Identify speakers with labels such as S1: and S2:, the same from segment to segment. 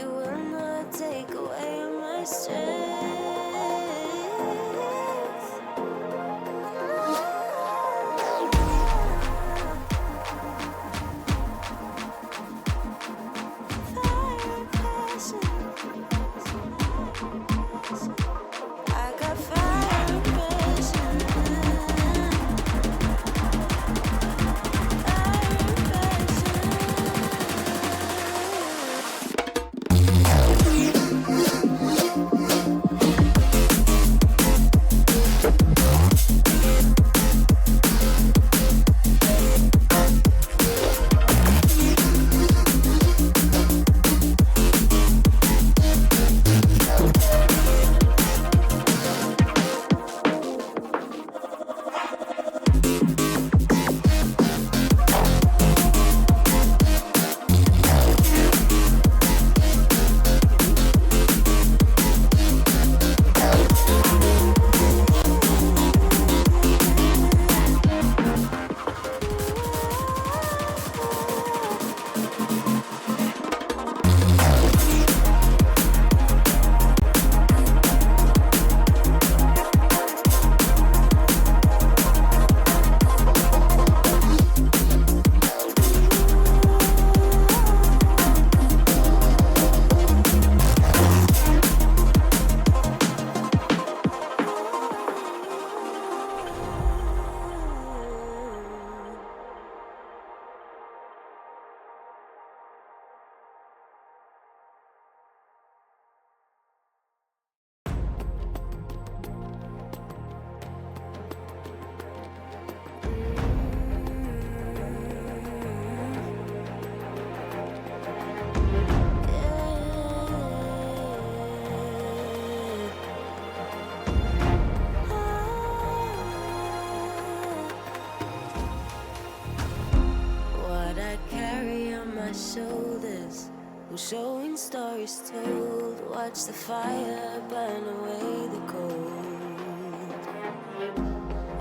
S1: You will not take away my strength. Fire passion. I got fire passion. What I carry on my shoulders, showing stories told. Watch the fire burn away the cold.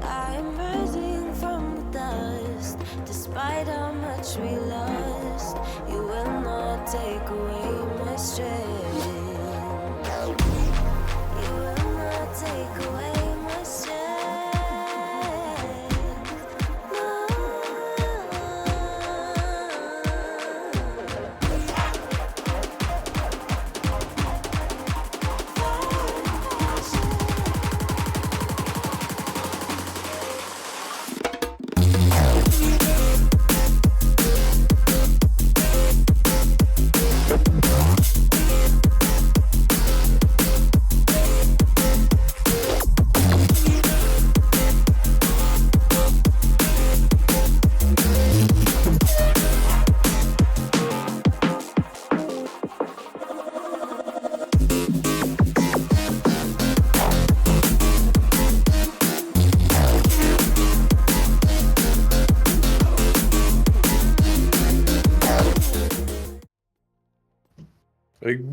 S1: I am rising from the dust, despite how much we lost. You will not take away my strength. You will not take away my strength. No.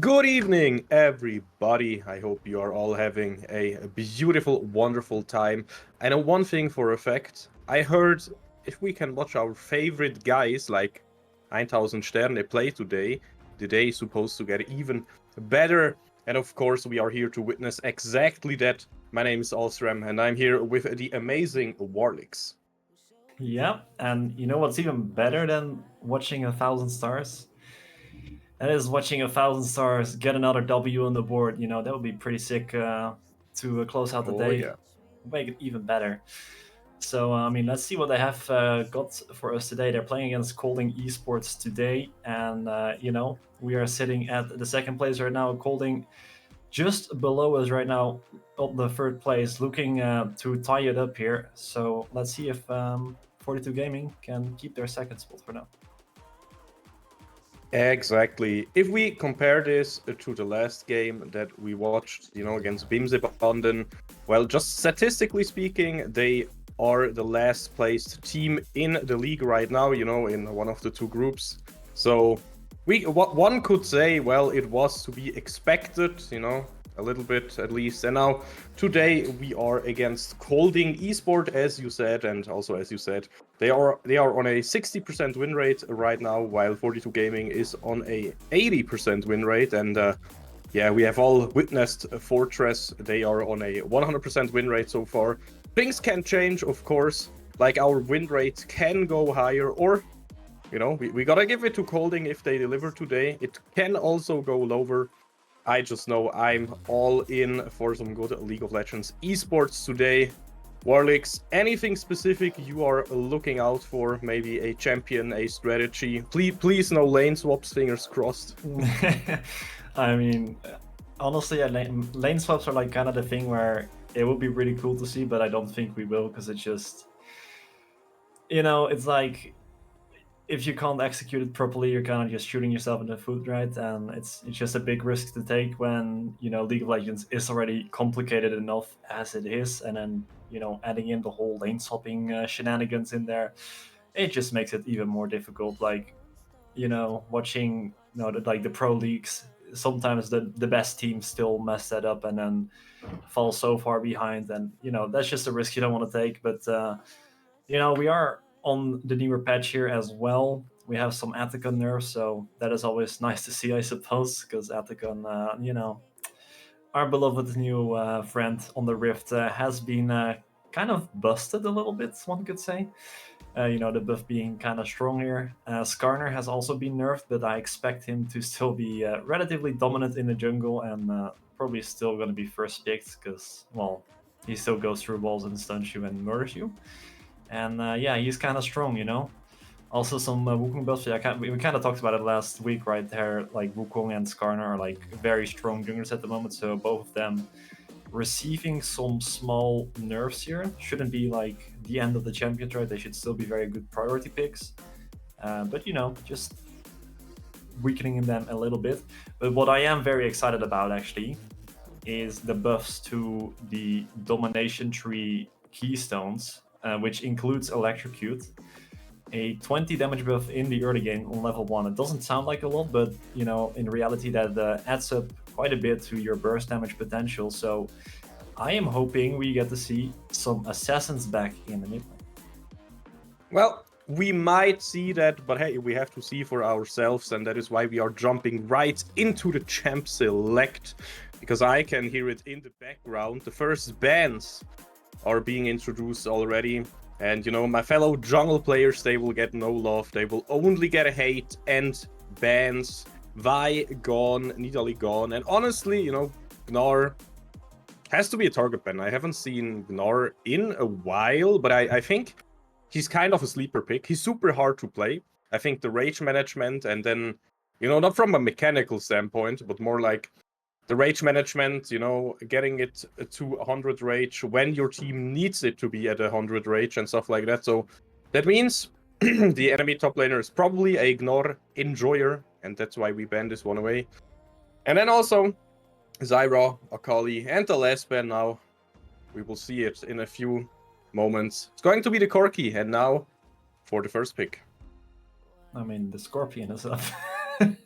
S2: Good evening, everybody. I hope you are all having a beautiful, wonderful time. I know one thing for a fact. I heard if we can watch our favorite guys like 1000 Sterne play today, the day is supposed to get even better. And of course, we are here to witness exactly that. My name is Alstram, and I'm here with the amazing Warlicks.
S3: Yeah, and you know what's even better than watching 1,000 stars? That is watching 1,000 stars get another W on the board. You know, that would be pretty sick to close out the
S2: Oh,
S3: day.
S2: yeah.
S3: Make it even better. So, I mean, let's see what they have got for us today. They're playing against Kolding Esports today. And, you know, we are sitting at the second place right now. Kolding just below us right now on the third place, looking to tie it up here. So let's see if 42 Gaming can keep their second spot for now.
S2: Exactly. If we compare this to the last game that we watched, against Bimse Banden, well, just statistically speaking, they are the last placed team in the league right now, in one of the two groups. So one could say, well, it was to be expected, a little bit at least. And now today we are against Kolding Esport, as you said, and also as you said, They are on a 60% win rate right now, while 42 Gaming is on a 80% win rate. And yeah, we have all witnessed Fortress. They are on a 100% win rate so far. Things can change, of course. Like our win rate can go higher, or we gotta give it to Kolding if they deliver today. It can also go lower. I just know I'm all in for some good League of Legends esports today. Warlix, anything specific you are looking out for? Maybe a champion, a strategy? Please no lane swaps, fingers crossed.
S3: I mean, honestly, lane swaps are like kind of the thing where it would be really cool to see, but I don't think we will, because it's just, it's like, if you can't execute it properly, you're kind of just shooting yourself in the foot, right? And it's just a big risk to take when League of Legends is already complicated enough as it is, and then adding in the whole lane swapping shenanigans in there, it just makes it even more difficult. Like watching the pro leagues, sometimes the best teams still mess that up and then fall so far behind, and that's just a risk you don't want to take. But we are on the newer patch here as well. We have some Atacon nerfs, so that is always nice to see, I suppose, because Atacon, our beloved new friend on the Rift, has been kind of busted a little bit, one could say. The buff being kind of strong here. Skarner has also been nerfed, but I expect him to still be relatively dominant in the jungle, and probably still going to be first picked, because, well, he still goes through walls and stuns you and murders you. And yeah, he's kind of strong, Also some Wukong buffs. Yeah, we kind of talked about it last week, right? There, like Wukong and Skarner are like very strong junglers at the moment, so both of them receiving some small nerfs here shouldn't be like the end of the champion, right? They should still be very good priority picks, but just weakening them a little bit. But what I am very excited about actually is the buffs to the domination tree keystones, which includes Electrocute, a 20 damage buff in the early game on level 1. It doesn't sound like a lot, but in reality that adds up quite a bit to your burst damage potential. So I am hoping we get to see some assassins back in the mid lane.
S2: Well, we might see that, but hey, we have to see for ourselves, and that is why we are jumping right into the champ select, because I can hear it in the background. The first bans are being introduced already, and my fellow jungle players, they will get no love. They will only get hate and bans. Vi gone, Nidalee gone, and honestly, Gnar has to be a target ban. I haven't seen Gnar in a while, but I think he's kind of a sleeper pick. He's super hard to play. I think the rage management, and then, not from a mechanical standpoint, but more like the rage management, getting it to 100 rage when your team needs it to be at 100 rage and stuff like that. So that means the enemy top laner is probably a Gnar enjoyer, and that's why we ban this one away. And then also Zyra, Akali, and the last ban now. We will see it in a few moments. It's going to be the Corki, and now for the first pick.
S3: I mean, the Scorpion is up.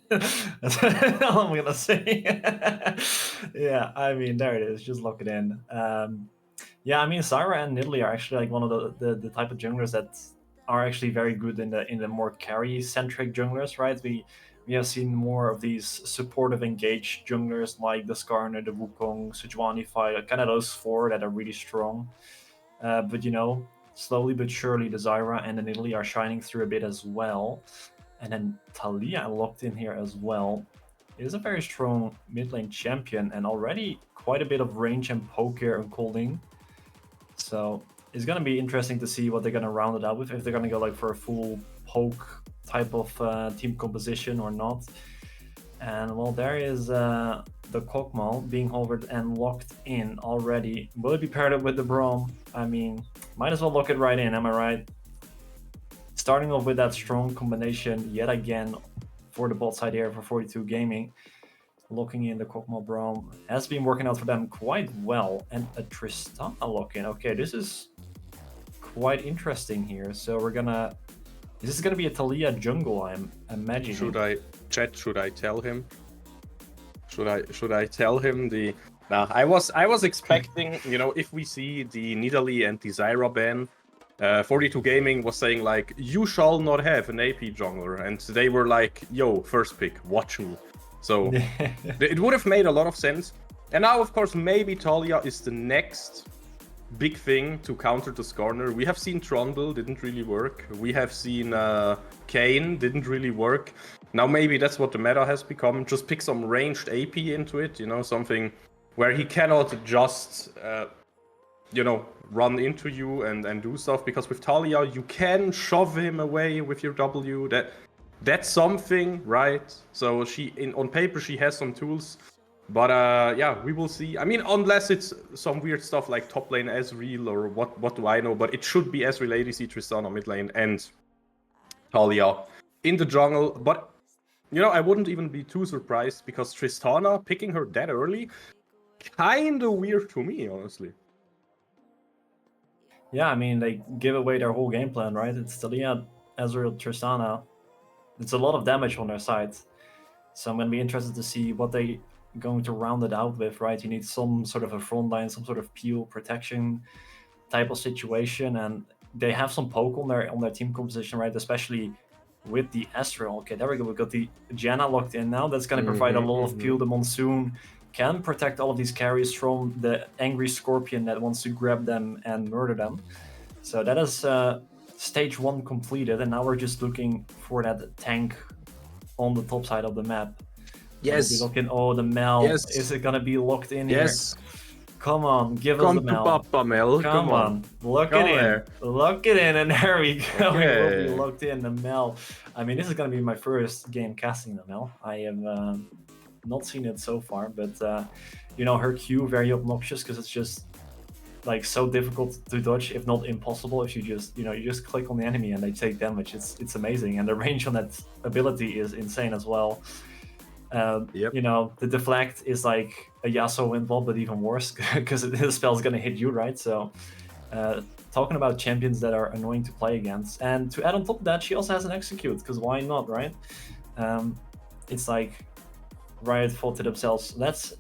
S3: That's all I'm gonna say. Yeah, I mean, there it is. Just lock it in. Yeah, I mean, Zyra and Nidalee are actually like one of the type of junglers that are actually very good in the more carry centric junglers, right? We have seen more of these supportive engaged junglers like the Skarner, the Wukong, Sejuani, kind of those four that are really strong. But slowly but surely the Zyra and the Nidalee are shining through a bit as well. And then Taliyah locked in here as well. It is a very strong mid lane champion, and already quite a bit of range and poke here on Kolding. So it's going to be interesting to see what they're going to round it out with, if they're going to go like for a full poke type of team composition or not. And well, there is the Kokmal being hovered and locked in already. Will it be paired up with the Braum? I mean, might as well lock it right in, am I right? Starting off with that strong combination yet again for the bot side here for 42 Gaming. Locking in the Kokmal Braum has been working out for them quite well. And a Tristana lock-in. Okay, this is quite interesting here. So we're gonna... This is gonna be a Taliyah jungle, I'm imagining.
S2: Should I tell him? Should I tell him the... Nah, I was expecting, if we see the Nidalee and the Zyra ban, 42 Gaming was saying like, you shall not have an AP jungler, and they were like, yo, first pick, watch me. So it would have made a lot of sense. And now, of course, maybe Talia is the next big thing to counter the Skarner. We have seen Trundle, didn't really work. We have seen Kayn, didn't really work. Now maybe that's what the meta has become. Just pick some ranged AP into it, you know, something where he cannot just, you know, run into you and do stuff. Because with Talia, you can shove him away with your W. That's something, right? So on paper, she has some tools. But yeah, we will see. I mean, unless it's some weird stuff like top lane Ezreal or what do I know, but it should be Ezreal ADC, Tristana mid lane, and Talia in the jungle. But, you know, I wouldn't even be too surprised because Tristana, picking her that early, kinda weird to me, honestly.
S3: Yeah, I mean, they give away their whole game plan, right? It's Talia, Ezreal, Tristana. It's a lot of damage on their side. So I'm going to be interested to see what they going to round it out with, right? You need some sort of a front line, some sort of peel protection type of situation, and they have some poke on their team composition, right? Especially with the Ezreal. Okay, there we go. We got the Janna locked in now. That's going to provide a lot of peel. The Monsoon can protect all of these carries from the angry Scorpion that wants to grab them and murder them. So that is stage 1 completed, and now we're just looking for that tank on the top side of the map.
S2: Yes.
S3: Looking, oh, the Mel.
S2: Yes.
S3: Is it gonna be locked in
S2: Yes.
S3: here? Come on, give us the Mel.
S2: Come to Papa Mel.
S3: Come on. Lock it in. Lock it in, and there we go.
S2: Okay.
S3: We will be locked in, the Mel. I mean, this is gonna be my first game casting the Mel. I have not seen it so far, but you know, her Q very obnoxious because it's just like so difficult to dodge, if not impossible. If you just click on the enemy and they take damage, it's amazing, and the range on that ability is insane as well. You know, the deflect is like a Yasuo windwall, but even worse because the spell's gonna hit you, right? So talking about champions that are annoying to play against, and to add on top of that, she also has an execute, because why not, right? It's like Riot thought to themselves, let's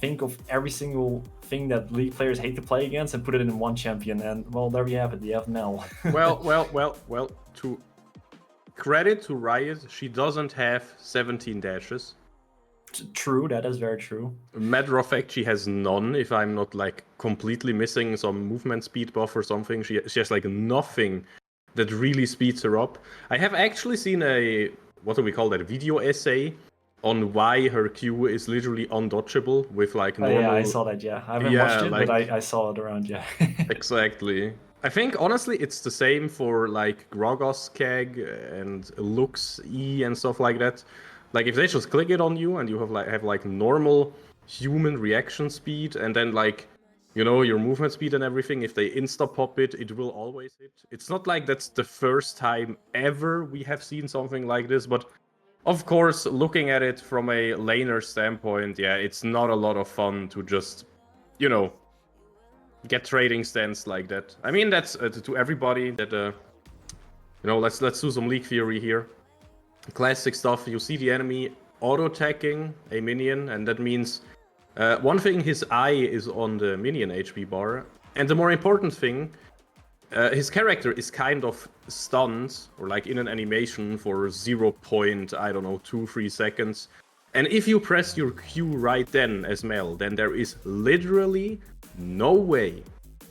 S3: think of every single thing that League players hate to play against and put it in one champion, and well, there we have it. You have Mel.
S2: well. To credit to Riot, she doesn't have 17 dashes.
S3: True, that is very true.
S2: Matter of fact, she has none. If I'm not like completely missing some movement speed buff or something, she has like nothing that really speeds her up. I have actually seen a, what do we call that, video essay on why her Q is literally undodgeable with like normal...
S3: yeah, I saw that, yeah. I haven't watched it, like... but I saw it around, yeah.
S2: Exactly. I think, honestly, it's the same for like Grogos Keg and Lux E and stuff like that. Like, if they just click it on you and you have like normal human reaction speed, and then like, you know, your movement speed and everything, if they insta-pop it, it will always hit. It's not like that's the first time ever we have seen something like this, but of course, looking at it from a laner standpoint, yeah, it's not a lot of fun to just, you know, get trading stands like that. I mean, that's to everybody that, you know, let's do some League theory here. Classic stuff. You see the enemy auto-attacking a minion, and that means one thing, his eye is on the minion HP bar, and the more important thing, his character is kind of stunned, or like in an animation for 0.2-3 seconds. And if you press your Q right then as Mel, then there is literally no way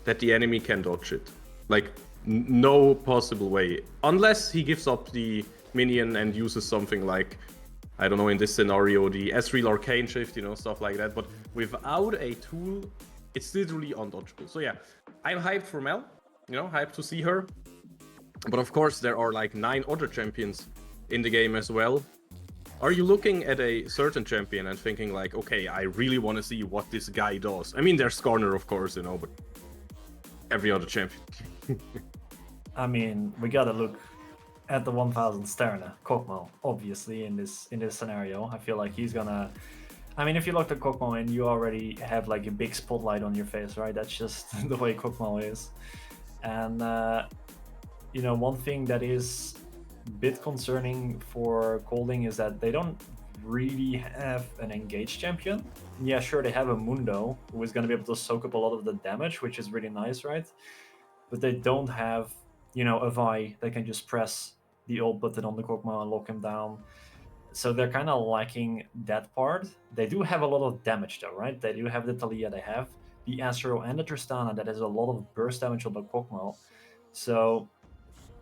S2: that the enemy can dodge it. Like, no possible way. Unless he gives up the minion and uses something like, I don't know, in this scenario, the Ezreal Arcane Shift, you know, stuff like that. But without a tool, it's literally undodgeable. So yeah, I'm hyped for Mel. You know, hyped to see her. But of course, there are like 9 other champions in the game as well. Are you looking at a certain champion and thinking like, okay, I really want to see what this guy does? I mean, there's Skarner, of course, you know, but every other champion.
S3: I mean, we gotta look at the 1000 Sterna, Kokmo, obviously, in this scenario. I feel like he's gonna... I mean, if you look at Kokmo and you already have like a big spotlight on your face, right? That's just the way Kokmo is. And, you know, one thing that is a bit concerning for Kolding is that they don't really have an engaged champion. Yeah, sure, they have a Mundo, who is going to be able to soak up a lot of the damage, which is really nice, right? But they don't have a Vi that can just press the ult button on the Kog'Maw and lock him down. So they're kind of lacking that part. They do have a lot of damage though, right? They do have the Talia, they have the Astro and the Tristana that has a lot of burst damage on the Kog'Maw. So,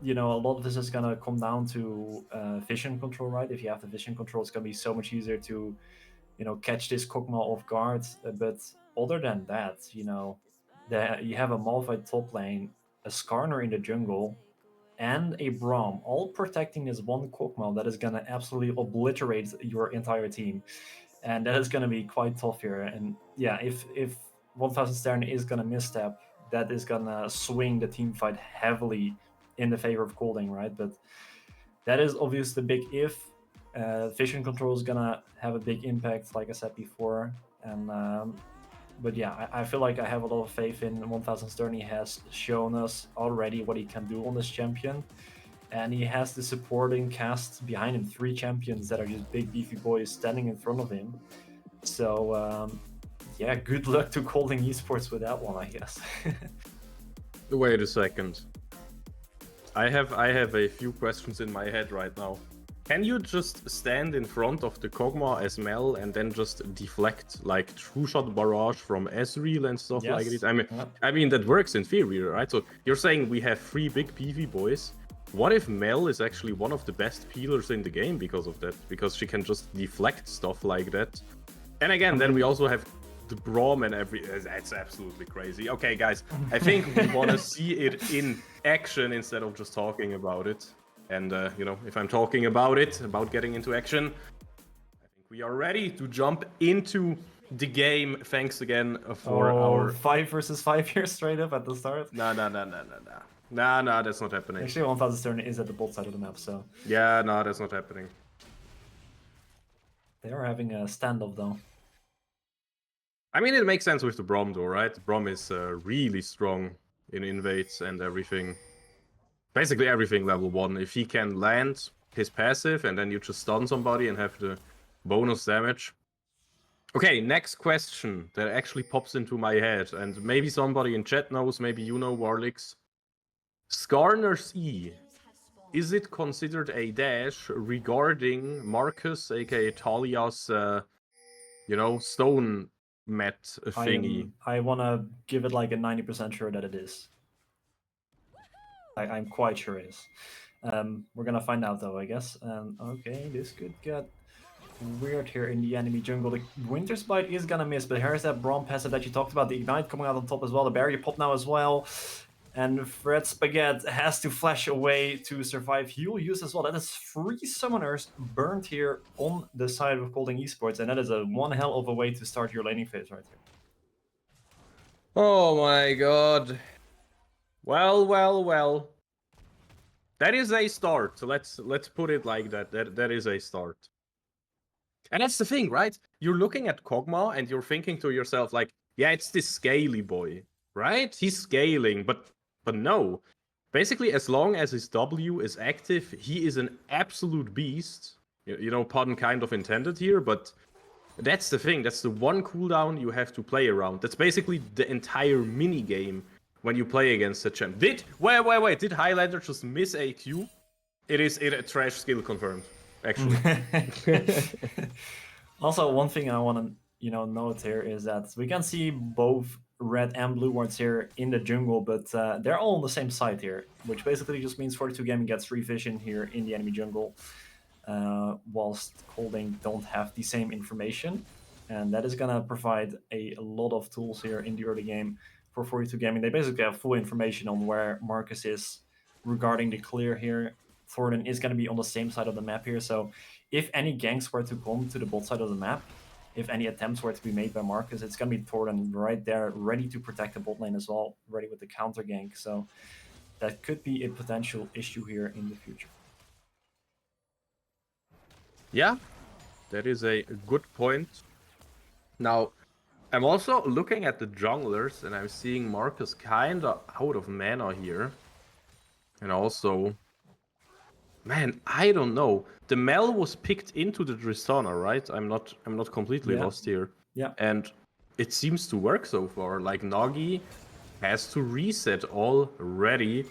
S3: a lot of this is going to come down to vision control, right? If you have the vision control, it's going to be so much easier to, catch this Kog'Maw off guard. But other than that, you have a Malphite top lane, a Skarner in the jungle, and a Braum, all protecting this one Kog'Maw that is going to absolutely obliterate your entire team. And that is going to be quite tough here. And yeah, if 1000 Stern is going to misstep, that is going to swing the team fight heavily in the favor of Kolding, right? But that is obviously the big if. Vision control is going to have a big impact, like I said before. And but yeah, I feel like I have a lot of faith in 1000 Stern. He has shown us already what he can do on this champion. And he has the supporting cast behind him, 3 champions that are just big beefy boys standing in front of him. So yeah, good luck to Kolding Esports with that one, I guess.
S2: Wait a second. I have a few questions in my head right now. Can you just stand in front of the Kog'Maw as Mel and then just deflect like true shot barrage from Ezreal and stuff like this? I mean that works in theory, right? So you're saying we have 3 big PV boys. What if Mel is actually one of the best peelers in the game because of that? Because she can just deflect stuff like that. And again, then we also have the Braum and that's absolutely crazy. Okay, guys, I think we want to see it in action instead of just talking about it. And, if I'm talking about getting into action, I think we are ready to jump into the game. Thanks again for our
S3: 5 versus 5 here straight up at the start.
S2: No, that's not happening.
S3: Actually, 1000 Stern is at the bot side of the map, so.
S2: Yeah, no, that's not happening.
S3: They are having a standoff though.
S2: I mean, it makes sense with the Braum though, right? Braum is really strong in invades and everything. Basically everything level 1. If he can land his passive and then you just stun somebody and have the bonus damage. Okay, next question that actually pops into my head, and maybe somebody in chat knows, maybe you know, Warlix. Skarner's E, is it considered a dash regarding Marcus, aka Talia's, stone mat thingy?
S3: I want to give it like a 90% sure that it is. I'm quite sure it is. We're gonna find out though, I guess. Okay, this could get weird here in the enemy jungle. The Winter Spite is gonna miss, but here's that Braum passive that you talked about. The Ignite coming out on top as well. The barrier pop now as well. And Fred Spaghetti has to flash away to survive. He'll use as well. That is 3 summoners burned here on the side of Kolding Esports, and that is one hell of a way to start your laning phase right here.
S2: Oh my god. Well. That is a start. So let's put it like that. That is a start. And that's the thing, right? You're looking at Kog'Maw and you're thinking to yourself like, yeah, it's this scaly boy, right? He's scaling, but no. Basically, as long as his W is active, he is an absolute beast. Pun kind of intended here, but that's the thing. That's the one cooldown you have to play around. That's basically the entire mini game when you play against a champ. Wait. Did Highlander just miss a Q? It is a trash skill confirmed, actually.
S3: Also, one thing I want to note here is that we can see both red and blue wards here in the jungle, but they're all on the same side here, which basically just means 42 Gaming gets 3 vision here in the enemy jungle, whilst Kolding don't have the same information. And that is going to provide a lot of tools here in the early game for 42 Gaming. They basically have full information on where Marcus is regarding the clear here. Thornton is going to be on the same side of the map here, so if any ganks were to come to the bot side of the map, if any attempts were to be made by Marcus, it's going to be Thornton right there, ready to protect the bot lane as well, ready with the counter gank. So that could be a potential issue here in the future.
S2: Yeah, that is a good point. Now, I'm also looking at the junglers, and I'm seeing Marcus kind of out of mana here. And also, man, I don't know. The Mel was picked into the Tristana, right? I'm not completely lost here.
S3: Yeah.
S2: And it seems to work so far. Like, Nagi has to reset already.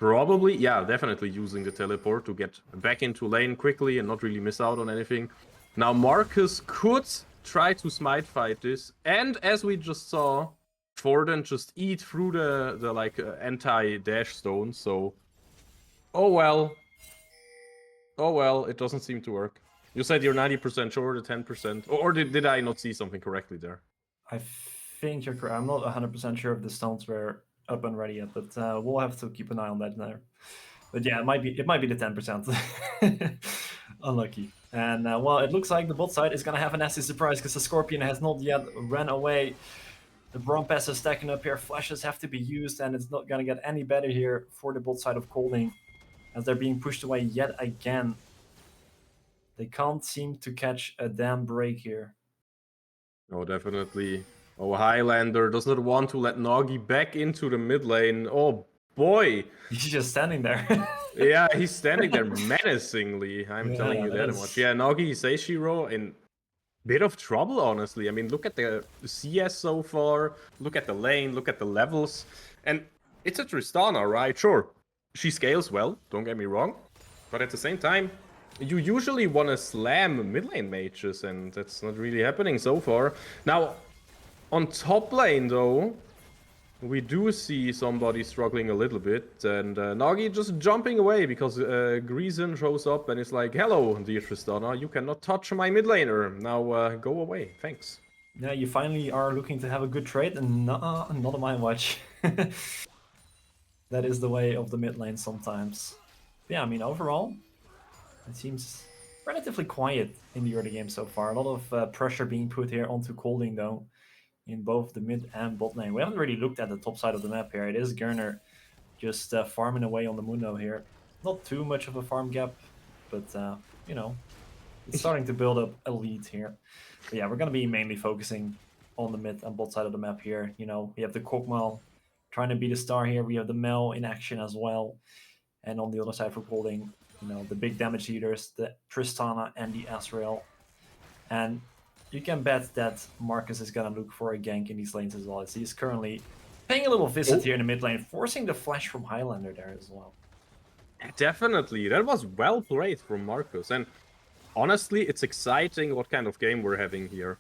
S2: Probably, yeah, definitely using the teleport to get back into lane quickly and not really miss out on anything. Now Marcus could try to smite fight this, and as we just saw, Forden just eat through the like anti-dash stone, so oh well. Oh well, it doesn't seem to work. You said you're 90% sure, the 10%, or did I not see something correctly there?
S3: I think you're correct. I'm not 100% sure if the stones were up and ready yet, but we'll have to keep an eye on that there. But yeah, it might be the 10%. Unlucky. And well, it looks like the bot side is gonna have a nasty surprise because the Scorpion has not yet ran away. The Braum pass is stacking up here. Flashes have to be used, and it's not gonna get any better here for the bot side of Kolding as they're being pushed away yet again. They can't seem to catch a damn break here.
S2: Oh, definitely. Oh, Highlander does not want to let Nagi back into the mid lane. Oh boy.
S3: He's just standing there.
S2: Yeah, he's standing there menacingly. I'm telling
S3: Yeah,
S2: you
S3: that
S2: that
S3: is-
S2: much. Yeah, Nagi Seishiro in bit of trouble, honestly. I mean, look at the CS so far. Look at the lane. Look at the levels. And it's a Tristana, right? Sure, she scales well. Don't get me wrong. But at the same time, you usually want to slam mid lane mages, and that's not really happening so far. Now, on top lane, though, we do see somebody struggling a little bit, and Nagi just jumping away because Greason shows up and is like, "Hello, dear Tristana, you cannot touch my mid laner. Now go away, thanks."
S3: Yeah, you finally are looking to have a good trade, and not on my watch. That is the way of the mid lane sometimes. Yeah, I mean, overall, it seems relatively quiet in the early game so far. A lot of pressure being put here onto Kolding, though, in both the mid and bot lane. We haven't really looked at the top side of the map here. It is Gerner just farming away on the Mundo here. Not too much of a farm gap, but, you know, it's starting to build up a lead here. But yeah, we're going to be mainly focusing on the mid and bot side of the map here. You know, we have the Kokmal trying to be the star here. We have the Mel in action as well. And on the other side for Kolding, you know, the big damage leaders, the Tristana and the Azrael. And you can bet that Marcus is going to look for a gank in these lanes as well, as he's currently paying a little visit here in the mid lane, forcing the flash from Highlander there as well.
S2: Definitely, that was well played from Marcus, and honestly, it's exciting what kind of game we're having here.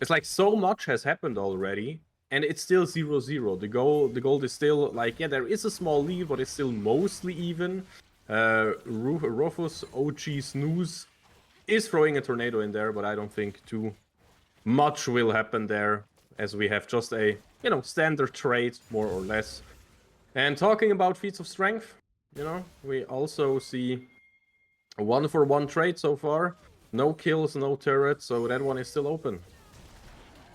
S2: It's like so much has happened already, and it's still 0-0. The goal is still like, yeah, there is a small lead, but it's still mostly even. Rufus OG Snooze is throwing a tornado in there, but I don't think too much will happen there, as we have just a, you know, standard trade, more or less. And talking about feats of strength, you know, we also see a 1-for-1 trade so far. No kills, no turrets, so that one is still open.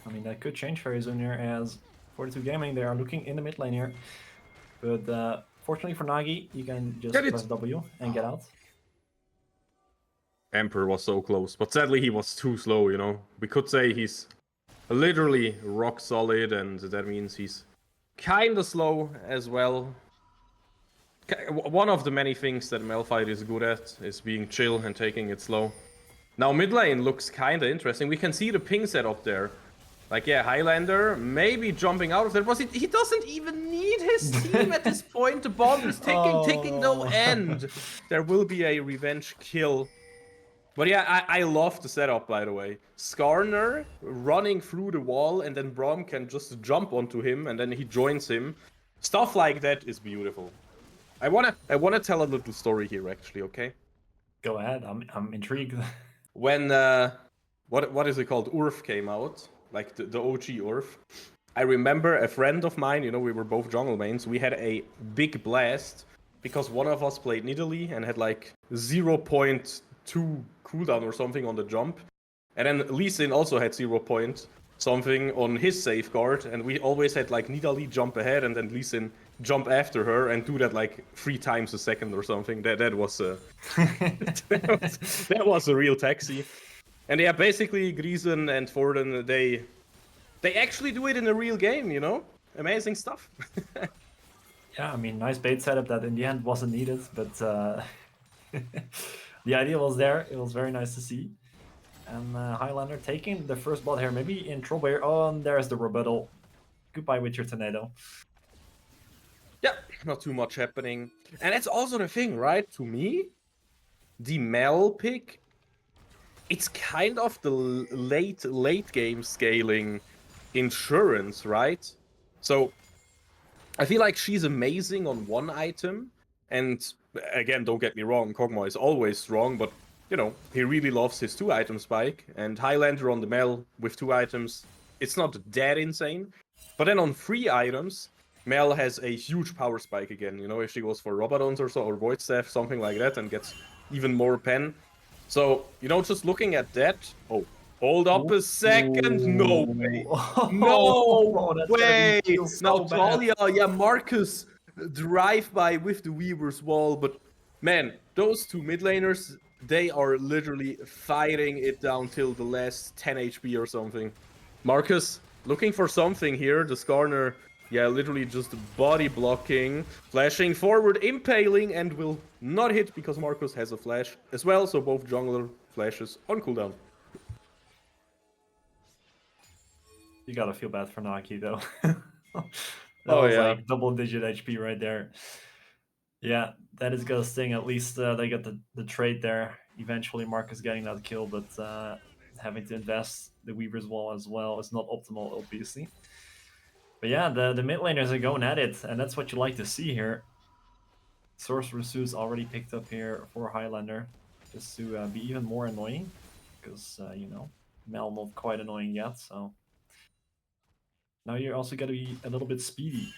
S3: I mean, that could change very soon here, as 42 Gaming, they are looking in the mid lane here. But fortunately for Nagi, you can just press W and get out.
S2: Emperor was so close, but sadly he was too slow, you know. We could say he's literally rock solid, and that means he's kinda slow as well. One of the many things that Malphite is good at is being chill and taking it slow. Now mid lane looks kinda interesting. We can see the ping setup there. Like, yeah, Highlander maybe jumping out of there. He doesn't even need his team at this point. The bomb is ticking no end. There will be a revenge kill. But yeah, I love the setup, by the way. Skarner running through the wall, and then Braum can just jump onto him, and then he joins him. Stuff like that is beautiful. I wanna tell a little story here, actually, okay?
S3: Go ahead, I'm intrigued.
S2: When what is it called? Urf came out, like the OG Urf. I remember a friend of mine, you know, we were both jungle mains. We had a big blast because one of us played Nidalee and had like 0.2 cooldown or something on the jump. And then Lee Sin also had 0 point something on his safeguard, and we always had like Nidalee jump ahead and then Lee Sin jump after her and do that like 3 times a second or something. That was that was a real taxi. And yeah, basically Greason and Forden, they actually do it in a real game, you know? Amazing stuff.
S3: Yeah, I mean, nice bait setup that in the end wasn't needed, but the idea was there. It was very nice to see. And Highlander taking the first blood here, maybe in trouble here. Oh, and there's the rebuttal. Goodbye with your tornado.
S2: Yeah, not too much happening. And that's also the thing, right? To me, the Mel pick, it's kind of the late game scaling insurance, right? So I feel like she's amazing on one item, and again, don't get me wrong, Kog'Maw is always strong, but you know, he really loves his 2-item spike, and Highlander on the Mel with 2 items, it's not that insane. But then on 3 items, Mel has a huge power spike again, you know, if she goes for Robadons or so, or Void Staff, something like that, and gets even more pen. So, you know, just looking at that, oh, hold up a second, no way. No
S3: That's
S2: way!
S3: gonna be so
S2: Now,
S3: bad.
S2: Talia, yeah, Marcus drive by with the Weaver's Wall, but man, those 2 mid laners, they are literally fighting it down till the last 10 HP or something. Marcus, looking for something here. The Skarner, yeah, literally just body blocking, flashing forward, impaling, and will not hit because Marcus has a flash as well, so both jungler flashes on cooldown.
S3: You gotta feel bad for Naki though. that
S2: Oh,
S3: was
S2: yeah.
S3: like double-digit HP right there. Yeah, that is gonna sting. At least they got the trade there. Eventually, Marcus getting that kill, but having to invest the Weaver's Wall as well is not optimal, obviously. But yeah, the mid laners are going at it, and that's what you like to see here. Sorcerer Suit's already picked up here for Highlander, just to be even more annoying, because, you know, Mel not quite annoying yet, so... Now you're also gotta be a little bit speedy.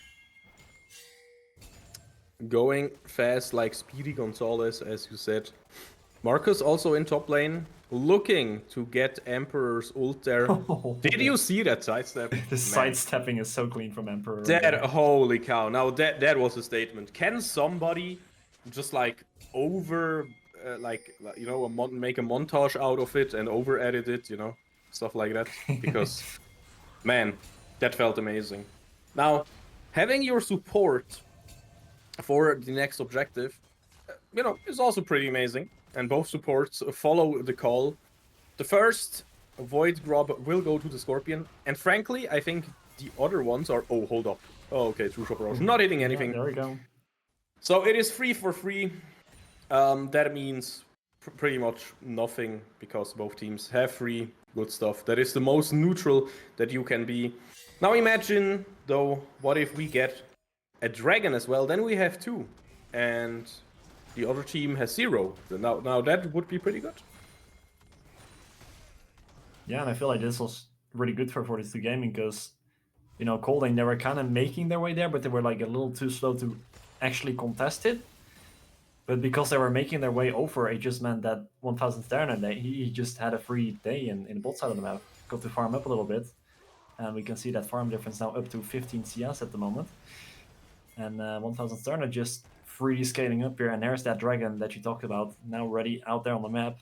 S2: Going fast like Speedy Gonzalez, as you said. Marcus also in top lane, looking to get Emperor's ult there. Did you see that sidestep?
S3: The sidestepping is so clean from Emperor.
S2: That, holy cow. Now that was a statement. Can somebody just like like, you know, make a montage out of it and over edit it, you know, stuff like that? Because, man, that felt amazing. Now, having your support for the next objective, you know, is also pretty amazing. And both supports follow the call. The first Void Grub will go to the Scorpion. And frankly, I think the other ones are... Oh, hold up. Oh, okay, True Shot Barrage. Not hitting anything.
S3: Yeah, there we go.
S2: So it is free for free. That means pretty much nothing, because both teams have free good stuff. That is the most neutral that you can be. Now imagine, though, what if we get a dragon as well? Then we have 2. And the other team has 0. Now that would be pretty good.
S3: Yeah, and I feel like this was really good for 42 Gaming, because, you know, Kolding, they were kind of making their way there, but they were like a little too slow to actually contest it. But because they were making their way over, it just meant that 1000 Sterna, he just had a free day in the bot side of the map. Got to farm up a little bit. And we can see that farm difference now up to 15 CS at the moment. And 1000 Sterna just free scaling up here. And there's that dragon that you talked about, now ready out there on the map.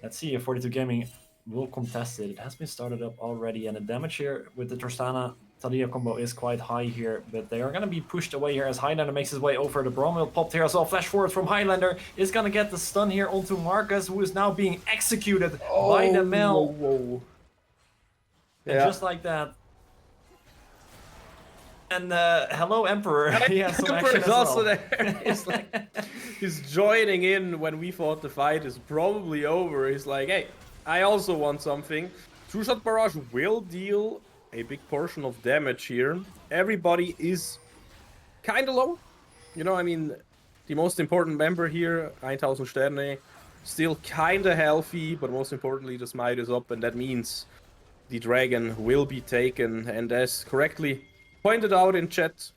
S3: Let's see if 42 Gaming will contest it. It has been started up already, and the damage here with the Tristana Talia combo is quite high here, but they are going to be pushed away here as Highlander makes his way over. The Bromwheel popped here as well. Flash forward from Highlander is going to get the stun here onto Marcus, who is now being executed by the Mel.
S2: Whoa.
S3: And just like that. And hello, Emperor. He has some action as
S2: also
S3: well.
S2: there. He's joining in when we thought the fight is probably over. He's like, hey, I also want something. True Shot Barrage will deal a big portion of damage here. Everybody is kind of low. You know, I mean, the most important member here, 1000 Sterne, still kind of healthy, but most importantly, the smite is up, and that means the dragon will be taken. And as correctly pointed out in chat,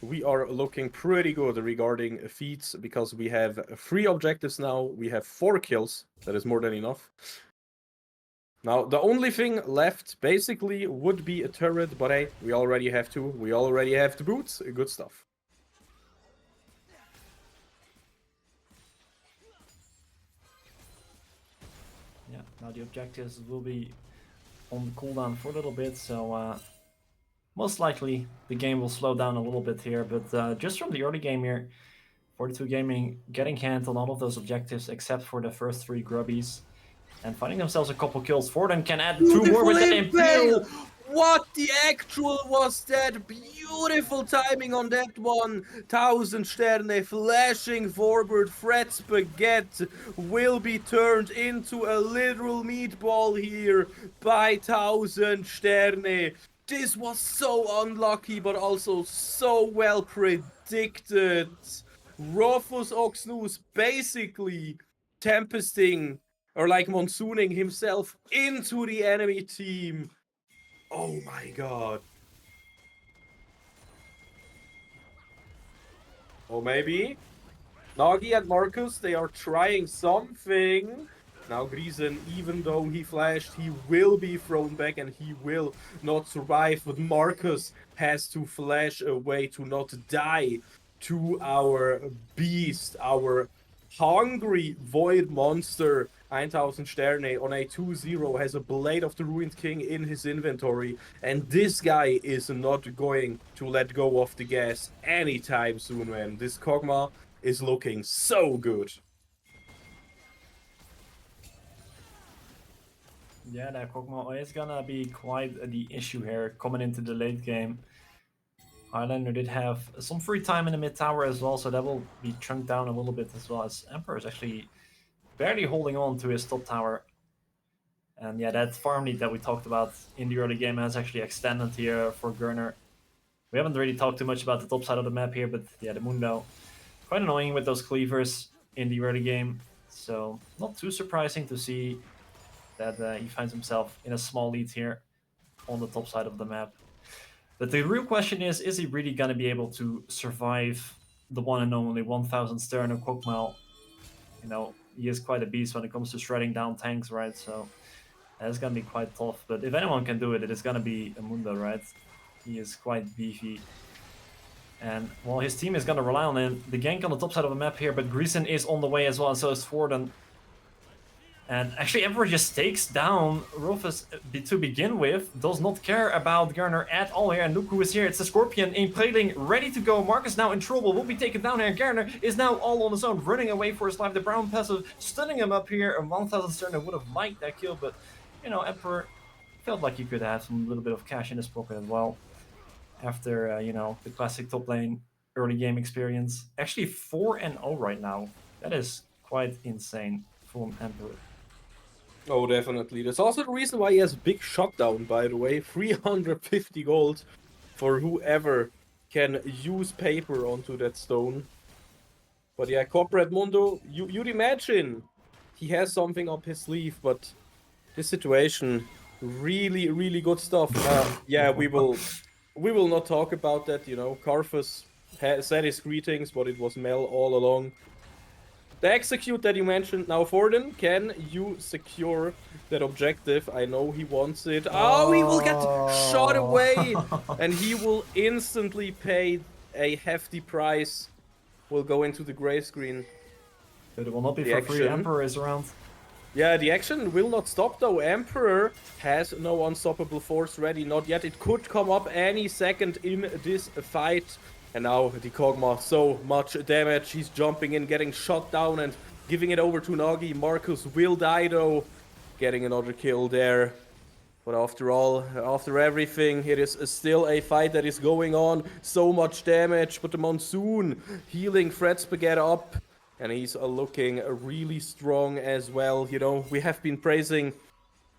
S2: we are looking pretty good regarding feats, because we have 3 objectives now. We have 4 kills. That is more than enough. Now, the only thing left basically would be a turret, but hey, we already have 2. We already have the boots. Good stuff.
S3: Yeah, now the objectives will be on the cooldown for a little bit, so most likely the game will slow down a little bit here, but just from the early game here, 42 Gaming getting hand on all of those objectives except for the first 3 grubbies, and finding themselves a couple kills. For them can add 2 more with that impale.
S2: What the actual was that? Beautiful timing on that one. 1000 Sterne flashing forward. Fred Spaghetti will be turned into a literal meatball here by 1000 Sterne. This was so unlucky, but also so well predicted. Rufus Oxnus basically tempesting or like monsooning himself into the enemy team. Oh my god. Or maybe Nagi and Marcus, they are trying something. Now Griesen, even though he flashed, he will be thrown back and he will not survive. But Marcus has to flash away to not die to our beast, our hungry void monster. 1000 Sterne on a 2-0 has a Blade of the Ruined King in his inventory. And this guy is not going to let go of the gas anytime soon, man. This Kog'Maw is looking so good.
S3: Yeah, that Kog'Maw is gonna be quite the issue here coming into the late game. Highlander did have some free time in the mid tower as well, so that will be chunked down a little bit as well, as Emperor is actually barely holding on to his top tower. And yeah, that farm lead that we talked about in the early game has actually extended here for Gurner. We haven't really talked too much about the top side of the map here, but yeah, the Moonbow, quite annoying with those cleavers in the early game. So not too surprising to see that he finds himself in a small lead here on the top side of the map. But the real question is he really going to be able to survive the one and only 1000 Stern of Kog'Maw? You know, he is quite a beast when it comes to shredding down tanks, right? So that's going to be quite tough. But if anyone can do it, it is going to be Amundo, right? He is quite beefy. And, well, his team is going to rely on him. The gank on the top side of the map here, but Griesen is on the way as well, and so is Forden. And actually, Emperor just takes down Rufus to begin with. Does not care about Garner at all here. And look who is here. It's the Scorpion in Kolding, ready to go. Marcus now in trouble. Will be taken down here. Garner is now all on his own, running away for his life. The Brown passive stunning him up here. And 1000 Stern would have liked that kill. But, you know, Emperor felt like he could have some little bit of cash in his pocket as well. After, you know, the classic top lane early game experience. Actually 4-0 right now. That is quite insane from Emperor.
S2: Oh, definitely. That's also the reason why he has big shutdown, by the way. 350 gold for whoever can use paper onto that stone. But yeah, Corporate Mundo, you'd imagine he has something up his sleeve, but this situation, really, really good stuff. Yeah, we will not talk about that, you know. Karthus said his greetings, but it was Mel all along. The execute that you mentioned now, Forden, can you secure that objective? I know he wants it. Oh, he will get shot away, and he will instantly pay a hefty price. Will go into the gray screen.
S3: But it will not be for free. Emperor is around.
S2: Yeah, the action will not stop though. Emperor has no unstoppable force ready, not yet. It could come up any second in this fight. And now the Kog'Maw, so much damage. He's jumping in, getting shot down and giving it over to Nagi. Marcus will die though, getting another kill there. But after all, after everything, it is still a fight that is going on. So much damage, but the Monsoon healing Fred Spaghetti up. And he's looking really strong as well. You know, we have been praising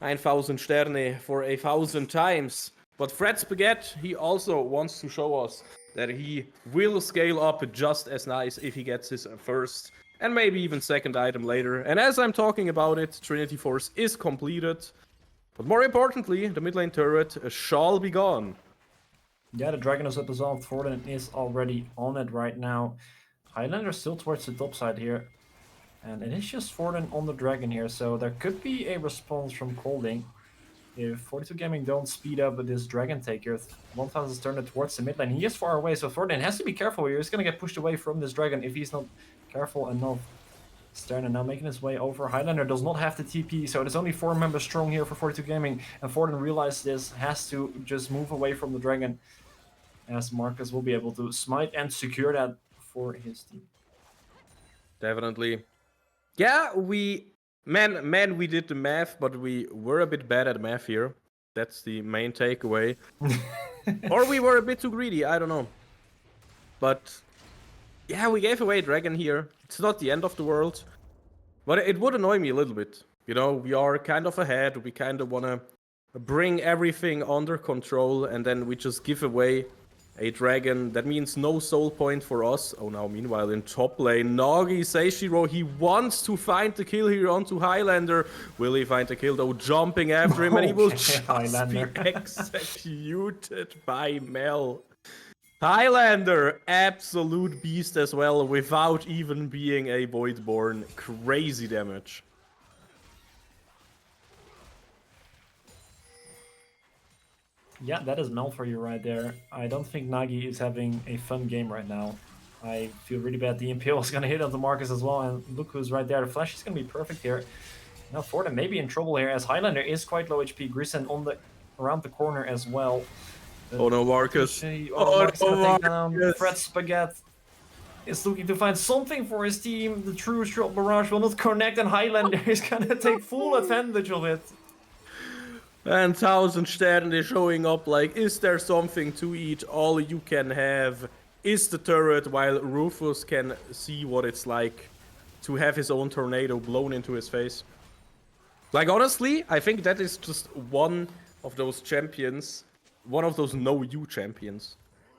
S2: 1000 Sterne for 1000 times. But Fred Spaghetti, he also wants to show us that he will scale up just as nice if he gets his first and maybe even second item later. And as I'm talking about it, Trinity Force is completed. But more importantly, the mid lane turret shall be gone.
S3: Yeah, the Dragon is up as well. Forden is already on it right now. Highlander still towards the top side here. And it is just Forden on the Dragon here, so there could be a response from Kolding. If 42 Gaming don't speed up with this Dragon Taker, 1000 turned towards the mid lane. He is far away, so Forden has to be careful here. He's going to get pushed away from this Dragon if he's not careful enough. Sterner now making his way over. Highlander does not have the TP, so there's only 4 members strong here for 42 Gaming. And Forden realized this, has to just move away from the Dragon, as Marcus will be able to smite and secure that for his team.
S2: Definitely. Yeah, we did the math, but we were a bit bad at math here. That's the main takeaway. Or we were a bit too greedy, I don't know. But yeah, we gave away Dragon here. It's not the end of the world. But it would annoy me a little bit. You know, we are kind of ahead. We kind of want to bring everything under control, and then we just give away a dragon. That means no soul point for us. Oh, now, meanwhile, in top lane, Nagi Seishiro, he wants to find the kill here onto Highlander. Will he find the kill, though? Jumping after him, and he will just
S3: Highlander.
S2: be executed by Mel. Highlander, absolute beast as well, without even being a Voidborn. Crazy damage.
S3: Yeah, that is Mel for you right there. I don't think Nagi is having a fun game right now. I feel really bad. The Impale is going to hit on the Marcus as well, and look who's right there. The Flash is going to be perfect here. Now Forden may be in trouble here, as Highlander is quite low HP. Grisen on the around the corner as well.
S2: Oh no, Marcus.
S3: Marcus is gonna take down Fred Spaghetti. Is looking to find something for his team. The true shot barrage will not connect, and Highlander is gonna take full advantage of it.
S2: And 1000 Sterne is showing up like, is there something to eat? All you can have is the turret, while Rufus can see what it's like to have his own tornado blown into his face. Like, honestly, I think that is just one of those champions, one of those no-you champions.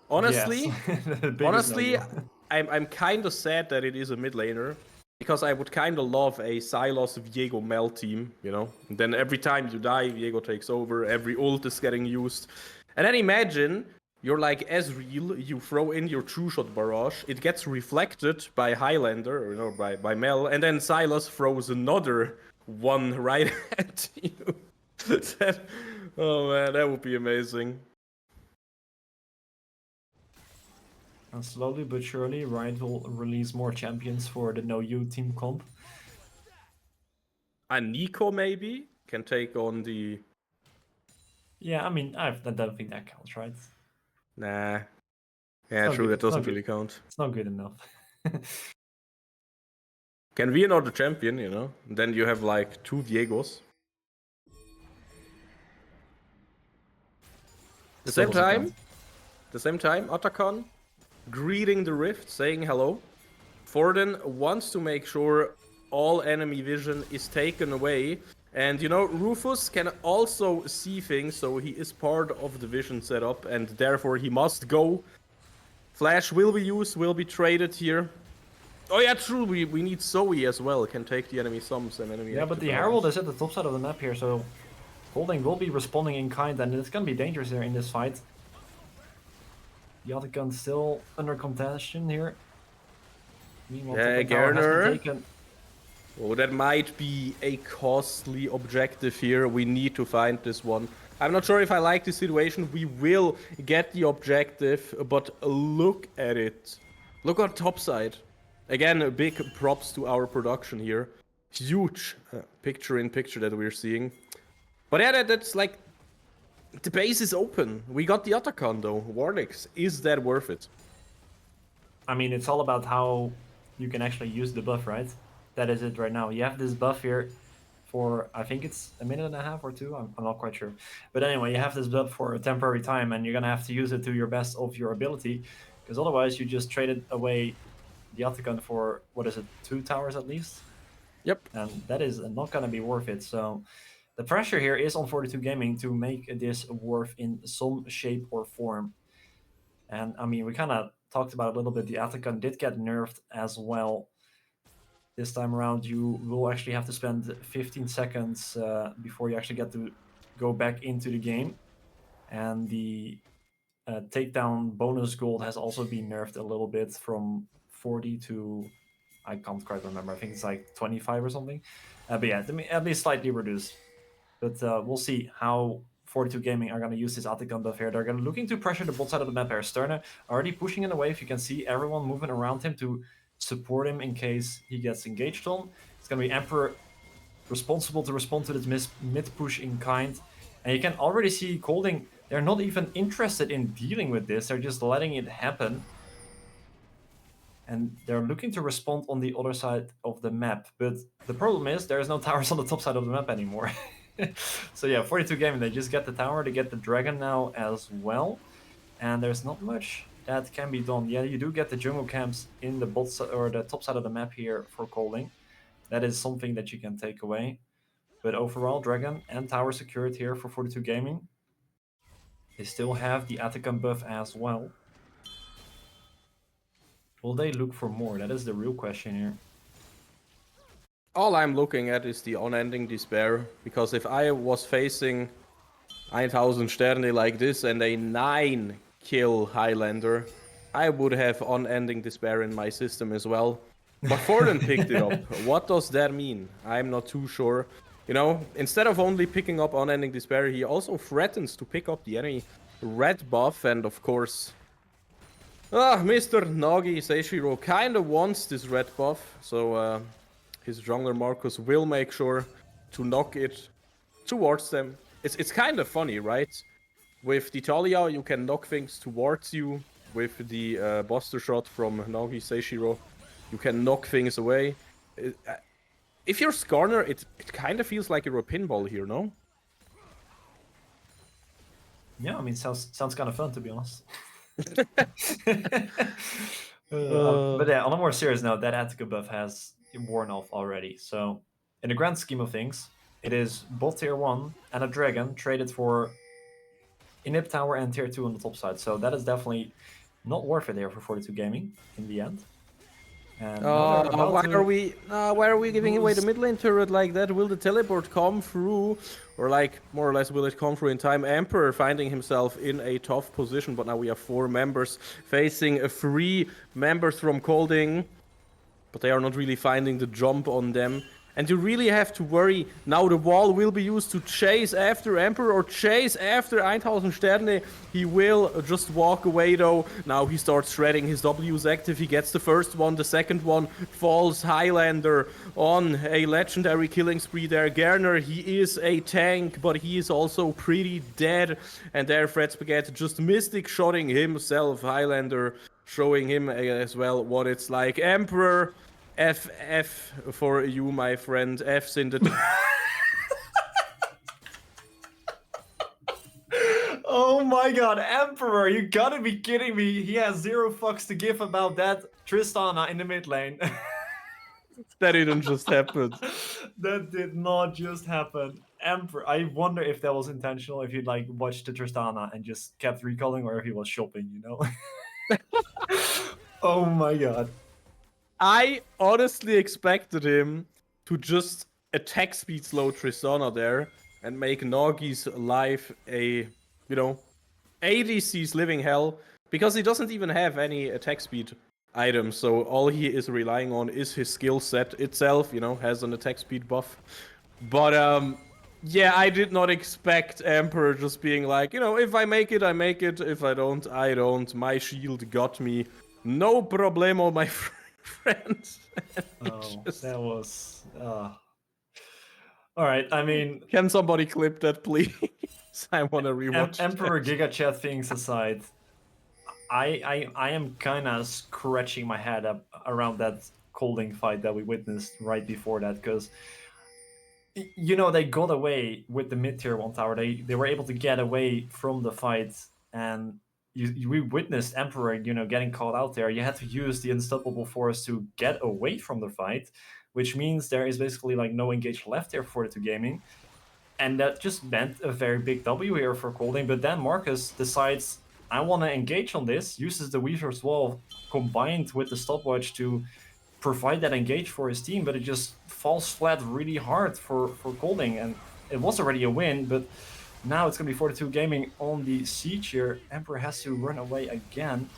S2: Honestly,
S3: Yes.
S2: I'm kind of sad that it is a mid laner, because I would kind of love a Sylas Viego Mel team, you know? And then every time you die, Viego takes over, every ult is getting used. And then imagine you're like Ezreal, you throw in your true shot barrage, it gets reflected by Highlander, or you know, by Mel, and then Sylas throws another one right at you. Oh man, that would be amazing.
S3: And slowly but surely, Riot will release more champions for the No You team comp.
S2: And Nico maybe can take on the...
S3: Yeah, I mean, I don't think that counts, right?
S2: Nah. Yeah, true, that doesn't really count.
S3: It's not good enough.
S2: Can be another champion, you know? And then you have like 2 Viegos. The same time, Otacon greeting the Rift, saying hello. Forden wants to make sure all enemy vision is taken away. And you know, Rufus can also see things, so he is part of the vision setup, and therefore he must go. Flash will be used, will be traded here. Oh yeah, true, we need Zoe as well, can take the enemy sums and enemy...
S3: Yeah, but the Herald is at the top side of the map here, so Kolding will be responding in kind, and it's gonna be dangerous here in this fight. The Otacon still under contention here. Meanwhile,
S2: yeah,
S3: top tower has been
S2: Garner.
S3: taken.
S2: Oh, that might be a costly objective here. We need to find this one. I'm not sure if I like this situation. We will get the objective, but look at it. Look on top side. Again, big props to our production here. Huge picture-in-picture that we're seeing. But yeah, that's like... The base is open. We got the Otacon though. Warnix, is that worth it?
S3: I mean, it's all about how you can actually use the buff, right? That is it right now. You have this buff here for, I think it's a minute and a half or two, I'm not quite sure. But anyway, you have this buff for a temporary time, and you're gonna have to use it to your best of your ability, because otherwise you just traded away the Otacon for, what is it, 2 towers at least?
S2: Yep.
S3: And that is not gonna be worth it, so... The pressure here is on 42 Gaming to make this worth in some shape or form. And I mean, we kind of talked about it a little bit. The Atacon did get nerfed as well. This time around, you will actually have to spend 15 seconds before you actually get to go back into the game. And the takedown bonus gold has also been nerfed a little bit from 40 to, I can't quite remember, I think it's like 25 or something. But yeah, at least slightly reduced. But we'll see how 42 Gaming are going to use this Atacon buff here. They're going to looking to pressure the bot side of the map here. Sterne already pushing in a wave. You can see everyone moving around him to support him in case he gets engaged on. It's going to be Emperor responsible to respond to this mid-push in kind. And you can already see Kolding, they're not even interested in dealing with this. They're just letting it happen. And they're looking to respond on the other side of the map. But the problem is, there's no towers on the top side of the map anymore. So yeah, 42 gaming. They just get the tower. They get the dragon now as well, and there's not much that can be done. Yeah, you do get the jungle camps in the or the top side of the map here for Kolding. That is something that you can take away. But overall, dragon and tower secured here for 42 gaming. They still have the Atacam buff as well. Will they look for more? That is the real question here.
S2: All I'm looking at is the unending despair, because if I was facing 1000 Sterne like this and a 9-kill Highlander, I would have unending despair in my system as well. But Forden picked it up. What does that mean? I'm not too sure. You know, instead of only picking up unending despair, he also threatens to pick up the enemy red buff, and of course, Mr. Nagi Seishiro kinda wants this red buff, so his jungler Marcus will make sure to knock it towards them. It's kind of funny, right? With the Talia, you can knock things towards you. With the Buster Shot from Nagi Seishiro, you can knock things away. If you're Skarner, it kind of feels like you're a pinball here, no?
S3: Yeah, I mean, sounds kind of fun, to be honest. But yeah, on a more serious note, that Attica buff has worn off already. So, in the grand scheme of things, it is both tier 1 and a dragon traded for Inhib Tower and tier 2 on the top side. So that is definitely not worth it there for 42 Gaming in the end. And
S2: why are we giving away the mid lane turret like that? Will the teleport come through? Or like, more or less, will it come through in time? Emperor finding himself in a tough position, but now we have 4 members facing 3 members from Kolding. But they are not really finding the jump on them. And you really have to worry, now the wall will be used to chase after Emperor or chase after 1000 Sterne. He will just walk away though. Now he starts shredding, his W is active, he gets the first one, the second one falls Highlander on a legendary killing spree there. Gerner, he is a tank, but he is also pretty dead. And there Fred Spaghetti just mystic shotting himself. Highlander showing him as well what it's like. Emperor, F for you, my friend. F's in the...
S3: Oh my god, Emperor, you gotta be kidding me. He has 0 fucks to give about that Tristana in the mid lane.
S2: That didn't just happen.
S3: That did not just happen. Emperor, I wonder if that was intentional, if he'd like watched the Tristana and just kept recalling, or if he was shopping, you know? Oh my god.
S2: I honestly expected him to just attack speed slow Tristana there and make Nagi's life a, you know, ADC's living hell, because he doesn't even have any attack speed items, so all he is relying on is his skill set itself, you know, has an attack speed buff. But yeah, I did not expect Emperor just being like, you know, if I make it, I make it, if I don't, I don't. My shield got me. No problemo, my friends.
S3: That was... Alright, I mean...
S2: Can somebody clip that, please? I want to rewatch
S3: Emperor Giga Chat things aside, I am kind of scratching my head up around that Kolding fight that we witnessed right before that, because you know, they got away with the mid-tier 1 tower. They were able to get away from the fight, and we witnessed Emperor, you know, getting caught out there. You had to use the Unstoppable Force to get away from the fight, which means there is basically like no engage left there for the 2 gaming. And that just meant a very big W here for Kolding. But then Marcus decides, I want to engage on this, uses the Weaver's Wall combined with the stopwatch to provide that engage for his team, but it just falls flat really hard for Kolding. And it was already a win, but now it's going to be 42 gaming on the siege here. Emperor has to run away again,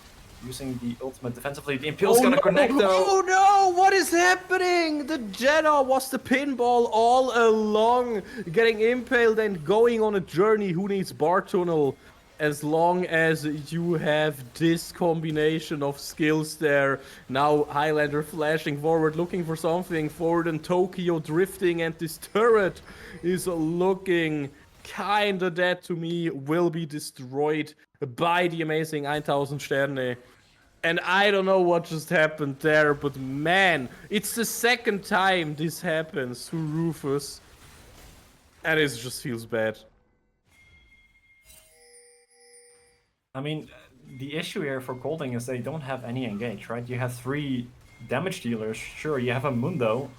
S3: using the ultimate defensively. The Impale's gonna connect though.
S2: Oh no, what is happening? The Jenna was the pinball all along, getting impaled and going on a journey. Who needs bar tunnel? As long as you have this combination of skills there. Now Highlander flashing forward, looking for something forward, and Tokyo drifting, and this turret is looking kinda dead to me, will be destroyed by the amazing 1000 Sterne. And I don't know what just happened there, but man, it's the second time this happens to Rufus. And it just feels bad.
S3: I mean, the issue here for Kolding is they don't have any engage, right? You have 3 damage dealers. Sure, you have a Mundo,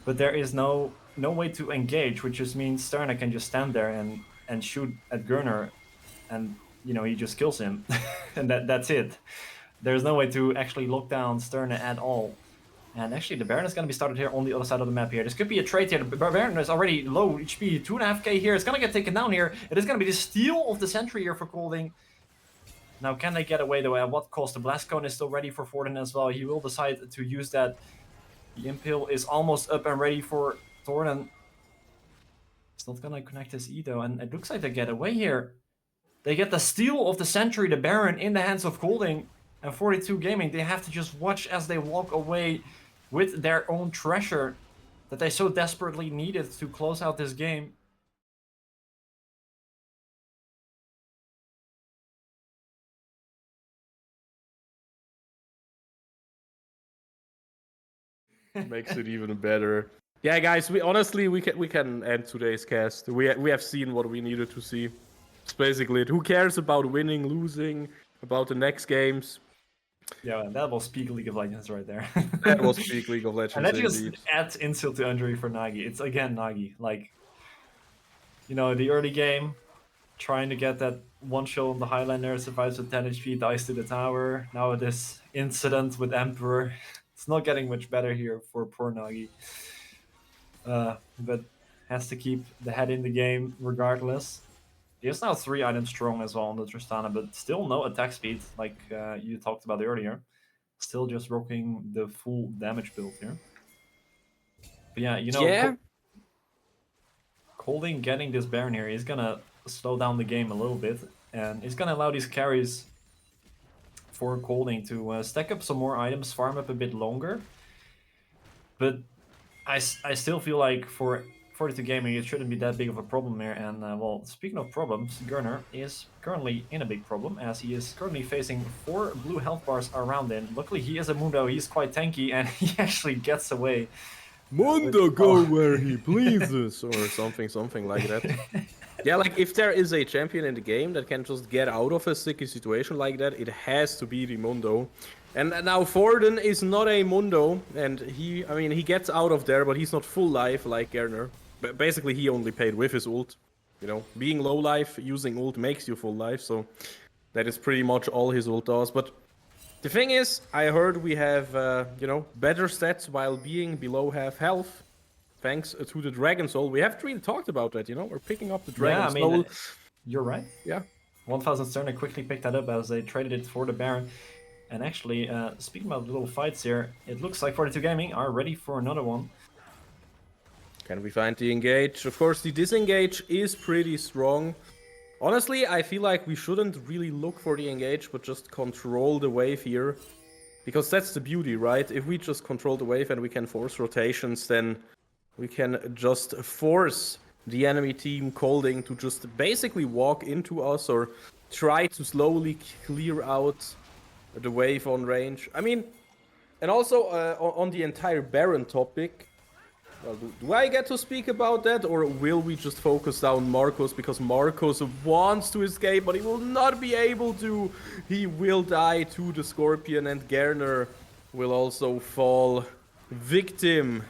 S3: but there is no way to engage, which just means Sterna can just stand there and shoot at Gurner, and he just kills him, and that's it. There's no way to actually lock down Sterna at all. And actually, the Baron is going to be started here on the other side of the map here. This could be a trade here. The Baron is already low HP, 2.5k here. It's going to get taken down here. It is going to be the steal of the Sentry here for Kolding. Now, can they get away though? At what cost? The Blast Cone is still ready for Forden as well. He will decide to use that. The Impale is almost up and ready for Thornen. It's not going to connect his E though, and it looks like they get away here. They get the steal of the Sentry, the Baron, in the hands of Kolding. And 42 Gaming, they have to just watch as they walk away with their own treasure that they so desperately needed to close out this game.
S2: Makes it even better. Yeah, guys, we can end today's cast. We have seen what we needed to see. It's basically it. Who cares about winning, losing, about the next games?
S3: Yeah, that was peak League of Legends right there.
S2: That was peak League of Legends.
S3: And that just
S2: indeed.
S3: adds insult to injury for Nagi. It's again Nagi. Like, the early game, trying to get that one shot on the Highlander, survives with 10 HP, dies to the tower. Now this incident with Emperor. It's not getting much better here for poor Nagi. But has to keep the head in the game regardless. He is now 3 items strong as well on the Tristana, but still no attack speed, like you talked about earlier. Still just rocking the full damage build here. But yeah,
S2: Yeah.
S3: Kolding getting this Baron here is gonna slow down the game a little bit, and it's gonna allow these carries for Kolding to stack up some more items, farm up a bit longer. But I still feel like for 42 Gaming, it shouldn't be that big of a problem here. And well, speaking of problems, Gurner is currently in a big problem, as he is currently facing 4 blue health bars around him. Luckily, he is a Mundo, he's quite tanky, and he actually gets away.
S2: Mundo go where he pleases, or something like that. Yeah, like if there is a champion in the game that can just get out of a sticky situation like that, it has to be the Mundo. And now Forden is not a Mundo, and he gets out of there, but he's not full life like Gerner. But basically, he only paid with his ult. Being low life, using ult makes you full life, so that is pretty much all his ult does. But the thing is, I heard we have, better stats while being below half health, thanks to the Dragon Soul. We haven't really talked about that, We're picking up the Dragon Soul.
S3: You're right.
S2: Yeah.
S3: 1000 Sterna quickly picked that up as they traded it for the Baron. And actually, speaking about little fights here, it looks like 42 Gaming are ready for another one.
S2: Can we find the engage? Of course, the disengage is pretty strong. Honestly, I feel like we shouldn't really look for the engage, but just control the wave here. Because that's the beauty, right? If we just control the wave and we can force rotations, then we can just force the enemy team Kolding to just basically walk into us or try to slowly clear out the wave on range. I mean, and also on the entire Baron topic, well, do I get to speak about that, or will we just focus down Marcos, because Marcos wants to escape, but he will not be able to. He will die to the Scorpion, and Gerner will also fall victim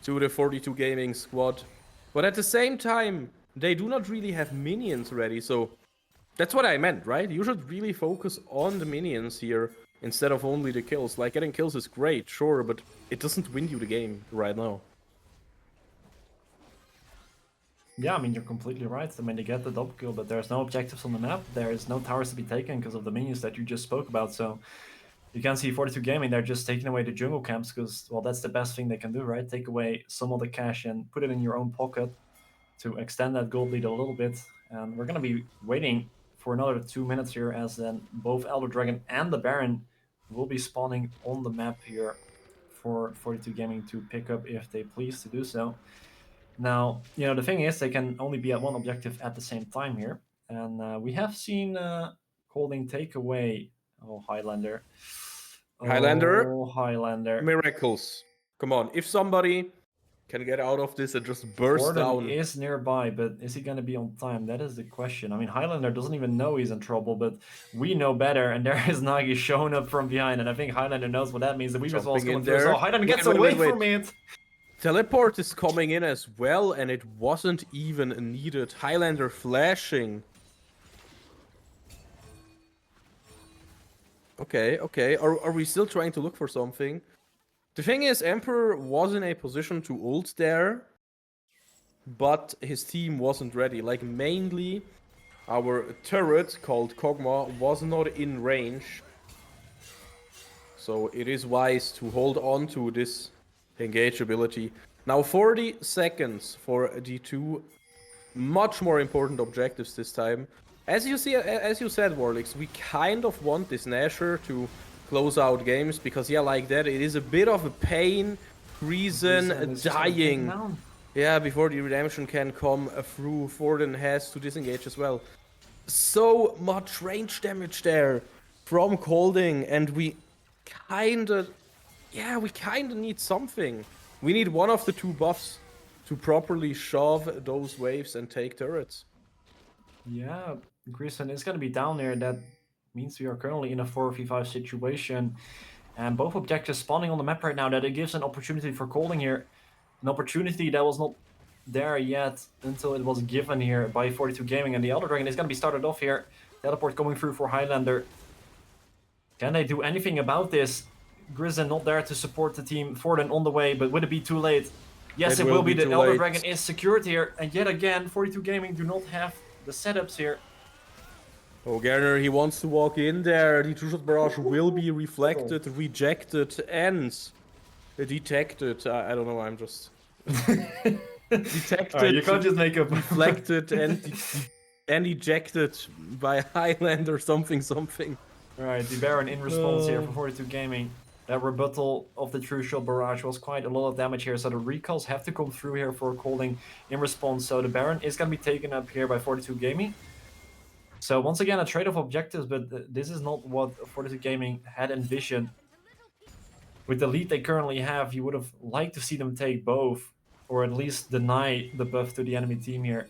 S2: to the 42 Gaming squad. But at the same time, they do not really have minions ready, so that's what I meant, right? You should really focus on the minions here instead of only the kills. Like, getting kills is great, sure, but it doesn't win you the game right now.
S3: Yeah, I mean, you're completely right. I mean, they get the double kill, but there's no objectives on the map. There is no towers to be taken because of the minions that you just spoke about. So you can see 42 Gaming, they're just taking away the jungle camps because, well, that's the best thing they can do, right? Take away some of the cash and put it in your own pocket to extend that gold lead a little bit. And we're going to be waiting for another 2 minutes here, as then both Elder Dragon and the Baron will be spawning on the map here for 42 Gaming to pick up if they please to do so. Now, the thing is, they can only be at one objective at the same time here. And we have seen Kolding take away... Oh, Highlander.
S2: Highlander?
S3: Oh, Highlander.
S2: Miracles. Come on, if somebody can get out of this and just burst
S3: Kolding
S2: down.
S3: is nearby, but is he going to be on time? That is the question. I mean, Highlander doesn't even know he's in trouble, but we know better, and there is Nagi showing up from behind, and I think Highlander knows what that means. The Weaver's Wall is coming through as well. Highlander gets away from it!
S2: Teleport is coming in as well, and it wasn't even needed. Highlander flashing. Okay, okay. Are we still trying to look for something? The thing is, Emperor was in a position to ult there, but his team wasn't ready. Like, mainly, our turret, called Kog'Maw, was not in range. So it is wise to hold on to this engage ability. Now 40 seconds for the two much more important objectives this time. As you said, Warlix, we kind of want this Nasher to close out games because, yeah, like that, it is a bit of a pain. Reason dying. Yeah, before the redemption can come through, Forden has to disengage as well. So much range damage there from Kolding, and we kinda need something. We need one of the two buffs to properly shove those waves and take turrets.
S3: Yeah, Grison is going to be down there. That means we are currently in a 4v5 situation. And both objectives spawning on the map right now, that it gives an opportunity for Kolding here. An opportunity that was not there yet until it was given here by 42 Gaming. And the Elder Dragon is going to be started off here. Teleport coming through for Highlander. Can they do anything about this? Grison not there to support the team. Forden on the way, but would it be too late? Yes, it will be. The Elder Dragon is secured here. And yet again, 42 Gaming do not have the setups here.
S2: Oh, Garner, he wants to walk in there. The two-shot barrage will be reflected, rejected, and detected. I don't know, I'm just... detected,
S3: right, you can't just make a...
S2: reflected, and ejected by Highlander something.
S3: Right, the Baron in response here for 42 Gaming. That rebuttal of the true shot barrage was quite a lot of damage here, so the recalls have to come through here for Kolding in response. So the Baron is going to be taken up here by 42 Gaming. So once again, a trade of objectives, but this is not what 42 Gaming had envisioned. With the lead they currently have, you would have liked to see them take both, or at least deny the buff to the enemy team here.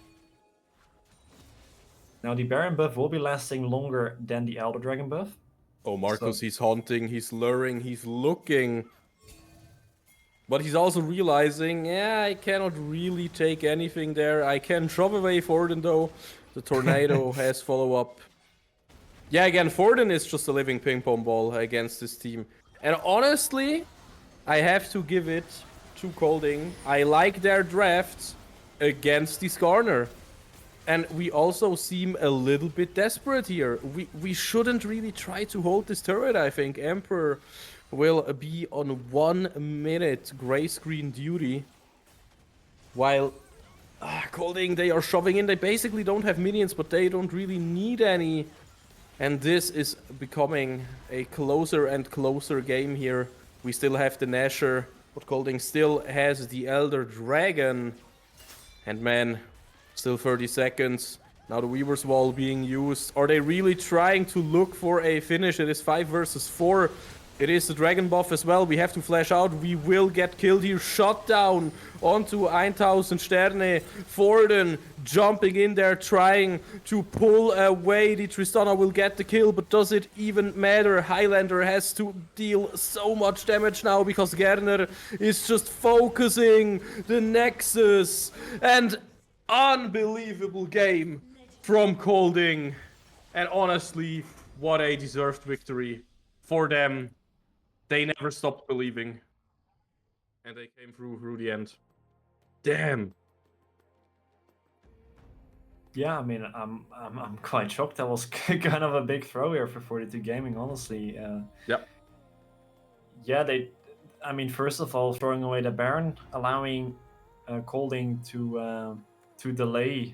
S3: Now the Baron buff will be lasting longer than the Elder Dragon buff.
S2: Oh, Marcus, he's hunting, he's luring, he's looking. But he's also realizing, yeah, I cannot really take anything there. I can drop away Forden though. The Tornado has follow-up. Yeah, again, Forden is just a living ping-pong ball against this team. And honestly, I have to give it to Kolding. I like their drafts against the Skarner. And we also seem a little bit desperate here. We shouldn't really try to hold this turret, I think. Emperor will be on 1 minute gray screen duty. While Kolding, they are shoving in. They basically don't have minions, but they don't really need any. And this is becoming a closer and closer game here. We still have the Nasher, but Kolding still has the Elder Dragon. And man, still 30 seconds. Now the Weaver's Wall being used. Are they really trying to look for a finish? It is 5 versus 4. It is the Dragon buff as well. We have to flash out. We will get killed here. Shot down onto 1000 Sterne. Forden jumping in there, trying to pull away. The Tristana will get the kill, but does it even matter? Highlander has to deal so much damage now because Gerner is just focusing the Nexus. And unbelievable game from Kolding. And honestly, what a deserved victory for them. They never stopped believing. And they came through the end. Damn.
S3: Yeah, I mean, I'm quite shocked. That was kind of a big throw here for 42 Gaming, honestly.
S2: Yep.
S3: Yeah, I mean, first of all, throwing away the Baron, allowing Kolding to delay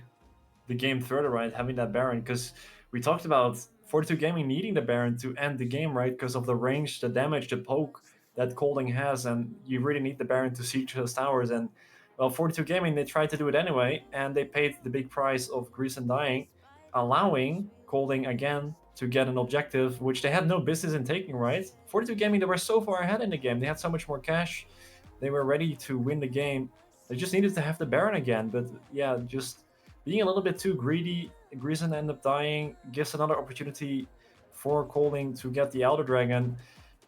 S3: the game further, right? Having that Baron, because we talked about 42 Gaming needing the Baron to end the game, right? Because of the range, the damage, the poke that Kolding has, and you really need the Baron to siege those towers. And well, 42 Gaming, they tried to do it anyway, and they paid the big price of Grison dying, allowing Kolding again to get an objective, which they had no business in taking, right? 42 Gaming, they were so far ahead in the game. They had so much more cash. They were ready to win the game. They just needed to have the Baron again, but yeah, just being a little bit too greedy. Grison ended up dying, gives another opportunity for Kolding to get the Elder Dragon.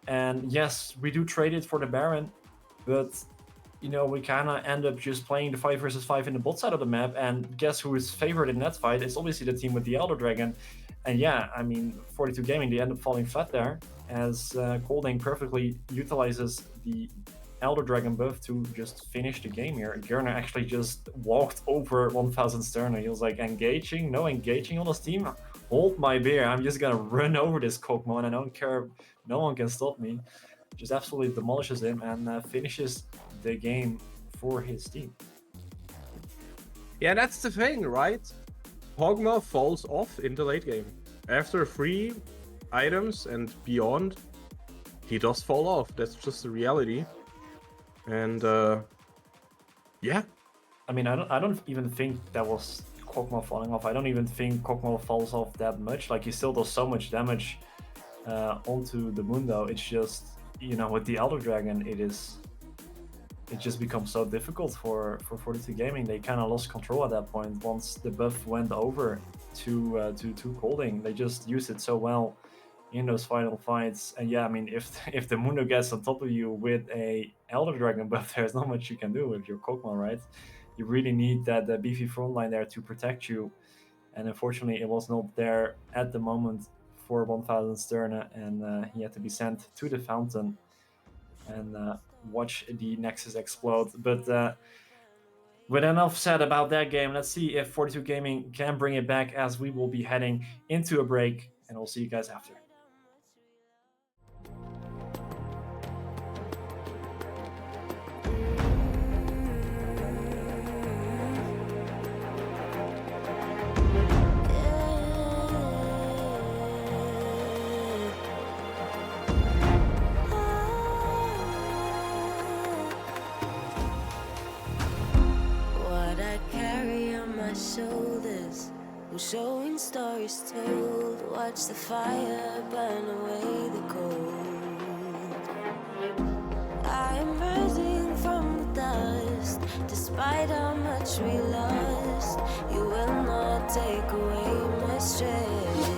S3: And yes, we do trade it for the Baron, but you know, we kind of end up just playing the 5 versus 5 in the bot side of the map, and guess who is favored in that fight? It's obviously the team with the Elder Dragon. And yeah, I mean, 42 Gaming, they end up falling flat there, as Kolding perfectly utilizes the Elder Dragon buff to just finish the game here. Gerner actually just walked over 1000 Sterner. He was like, engaging? No engaging on his team? Hold my beer, I'm just gonna run over this Kokmon, I don't care, no one can stop me. Just absolutely demolishes him and finishes the game for his team.
S2: Yeah, that's the thing, right? Hogma falls off in the late game. After 3 items and beyond, he does fall off. That's just the reality. And yeah.
S3: I mean, I don't even think that was Kokma falling off. I don't even think Kokma falls off that much. Like, he still does so much damage onto the Mundo. It's just, you know, with the Elder Dragon, it just becomes so difficult for 42 Gaming. They kind of lost control at that point once the buff went over to Kolding. They just used it so well in those final fights. And yeah, I mean, if the Mundo gets on top of you with a Elder Dragon buff, there's not much you can do with your Kokma, right? You really need that beefy front line there to protect you. And unfortunately, it was not there at the moment for 1000 Sterna, and he had to be sent to the fountain and watch the Nexus explode. But with enough said about that game, let's see if 42 Gaming can bring it back, as we will be heading into a break, and we'll see you guys after.
S1: Shoulders, I'm showing stories told. Watch the fire burn away the cold. I am rising from the dust, despite how much we lost. You will not take away my strength.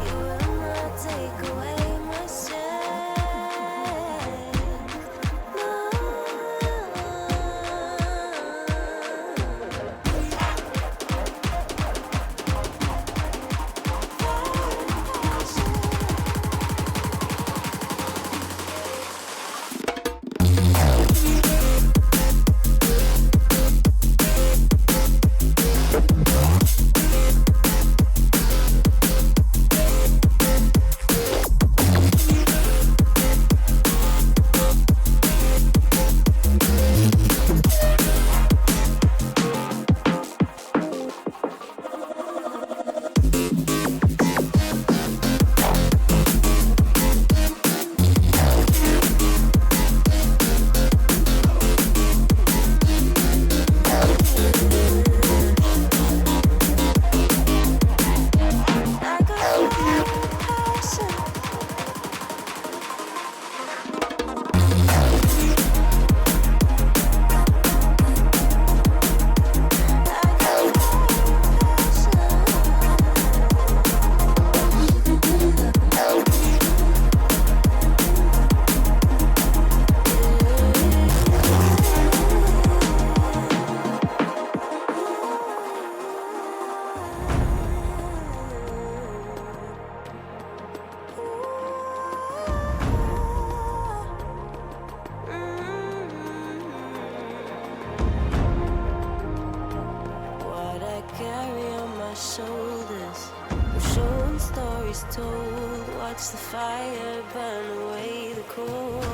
S1: You will not take away my strength. Shoulders, I'm showing stories told. Watch the fire burn away the cold.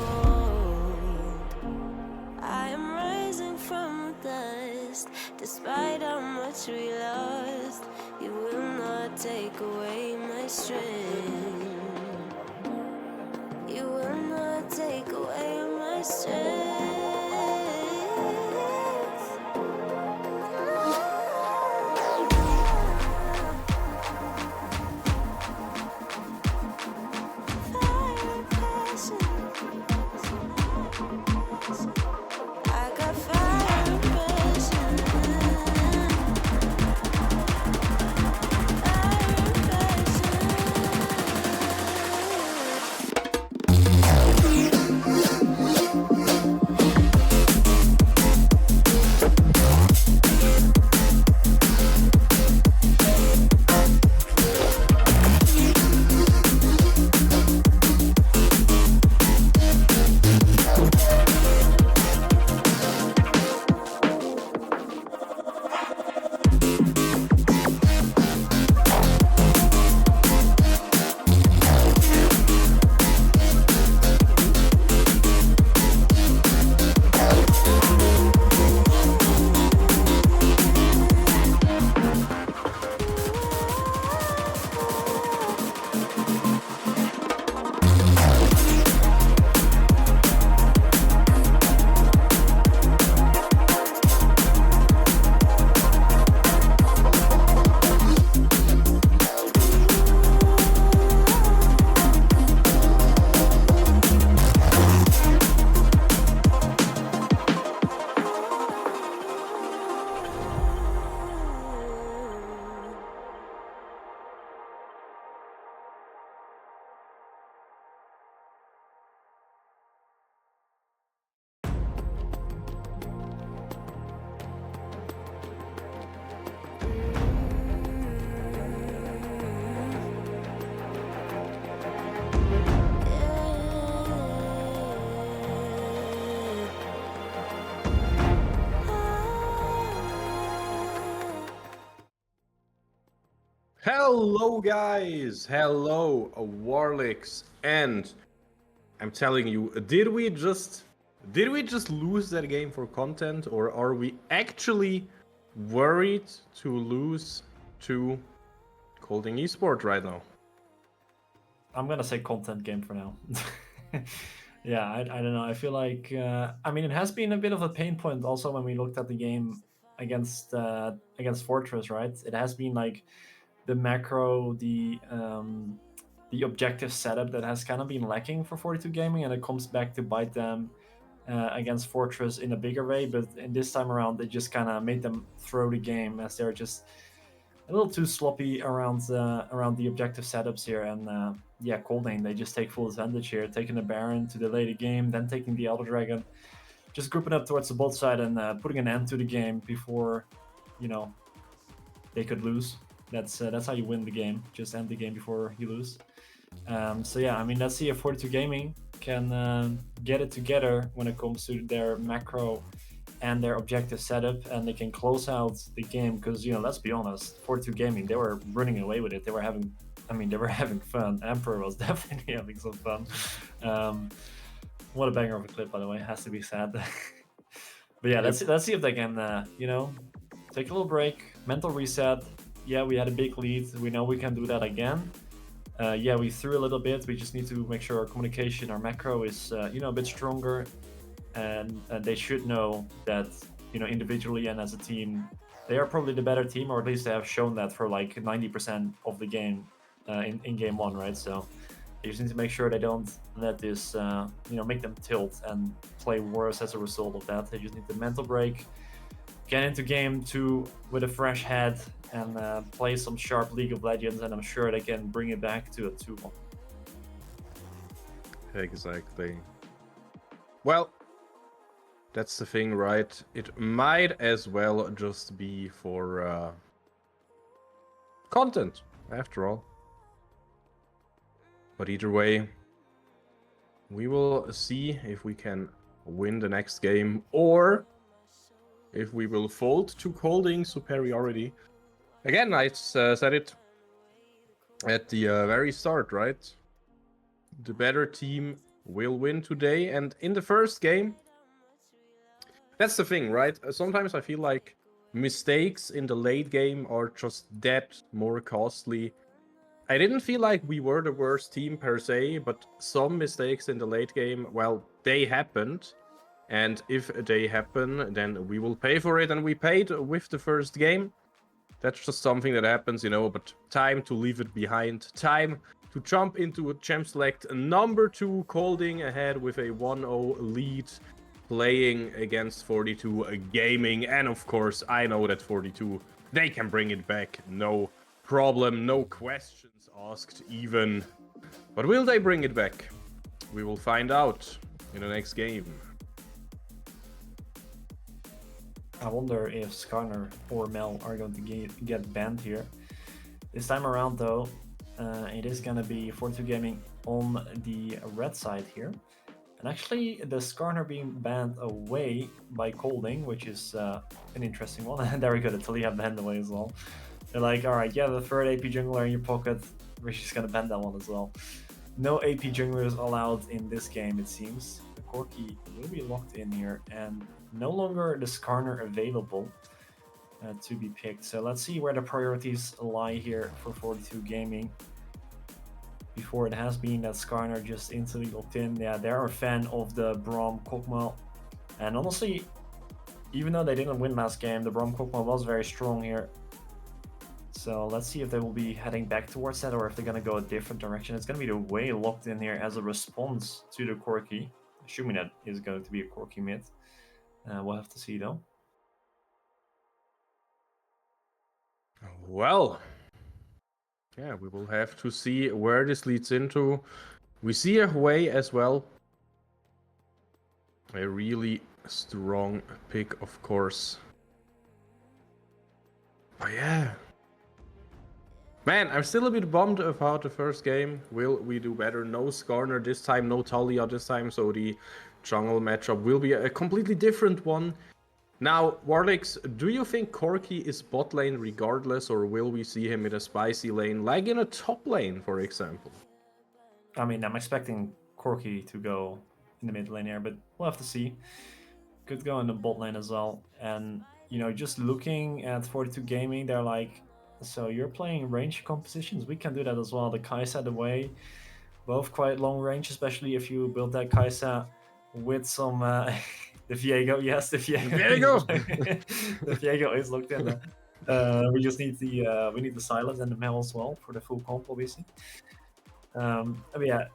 S1: I am rising from the dust, despite how much we lost. You will not take away my strength. You will not take away my strength.
S2: Hello, guys. Hello, Warlicks. And I'm telling you, did we just lose that game for content, or are we actually worried to lose to Kolding Esport right now?
S3: I'm gonna say content game for now. Yeah, I don't know. I feel like I mean it has been a bit of a pain point also when we looked at the game against Fortress, right? It has been like the macro, the objective setup that has kind of been lacking for 42 Gaming, and it comes back to bite them against Fortress in a bigger way. But in this time around, it just kind of made them throw the game as they're just a little too sloppy around the objective setups here. And yeah, Kolding, they just take full advantage here, taking the Baron to delay the game, then taking the Elder Dragon, just grouping up towards the bot side and putting an end to the game before, you know, they could lose. That's how you win the game. Just end the game before you lose. So yeah, I mean, let's see if 42 Gaming can get it together when it comes to their macro and their objective setup, and they can close out the game. Because let's be honest, 42 Gaming, they were running away with it. They were having fun. Emperor was definitely having some fun. What a banger of a clip, by the way. Has to be said. But yeah, let's see if they can take a little break, mental reset. Yeah, we had a big lead. We know we can do that again. Yeah, we threw a little bit. We just need to make sure our communication, our macro is a bit stronger, and they should know that individually and as a team, they are probably the better team, or at least they have shown that for like 90% of the game in game one, right? So they just need to make sure they don't let this make them tilt and play worse as a result of that. They just need the mental break, get into game two with a fresh head, and play some sharp League of Legends, and I'm sure they can bring it back to a 2-1.
S2: Exactly. Well, that's the thing, right? It might as well just be for content, after all. But either way, we will see if we can win the next game, or if we will fold to Kolding superiority. Again, I said it at the very start, right? The better team will win today, and in the first game, that's the thing, right? Sometimes I feel like mistakes in the late game are just that more costly. I didn't feel like we were the worst team per se, but some mistakes in the late game, well, they happened. And if they happen, then we will pay for it, and we paid with the first game. That's just something that happens, but time to leave it behind. Time to jump into a champ select number 2, Kolding ahead with a 1-0 lead, playing against 42 Gaming. And of course, I know that 42, they can bring it back. No problem, no questions asked even. But will they bring it back? We will find out in the next game.
S3: I wonder if Skarner or Mel are going to get banned here. This time around, though, it is going to be 42 Gaming on the red side here. And actually, the Skarner being banned away by Kolding, which is an interesting one. And there we go, the Talia banned away as well. They're like, alright, yeah, the third AP jungler in your pocket, we're just going to ban that one as well. No AP junglers allowed in this game, it seems. The Corki will be locked in here, and no longer the Skarner available to be picked. So let's see where the priorities lie here for 42 Gaming. Before, it has been that Skarner just instantly locked in. Yeah, they're a fan of the Braum Kokma. And honestly, even though they didn't win last game, the Braum Kokma was very strong here. So let's see if they will be heading back towards that, or if they're going to go a different direction. It's going to be the way locked in here as a response to the Corki. Assuming that is going to be a Corki mid. We'll have to see though.
S2: Well, yeah, we will have to see where this leads into. We see a way as well. A really strong pick, of course. Oh yeah. Man, I'm still a bit bummed about the first game. Will we do better? No Skarner this time, no Talia this time, so the jungle matchup will be a completely different one. Now, Warlix, do you think Corki is bot lane regardless, or will we see him in a spicy lane, like in a top lane, for example?
S3: I mean, I'm expecting Corki to go in the mid lane here, but we'll have to see. Could go in the bot lane as well. And, you know, just looking at 42 Gaming, they're like, so you're playing range compositions? We can do that as well. The Kai'Sa, the Wei, both quite long range, especially if you build that Kai'Sa with some... the Viego, yes, the Viego.
S2: There you go.
S3: The Viego is locked in. We just need the silence and the Mel as well for the full comp, obviously. But yeah,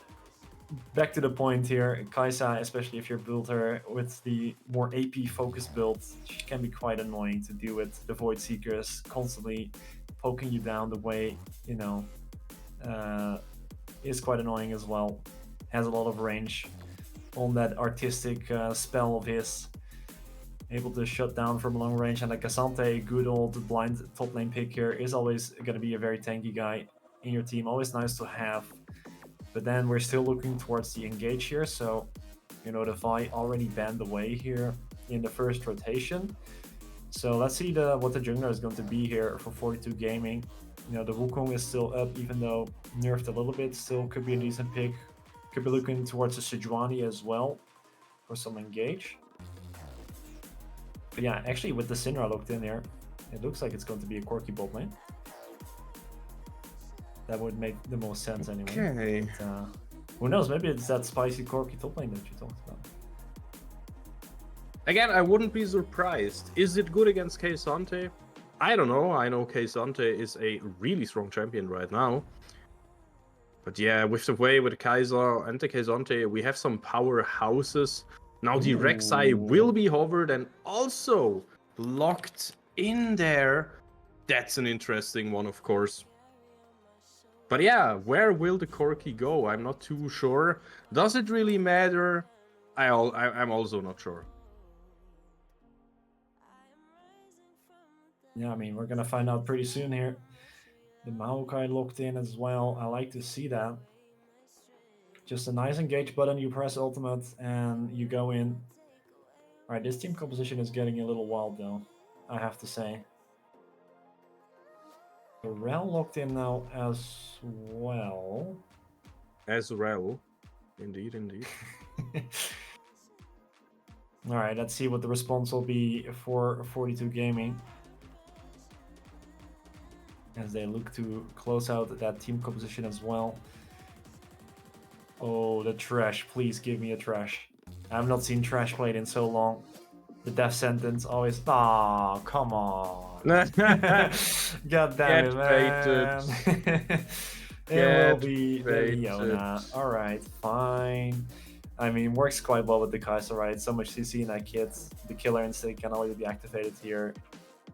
S3: back to the point here, Kai'Sa, especially if you build her with the more AP focused build, she can be quite annoying to deal with. The Void Seekers constantly poking you down the way, you know, is quite annoying as well. Has a lot of range on that artistic spell of his. Able to shut down from long range, and like Cassante, good old blind top lane pick here, is always going to be a very tanky guy in your team. Always nice to have. But then we're still looking towards the engage here, so you know the Vi already banned away here in the first rotation. So let's see what the jungler is going to be here for 42 Gaming. You know, the Wukong is still up, even though nerfed a little bit. Still could be a decent pick. Could be looking towards the Sejuani as well for some engage. But yeah, actually with the Syndra locked in here, it looks like it's going to be a Corki bot lane. That would make the most sense anyway.
S2: Okay.
S3: But, who knows? Maybe it's that spicy Corki top lane that you talked about.
S2: Again, I wouldn't be surprised. Is it good against K'Sante? I don't know. I know K'Sante is a really strong champion right now. But yeah, with the way with Kai'Sa and the K'Sante, we have some powerhouses. Now the Rek'Sai will be hovered and also locked in there. That's an interesting one, of course. But yeah, where will the Corki go? I'm not too sure. Does it really matter? I'm also not sure.
S3: Yeah, I mean, we're gonna find out pretty soon here. The Maokai locked in as well. I like to see that. Just a nice engage button, you press ultimate, and you go in. Alright, this team composition is getting a little wild though, I have to say. The Rel locked in now as well.
S2: As well. Indeed, indeed.
S3: Alright, let's see what the response will be for 42 Gaming. As they look to close out that team composition as well. Oh, the trash. Please give me a trash. I have not seen trash played in so long. The death sentence always... Ah, come on. God damn it, man. It will be the Leona. Alright, fine. I mean, works quite well with the Kai'Sa, right? So much CC in that kit. The killer instinct can always be activated here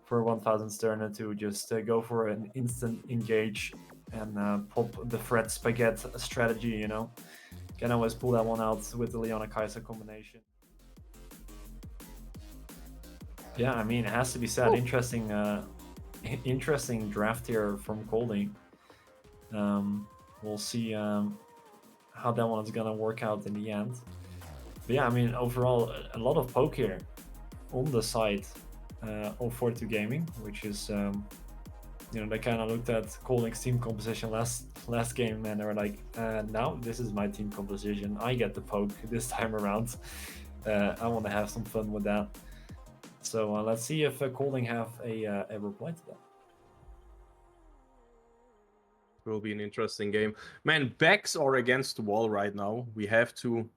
S3: for 1000 Sterna to just go for an instant engage and pop the Fred Spaghetti strategy, you know? Can always pull that one out with the Leona Kai'Sa combination. Yeah, I mean, it has to be said, interesting draft here from Kolding. We'll see how that one is gonna work out in the end. But yeah, I mean, overall, a lot of poke here on the side of 42 Gaming, which is, you know, they kind of looked at Kolding's team composition last game and they were like, now this is my team composition. I get the poke this time around. I want to have some fun with that. So let's see if Kolding have a reply to that.
S2: Will be an interesting game. Man, backs are against the wall right now. We have to...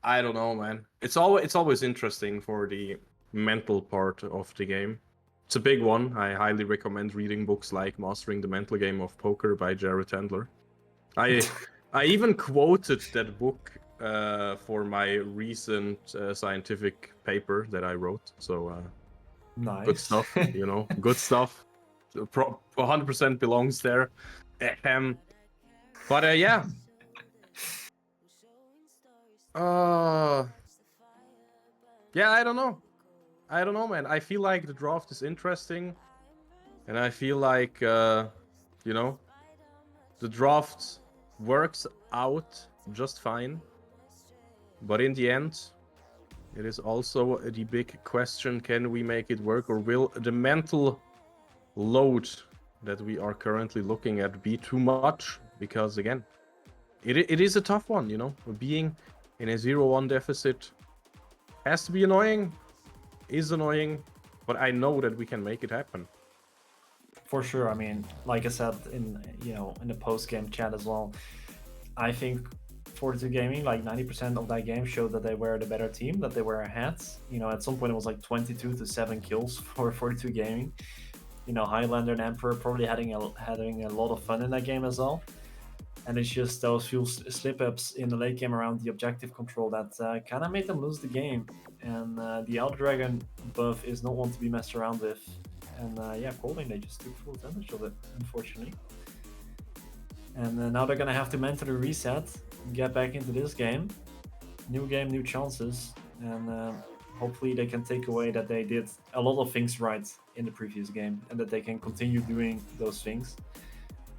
S2: I don't know, man. It's always interesting for the mental part of the game. It's a big one. I highly recommend reading books like Mastering the Mental Game of Poker by Jared Tendler. I even quoted that book for my recent scientific paper that I wrote. So
S3: Nice.
S2: Good stuff, you know, good stuff. 100% belongs there. But yeah. Yeah, I don't know, man. I feel like the draft is interesting. And I feel like, you know, the draft works out just fine. But in the end, It is also the big question, can we make it work, or will the mental load that we are currently looking at be too much? Because again, it is a tough one, you know? Being in a 0-1 deficit has to be annoying, is annoying, but I know that we can make it happen.
S3: For sure. I mean, like I said in in the post game chat as well, I think 42 Gaming, like 90% of that game showed that they were the better team, that they were ahead. At some point it was like 22 to 7 kills for 42 Gaming. Highlander and Emperor probably having a lot of fun in that game as well. And it's just those few slip ups in the late game around the objective control that kind of made them lose the game. And the Elder Dragon buff is not one to be messed around with. And yeah, Kolding, they just took full advantage of it, unfortunately. And now they're gonna have to mentally reset, get back into this game. New game, new chances, and hopefully they can take away that they did a lot of things right in the previous game, and that they can continue doing those things.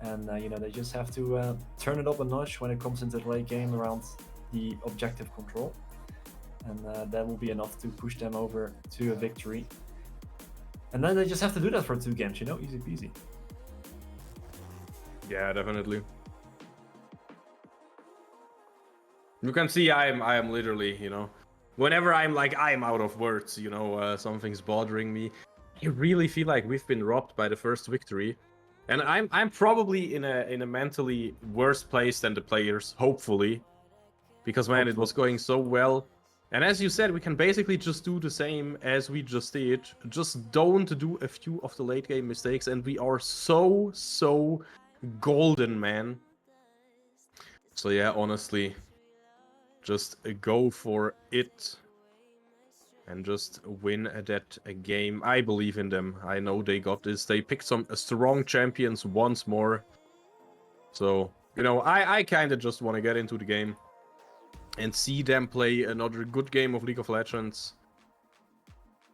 S3: And they just have to turn it up a notch when it comes into the late game around the objective control, and that will be enough to push them over to a victory. And then they just have to do that for 2 games, easy peasy.
S2: Yeah, definitely. You can see I am literally, whenever I'm out of words, something's bothering me. I really feel like we've been robbed by the first victory. And I'm probably in a mentally worse place than the players, hopefully. Because man, it was going so well. And as you said, we can basically just do the same as we just did. Just don't do a few of the late game mistakes, and we are so golden, man. So yeah, honestly, just go for it and just win that game. I believe in them. I know they got this. They picked some strong champions once more. So, I kind of just want to get into the game and see them play another good game of League of Legends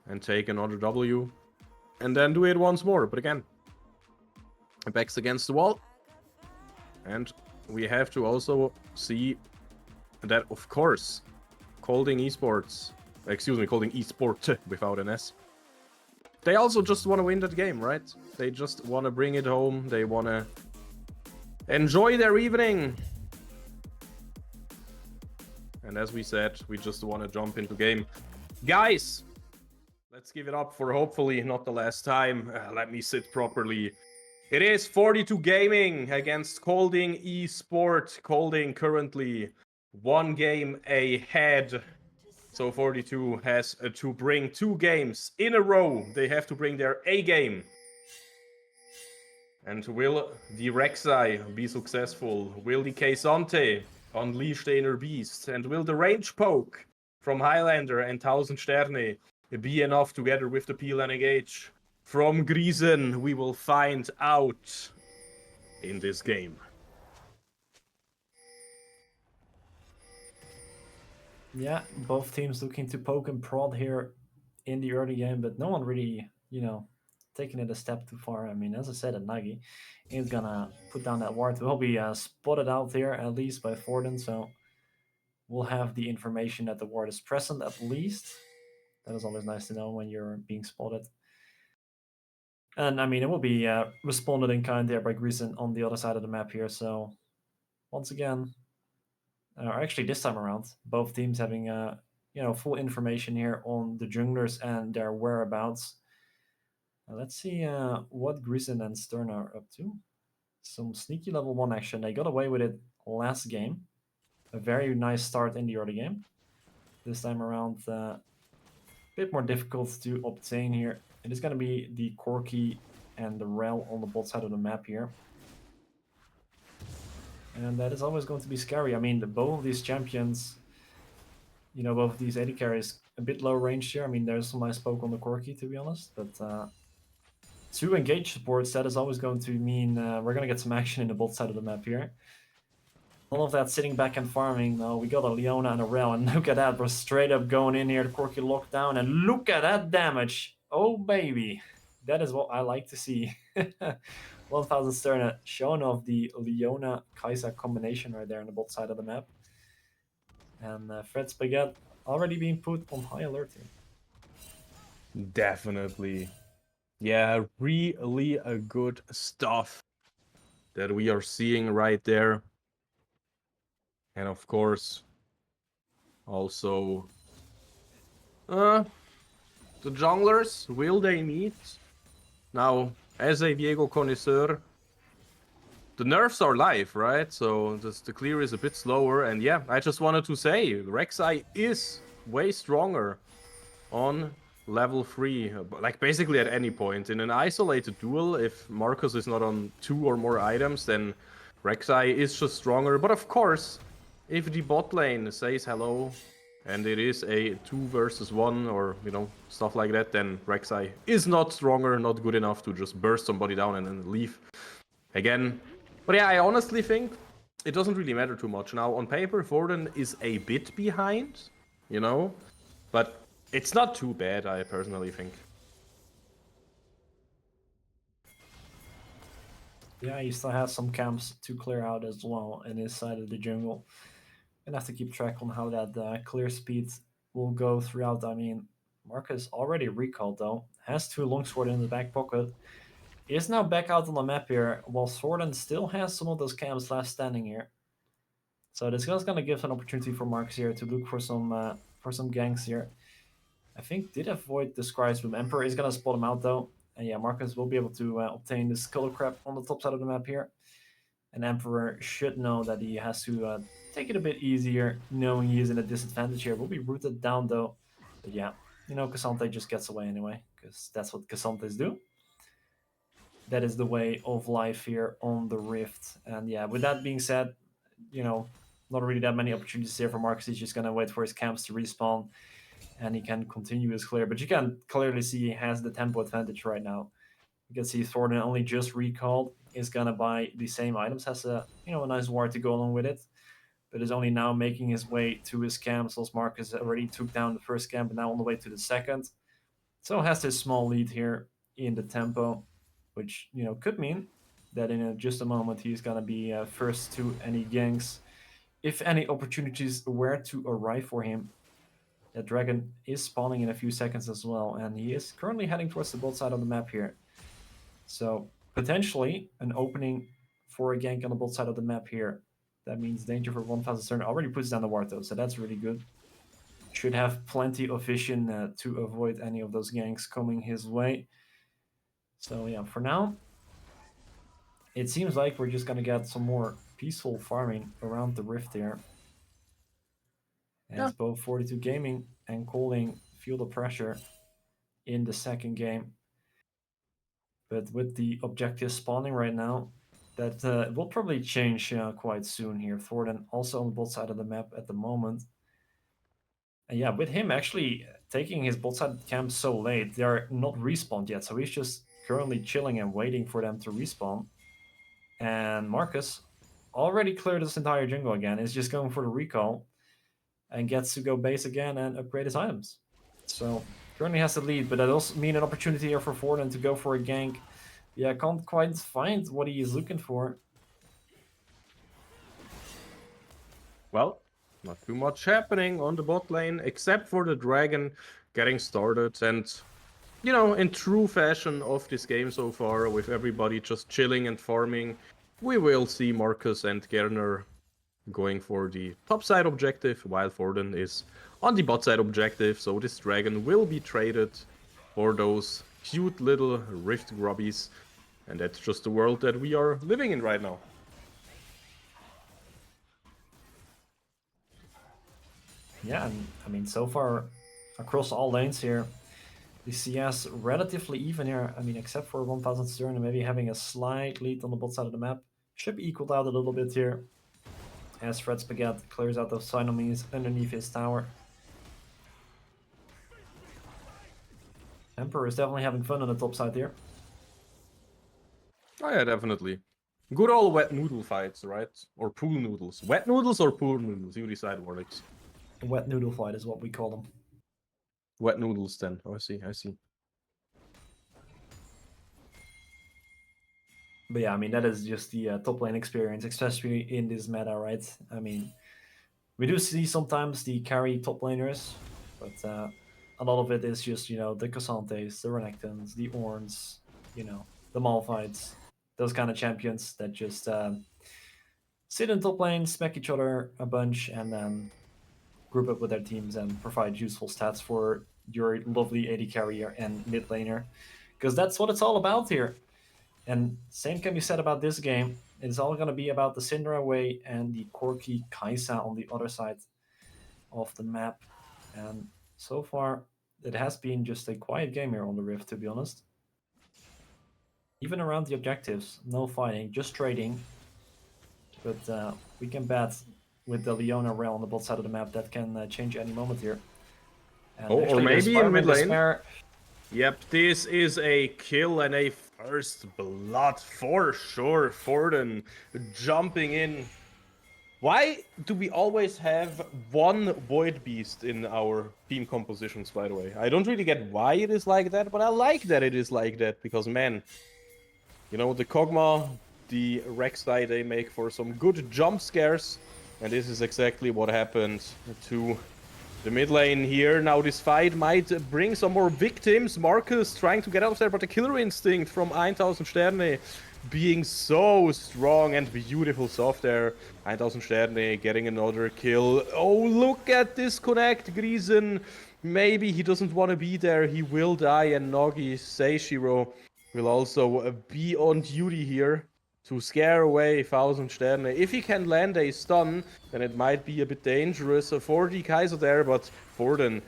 S2: and take another W and then do it once more. But again, backs against the wall. And we have to also see that, of course, Kolding Esport without an S. They also just want to win that game, right? They just want to bring it home. They want to enjoy their evening. And as we said, we just want to jump into game. Guys, let's give it up for hopefully not the last time. Let me sit properly. It is 42 Gaming against Kolding Esport. Kolding currently 1 game ahead. So 42 has to bring 2 games in a row. They have to bring their A game. And will the Rek'Sai be successful? Will the Keisante unleash the inner beast? And will the range poke from Highlander and 1000 Sterne be enough together with the peel and engage? From Griesen, we will find out in this game.
S3: Yeah, both teams looking to poke and prod here in the early game, but no one really, taking it a step too far. I mean, as I said, Nagi is gonna put down that ward. Will be spotted out here at least by Forden, so we'll have the information that the ward is present at least. That is always nice to know when you're being spotted. And I mean, it will be responded in kind there by Griesen on the other side of the map here. So once again, or actually this time around, both teams having full information here on the junglers and their whereabouts. Let's see what Griesen and Stern are up to. Some sneaky level 1 action. They got away with it last game. A very nice start in the early game. This time around, a bit more difficult to obtain here. It is going to be the Corki and the Rel on the bot side of the map here. And that is always going to be scary. I mean, both of these champions, both of these AD carries, a bit low range here. I mean, there's some nice poke on the Corki, to be honest. But 2 engage supports, that is always going to mean we're going to get some action in the bot side of the map here. None of that sitting back and farming. No, we got a Leona and a Rel, and look at that. We're straight up going in here, the Corki locked down, and look at that damage. Oh, baby. That is what I like to see. 1000 Stern showing off the Leona Kai'Sa combination right there on the bot side of the map. And Fred Spaghetti already being put on high alert here.
S2: Definitely. Yeah, really good stuff that we are seeing right there. And of course, also, the junglers, will they meet? Now, as a Diego connoisseur, the nerfs are live, right? So the clear is a bit slower. And yeah, I just wanted to say, Rek'Sai is way stronger on level 3. Like basically at any point. In an isolated duel, if Marcus is not on 2 or more items, then Rek'Sai is just stronger. But of course, if the bot lane says hello, and it is a 2 versus 1 or, you know, stuff like that, then Rek'Sai is not stronger, not good enough to just burst somebody down and then leave again. But yeah, I honestly think it doesn't really matter too much. Now, on paper, Forden is a bit behind, you know, but it's not too bad, I personally think.
S3: Yeah, he still has some camps to clear out as well in his side of the jungle. Gonna have to keep track on how that clear speed will go throughout. I mean, Marcus already recalled though, has 2 longsword in the back pocket, is now back out on the map here, while Sorden still has some of those camps left standing here. So this is gonna give an opportunity for Marcus here to look for some ganks here. I think did avoid the Scry's Boom. Emperor is gonna spot him out though. And yeah, Marcus will be able to obtain this Skull Crab on the top side of the map here. And Emperor should know that he has to take it a bit easier, knowing he is in a disadvantage here. Will be rooted down though. But yeah, you know, Cassante just gets away anyway, because that's what Cassantes do. That is the way of life here on the Rift. And yeah, with that being said, you know, not really that many opportunities here for Marcus. He's just gonna wait for his camps to respawn and he can continue his clear. But you can clearly see he has the tempo advantage right now. You can see Thornton only just recalled, is gonna buy the same items, has a a nice ward to go along with it, but is only now making his way to his camps. As Marcus already took down the first camp and now on the way to the second. So has this small lead here in the tempo, which could mean that in just a moment he's gonna be first to any ganks if any opportunities were to arrive for him. That dragon is spawning in a few seconds as well, and he is currently heading towards the bot side of the map here. So potentially an opening for a gank on the bot side of the map here. That means danger for 1000 turn. Already puts down the ward though, so that's really good. Should have plenty of vision to avoid any of those ganks coming his way. So yeah, for now, it seems like we're just gonna get some more peaceful farming around the rift here. As both 42 Gaming and Kolding feel the pressure in the second game. But with the objective spawning right now, that will probably change quite soon here. Thornton also on the bot side of the map at the moment. And yeah, with him actually taking his bot side camp so late, they are not respawned yet. So he's just currently chilling and waiting for them to respawn. And Marcus already cleared this entire jungle again. Is just going for the recall and gets to go base again and upgrade his items. So currently has the lead, but that also means an opportunity here for Thornton to go for a gank. Yeah, can't quite find what he is looking for.
S2: Well, not too much happening on the bot lane, except for the dragon getting started. And, you know, in true fashion of this game so far, with everybody just chilling and farming, we will see Marcus and Gerner going for the top side objective, while Forden is on the bot side objective. So this dragon will be traded for those cute little rift grubbies. And that's just the world that we are living in right now.
S3: Yeah, and I mean, so far across all lanes here, the CS relatively even here. I mean, except for 1000 turn and maybe having a slight lead on the bot side of the map. Should be equaled out a little bit here. As Fred Spaghetti clears out those Sinomese underneath his tower. Emperor is definitely having fun on the top side here.
S2: Oh yeah, definitely. Good old wet noodle fights, right? Or pool noodles. Wet noodles or pool noodles? You decide, Warlix.
S3: Wet noodle fight is what we call them.
S2: Wet noodles then. Oh, I see, I see.
S3: But yeah, I mean, that is just the top lane experience, especially in this meta, right? I mean, We do see sometimes the carry top laners, but a lot of it is just, the Cassantes, the Renekton's, the Orns, the Malphites, those kind of champions that just sit in top lane, smack each other a bunch, and then group up with their teams and provide useful stats for your lovely AD carrier and mid laner. Because that's what it's all about here. And same can be said about this game. It's all going to be about the Syndra way and the Corki Kaisa on the other side of the map. And so far, it has been just a quiet game here on the Rift, to be honest. Even around the objectives, no fighting, just trading. But we can bet with the Leona Rail on the bot side of the map that can change any moment here. And
S2: Oh, or
S3: actually, there's
S2: maybe in
S3: Fireman
S2: mid lane.
S3: Despair.
S2: Yep, this is a kill and a first blood for sure. Forden jumping in. Why do we always have one Void Beast in our team compositions, by the way? I don't really get why it is like that, but I like that it is like that, because, man, the Kog'Maw, the Rek'Sai, they make for some good jump scares, and this is exactly what happened to the mid lane here. Now this fight might bring some more victims. Marcus trying to get out of there, but the killer instinct from 1000 Sterne being so strong and beautiful soft there. 1000 Sterne getting another kill. Oh, look at this connect, Griesen. Maybe he doesn't want to be there. He will die, and Nogi Seishiro will also be on duty here to scare away 1000 Sterne. If he can land a stun, then it might be a bit dangerous for the Kaiser there, but Forden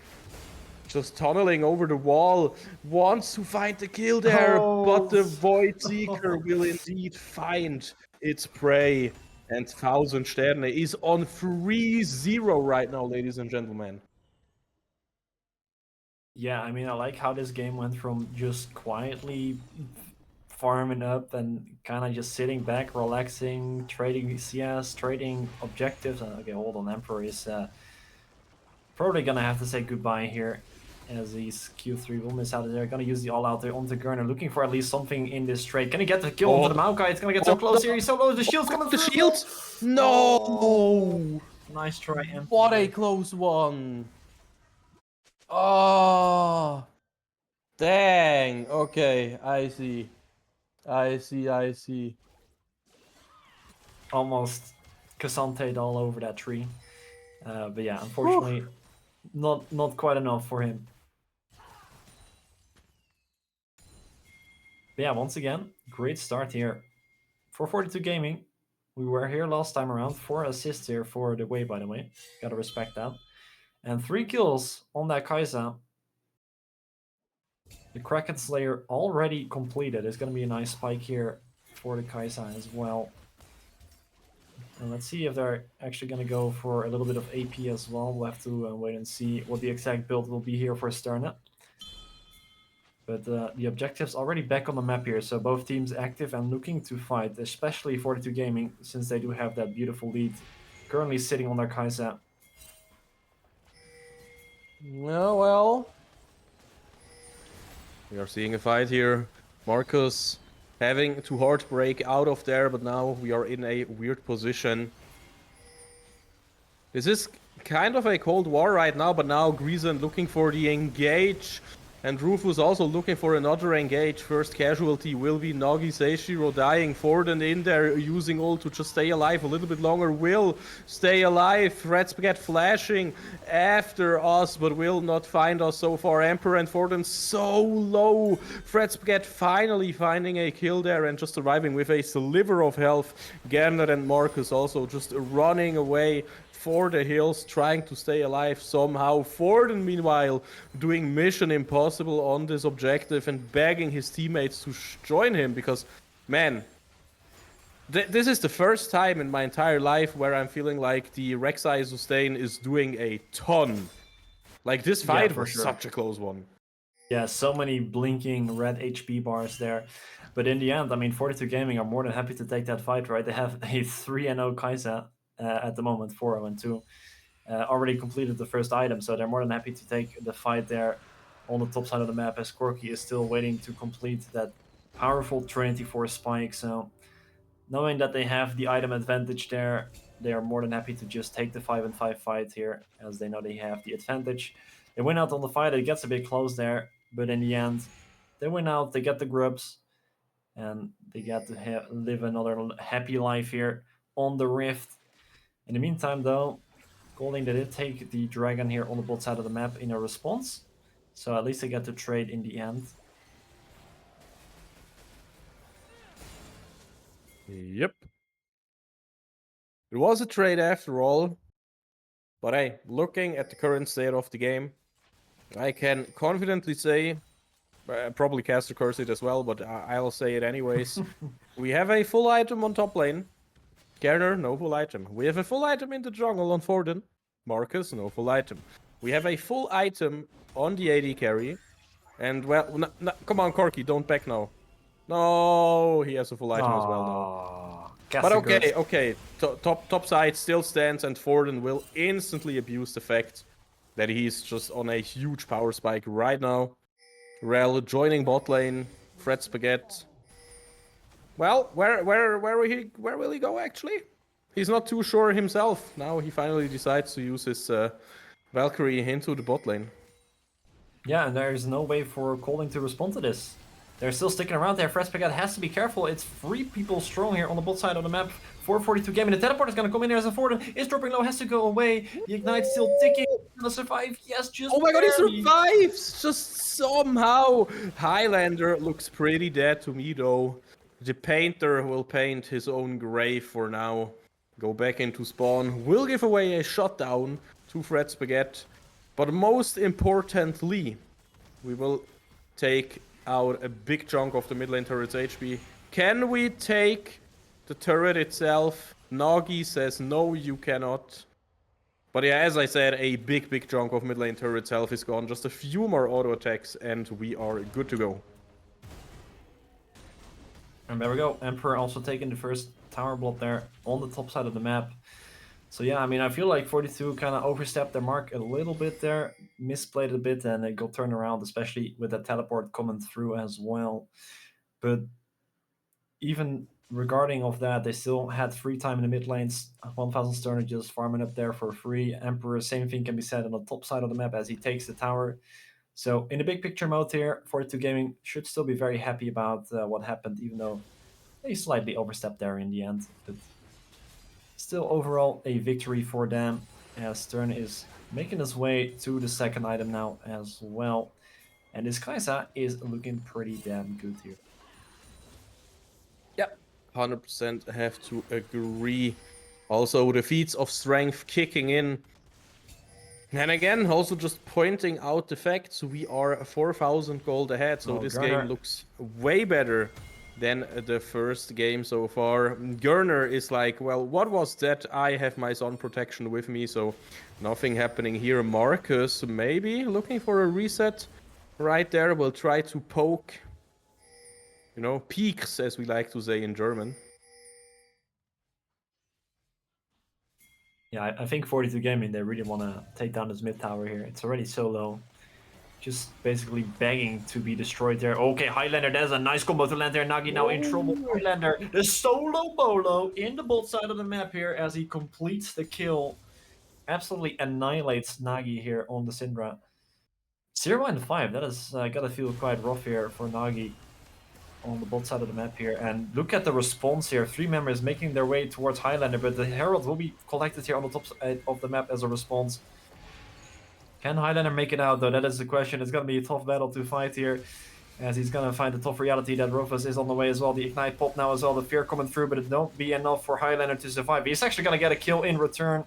S2: just tunneling over the wall, wants to find the kill there, but the Void Seeker will indeed find its prey. And 1000 Sterne is on 3-0 right now, ladies and gentlemen.
S3: Yeah, I mean, I like how this game went from just quietly farming up and kind of just sitting back, relaxing, trading CS, trading objectives. Okay, hold on, Emperor is probably gonna have to say goodbye here, as these Q3 will miss out. They're gonna use the all-out there onto Gurner, looking for at least something in this trade. Can he get the kill onto the Maokai? It's gonna get so close here. He's so close. The shield's coming through.
S2: The shield? No!
S3: Oh, nice try, Emperor.
S2: What a close one. Oh, dang. Okay, I see. I see.
S3: Almost Cassante all over that tree. But yeah, unfortunately, not quite enough for him. But yeah, once again, great start here for 42 Gaming. We were here last time around. 4 assists here for the way, by the way. Gotta respect that. And 3 kills on that Kai'Sa. The Kraken Slayer already completed. It's gonna be a nice spike here for the Kai'Sa as well. And let's see if they're actually gonna go for a little bit of AP as well. We'll have to wait and see what the exact build will be here for Sterna. But the objective's already back on the map here, so both teams active and looking to fight, especially 42 Gaming, since they do have that beautiful lead currently sitting on their Kai'Sa.
S2: Well. We are seeing a fight here. Marcus having to hard break out of there, but now we are in a weird position. This is kind of a cold war right now, but now Griesen looking for the engage. And Rufus also looking for another engage. First casualty will be Nagi Seishiro dying. Forden in there using ult to just stay alive a little bit longer. Will stay alive. Red Spaghetti flashing after us, but will not find us so far. Emperor and Forden so low. Fred Spaghetti finally finding a kill there and just arriving with a sliver of health. Gerner and Marcus also just running away for the hills, trying to stay alive somehow. Forden, meanwhile, doing mission impossible on this objective and begging his teammates to join him because, man, this is the first time in my entire life where I'm feeling like the Rek'Sai sustain is doing a ton. Like, this fight was such a close one.
S3: Yeah, so many blinking red HP bars there. But in the end, I mean, 42 Gaming are more than happy to take that fight, right? They have a 3-0 Kai'Sa at the moment, 4-0-2. Already completed the first item, so they're more than happy to take the fight there on the top side of the map, as Corki is still waiting to complete that powerful Trinity Force spike. So knowing that they have the item advantage there, they are more than happy to just take the 5-5 fight here, as they know they have the advantage. They win out on the fight. It gets a bit close there, but in the end, they win out. They get the grubs, and they get to live another happy life here on the Rift. In the meantime, though, Kolding, they did take the dragon here on the bot side of the map in a response, so at least they get to trade in the end.
S2: Yep. It was a trade after all. But hey, looking at the current state of the game, I can confidently say, probably Caster curse it as well, but I'll say it anyways. We have a full item on top lane. Garner, no full item. We have a full item in the jungle on Forden. Marcus, no full item. We have a full item on the AD carry. And well, come on, Corky, don't back now. No, he has a full item as well now. But okay. Top side still stands, and Forden will instantly abuse the fact that he's just on a huge power spike right now. Rel joining bot lane. Fred Spaghetti. Well, where will he go actually? He's not too sure himself. Now he finally decides to use his Valkyrie into the bot lane.
S3: Yeah, and there's no way for Kolding to respond to this. They're still sticking around there. Frespegat has to be careful. It's 3 people strong here on the bot side of the map. 442 game, and the teleport is going to come in there as a Forden. Is dropping low, has to go away. The Ignite's still ticking. Gonna survive. Yes, just
S2: oh my god, he
S3: barely.
S2: survives! Just somehow. Highlander looks pretty dead to me though. The painter will paint his own grave for now. Go back into spawn. Will give away a shutdown to Fred Spaghetti. But most importantly, we will take out a big chunk of the mid lane turret's HP. Can we take the turret itself? Nagi says no, you cannot. But yeah, as I said, a big chunk of mid lane turret's health is gone. Just a few more auto attacks and we are good to go.
S3: And there we go. Emperor also taking the first tower block there on the top side of the map. So yeah, I mean, I feel like 42 kind of overstepped their mark a little bit there, misplayed it a bit, and it got turned around, especially with that teleport coming through as well. But even regarding of that, they still had free time in the mid lanes. 1000 Sterner just farming up there for free. Emperor, same thing can be said on the top side of the map as he takes the tower. So in the big picture mode here, 42 Gaming should still be very happy about what happened, even though they slightly overstepped there in the end. But still, overall, a victory for them, as Stern is making his way to the second item now as well. And this Kaisa is looking pretty damn good here.
S2: Yep, 100% have to agree. Also, the feats of strength kicking in. And again, also just pointing out the facts, we are 4,000 gold ahead, so this game looks way better than the first game so far. Gurner is like, well, what was that? I have my sun protection with me, so nothing happening here. Marcus, maybe looking for a reset right there. We'll try to poke, you know, peaks, as we like to say in German.
S3: Yeah, I think 42 Gaming, they really want to take down this mid tower here. It's already so low. Just basically begging to be destroyed there. Okay, Highlander, that is a nice combo to land there. Nagi now in trouble. Highlander, the solo bolo in the bot side of the map here as he completes the kill. Absolutely annihilates Nagi here on the Syndra. 0-5, that is gotta feel quite rough here for Nagi on the bot side of the map here. And look at the response here. 3 members making their way towards Highlander, but the Herald will be collected here on the top side of the map as a response. Can Highlander make it out though? That is the question. It's gonna be a tough battle to fight here, as he's gonna find the tough reality that Rufus is on the way as well. The Ignite pop now as well, the fear coming through, but it won't be enough for Highlander to survive. He's actually gonna get a kill in return.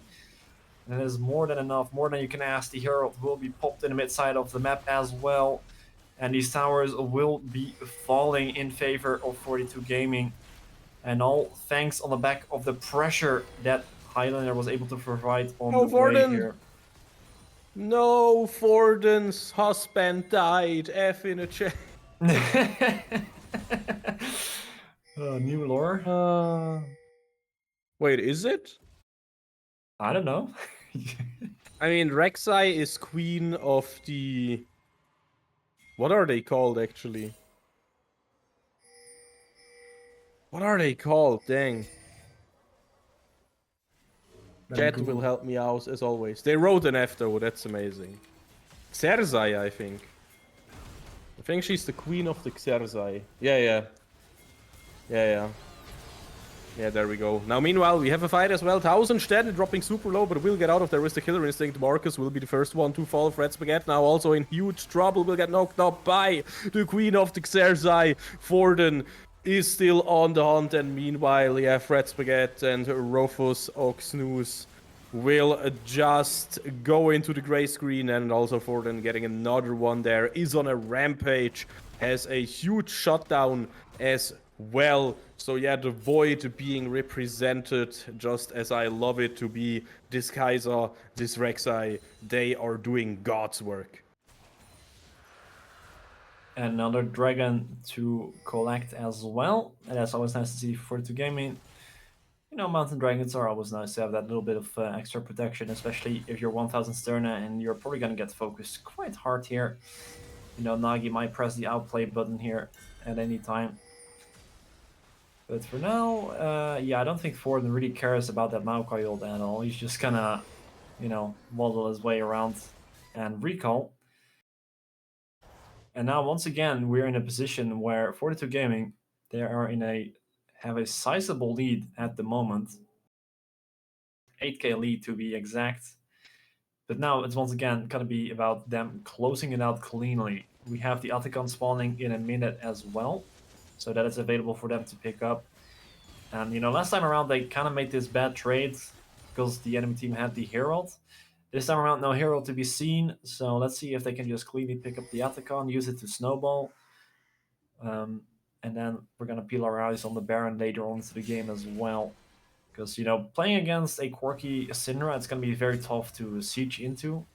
S3: And it is more than enough, more than you can ask. The Herald will be popped in the mid side of the map as well. And these towers will be falling in favor of 42 Gaming. And all thanks on the back of the pressure that Highlander was able to provide on the way here.
S2: No, Forden's husband died. F in a chat.
S3: New lore?
S2: Wait, is it?
S3: I don't know.
S2: I mean, Rek'Sai is queen of the... What are they called, actually? What are they called? Dang.
S3: Let me
S2: Chat will
S3: Google.
S2: help me out as always. They wrote an F though, that's amazing. Xerzai, I think. I think she's the queen of the Xerzai. Yeah. Yeah, there we go. Now, meanwhile, we have a fight as well. Tausendstedt dropping super low, but will get out of there with the killer instinct. Marcus will be the first one to fall. Fred Spaghetti now also in huge trouble. Will get knocked up by the queen of the Xerzai. Forden is still on the hunt, and meanwhile, yeah, Fred Spaghetti and Rufus Oxnus will just go into the gray screen, and also Forden getting another one there. Is on a rampage, has a huge shutdown as well. So yeah, the Void being represented just as I love it to be. This Kaiser, this Rek'Sai, they are doing God's work.
S3: Another dragon to collect as well. And that's always nice to see for 2 gaming. You know, mountain dragons are always nice to have that little bit of extra protection, especially if you're 1000 Sterna and you're probably going to get focused quite hard here. You know, Nagi might press the outplay button here at any time. But for now, yeah, I don't think Forden really cares about that Maokai ult at all. He's just gonna, you know, waddle his way around and recall. And now, once again, we're in a position where 42 Gaming, they are have a sizable lead at the moment. 8k lead to be exact. But now it's once again going to be about them closing it out cleanly. We have the Atacon spawning in a minute as well, so that it's available for them to pick up. And, you know, last time around they kind of made this bad trade because the enemy team had the Herald. This time around, no Herald to be seen, so let's see if they can just cleanly pick up the Atacon, use it to snowball. And then we're going to peel our eyes on the Baron later on into the game as well. Because, you know, playing against a quirky Syndra, it's going to be very tough to siege into.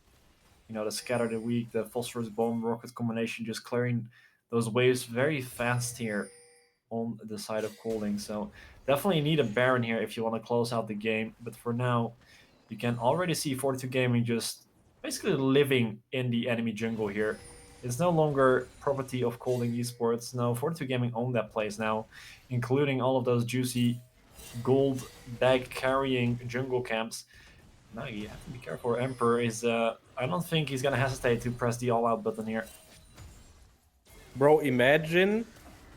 S3: You know, the Scatter the Weak, the Phosphorus Bomb Rocket combination, just clearing those waves very fast here on the side of Kolding. So definitely need a Baron here if you want to close out the game. But for now, you can already see 42 Gaming just basically living in the enemy jungle here. It's no longer property of Kolding Esports. No, 42 Gaming own that place now, including all of those juicy gold bag carrying jungle camps. Now you have to be careful. Emperor is, I don't think he's gonna hesitate to press the all out button here.
S2: Bro, imagine,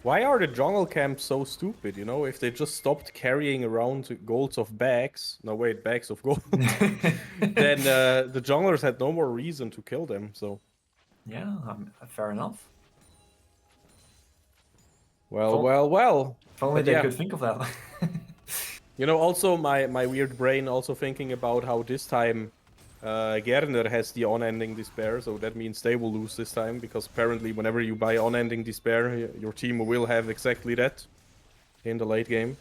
S2: why are the jungle camps so stupid, you know? If they just stopped carrying around golds of bags, no wait, bags of gold, then the junglers had no more reason to kill them, so.
S3: Yeah, fair enough.
S2: Well.
S3: If only
S2: But
S3: they
S2: yeah.
S3: could think of that.
S2: You know, also my weird brain also thinking about how this time Gerner has the unending despair, so that means they will lose this time, because apparently whenever you buy unending despair, your team will have exactly that in the late game.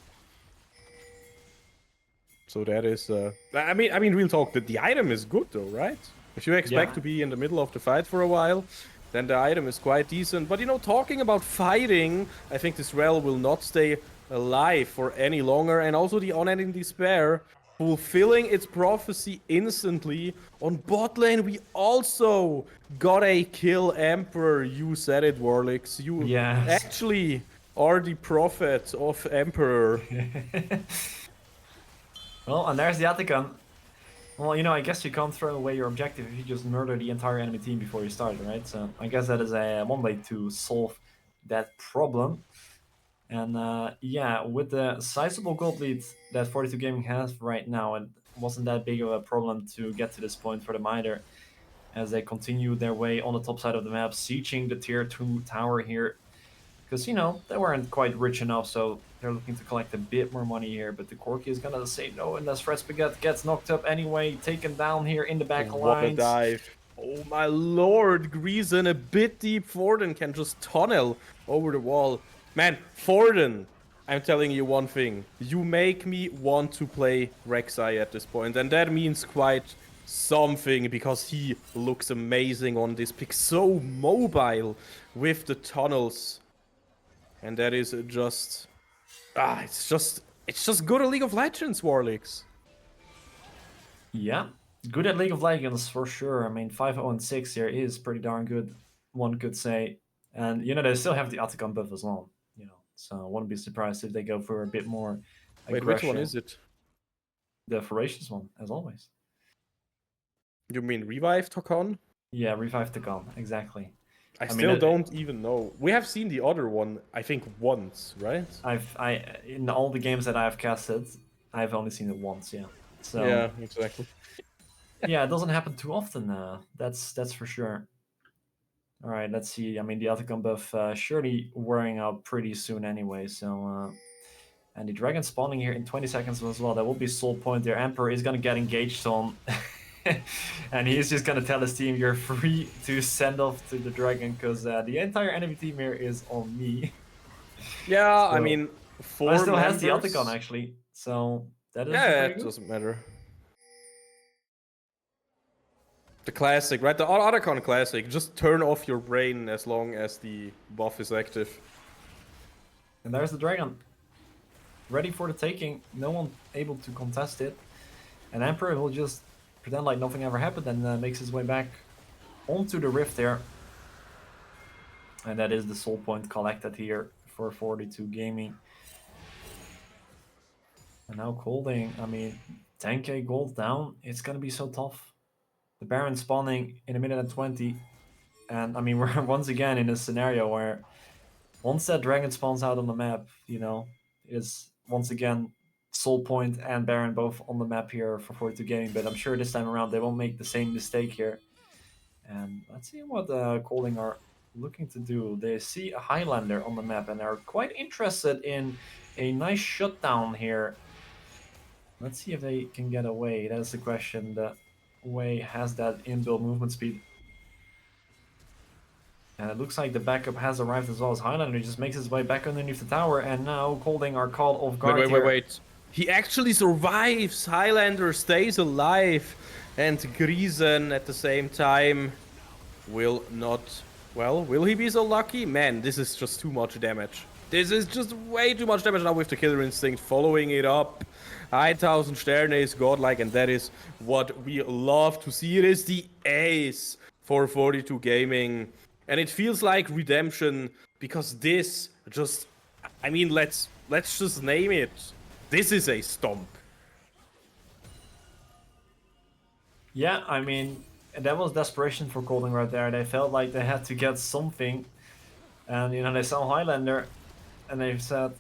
S2: So that is, I mean, real talk, the item is good though, right? If you expect to be in the middle of the fight for a while, then the item is quite decent. But you know, talking about fighting, I think this Rel will not stay alive for any longer, and also the unending despair fulfilling its prophecy instantly. On bot lane, we also got a kill. Emperor. You said it, Warlix. You actually are the prophet of Emperor.
S3: Well, and there's the Atacon. Well, you know, I guess you can't throw away your objective if you just murder the entire enemy team before you start, right? So I guess that is one way to solve that problem. And yeah, with the sizable gold lead that 42 Gaming has right now, it wasn't that big of a problem to get to this point for them either, as they continue their way on the top side of the map, sieging the tier 2 tower here. Because, you know, they weren't quite rich enough, so they're looking to collect a bit more money here. But the Corki is gonna say no, unless Fred Spaghetti gets knocked up anyway, taken down here in the back lines.
S2: What a dive. Oh my lord, Greason a bit deep. Forden can just tunnel over the wall. Man, Forden, I'm telling you one thing. You make me want to play Rek'Sai at this point, and that means quite something, because he looks amazing on this pick. So mobile with the tunnels. And that is just... it's just good at League of Legends, Warlix.
S3: Yeah, good at League of Legends for sure. I mean, 5-0-6 here is pretty darn good, one could say. And, you know, they still have the Atacon buff as well, you know. So I wouldn't be surprised if they go for a bit more aggression.
S2: Wait, which one is it?
S3: The Voracious one, as always.
S2: You mean Revive Tokon?
S3: Yeah, Revive the Gun, exactly.
S2: I
S3: mean,
S2: still don't even know. We have seen the other one, I think, once, right?
S3: In all the games that I've casted, I've only seen it once. Yeah. So
S2: Yeah, exactly.
S3: yeah, it doesn't happen too often. That's for sure. All right, let's see. I mean, the Otacon buff surely wearing out pretty soon anyway. So and the dragon spawning here in 20 seconds as well. That will be soul point. Their Emperor is gonna get engaged on. And he's just gonna tell his team, "You're free to send off to the dragon because the entire enemy team here is on me."
S2: Yeah,
S3: So,
S2: I mean,
S3: I
S2: 4
S3: still
S2: members.
S3: has the Otacon actually, so that is
S2: Yeah,
S3: very
S2: it
S3: good.
S2: doesn't matter. The classic, right? The Otacon classic. Just turn off your brain as long as the buff is active.
S3: And there's the dragon, ready for the taking. No one able to contest it, and Emperor will just pretend like nothing ever happened and makes his way back onto the rift there. And that is the soul point collected here for 42 Gaming. And now Kolding, I mean, 10k gold down, it's gonna be so tough. The Baron spawning in a minute and 20. And I mean, we're once again in a scenario where once that dragon spawns out on the map, is once again Soul Point and Baron both on the map here for 42 Gaming. But I'm sure this time around they won't make the same mistake here. And let's see what Kolding are looking to do. They see a Highlander on the map and are quite interested in a nice shutdown here. Let's see if they can get away. That's the question. The Way has that inbuilt movement speed. And it looks like the backup has arrived as well as Highlander just makes his way back underneath the tower. And now Kolding are caught off guard here.
S2: Wait. He actually survives. Highlander stays alive. And Griesen at the same time will not... Well, will he be so lucky? Man, this is just too much damage. This is just way too much damage now with the Killer Instinct following it up. 1000 Sterne is godlike, and that is what we love to see. It is the ace for 42 Gaming. And it feels like redemption, because this just... I mean, let's just name it. This is a stomp.
S3: Yeah, I mean, that was desperation for Kolding right there. They felt like they had to get something. And, they saw Highlander and they said,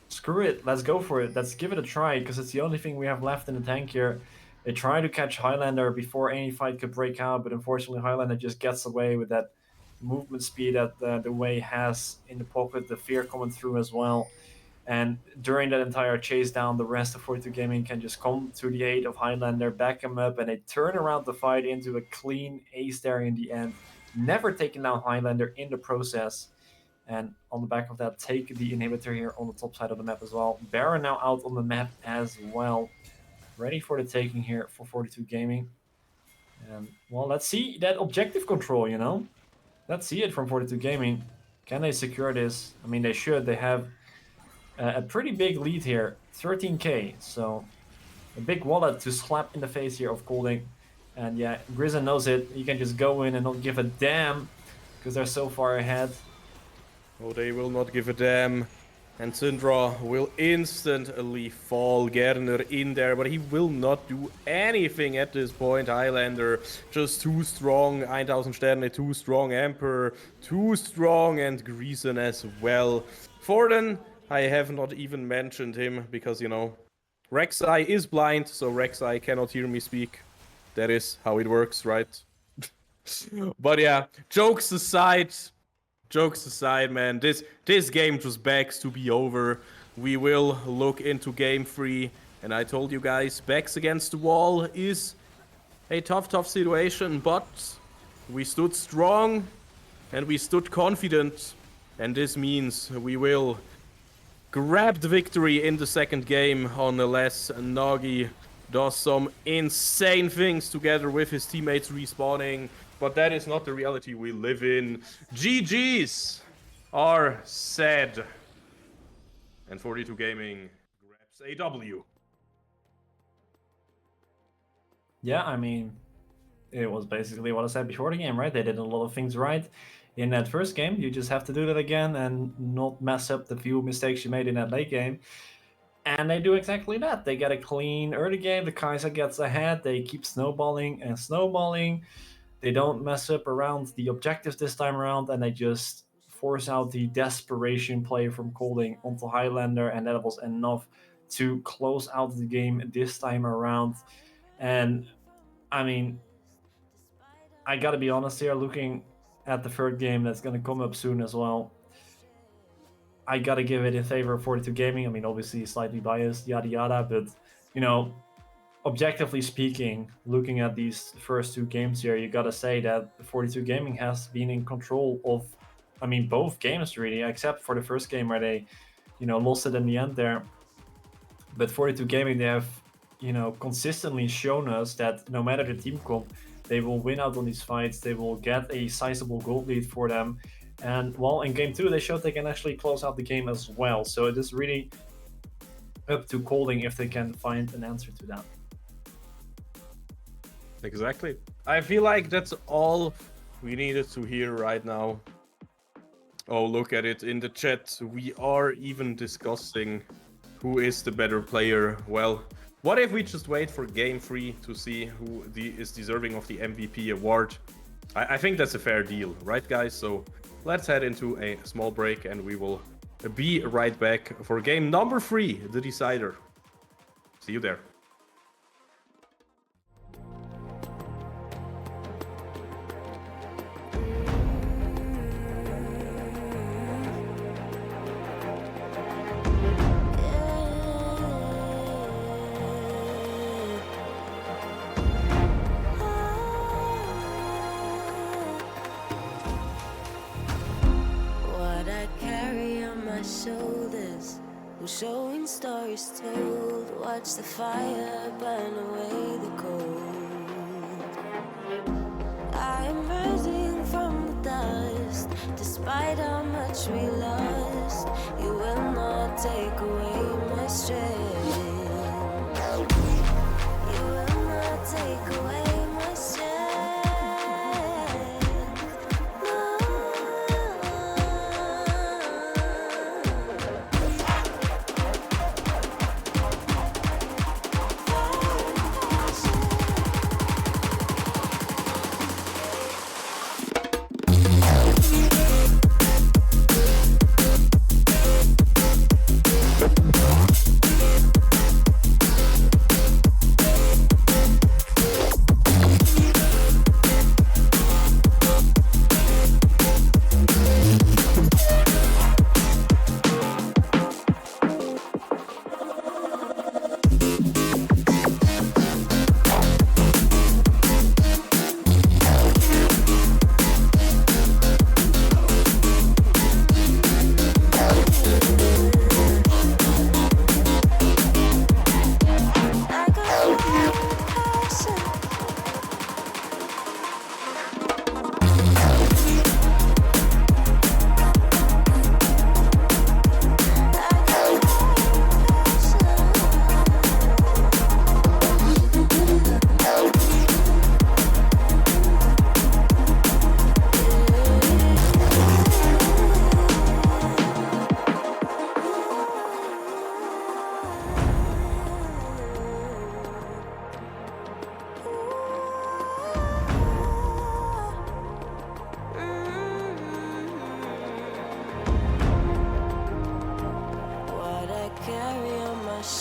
S3: screw it, let's go for it. Let's give it a try because it's the only thing we have left in the tank here. They try to catch Highlander before any fight could break out, but unfortunately Highlander just gets away with that movement speed that the Way has in the pocket, the fear coming through as well. And during that entire chase down, the rest of 42 Gaming can just come to the aid of Highlander, back him up, and they turn around the fight into a clean ace there in the end. Never taking down Highlander in the process. And on the back of that, take the inhibitor here on the top side of the map as well. Baron now out on the map as well. Ready for the taking here for 42 Gaming. And, well, let's see that objective control, Let's see it from 42 Gaming. Can they secure this? I mean, they should. They have a pretty big lead here, 13k. So a big wallet to slap in the face here of Kolding. And yeah, Grizen knows it. He can just go in and not give a damn because they're so far ahead.
S2: Oh, they will not give a damn. And Syndra will instantly fall. Gerner in there, but he will not do anything at this point. Highlander just too strong. 1000 Sterne too strong. Emperor too strong. And Griesen as well. Forden, I have not even mentioned him because, Rek'Sai is blind, so Rek'Sai cannot hear me speak. That is how it works, right? But yeah, jokes aside, man, this game just begs to be over. We will look into game 3, and I told you guys, backs against the wall is a tough situation, but we stood strong and we stood confident, and this means we will grab the victory in the second game unless Nagi does some insane things together with his teammates respawning. But that is not the reality we live in. GG's are said. And 42 Gaming grabs a W.
S3: Yeah, I mean, it was basically what I said before the game, right? They did a lot of things right in that first game. You just have to do that again and not mess up the few mistakes you made in that late game. And they do exactly that. They get a clean early game. The Kaiser gets ahead. They keep snowballing and snowballing. They don't mess up around the objectives this time around, and they just force out the desperation play from Kolding onto Highlander, and that was enough to close out the game this time around. And I mean, I gotta be honest here, looking at the third game that's gonna come up soon as well, I gotta give it in favor of 42 Gaming. I mean, obviously slightly biased, yada yada, but you know, objectively speaking, looking at these first two games here, you gotta say that 42 Gaming has been in control of, I mean, both games really, except for the first game where they, lost it in the end there. But 42 Gaming, they have, consistently shown us that no matter the team comp, they will win out on these fights. They will get a sizable gold lead for them. And well, in game two, they showed they can actually close out the game as well. So it is really up to Kolding if they can find an answer to that.
S2: Exactly. I feel like that's all we needed to hear right now. Oh, look at it in the chat. We are even discussing who is the better player. Well, what if we just wait for game 3 to see who is deserving of the MVP award? I think that's a fair deal, right guys? So let's head into a small break and we will be right back for game number 3, the decider. See you there.
S1: Shoulders, we're showing stories told. Watch the fire burn away the cold. I am rising from the dust, despite how much we lost. You will not take away my strength. You will not take away my strength.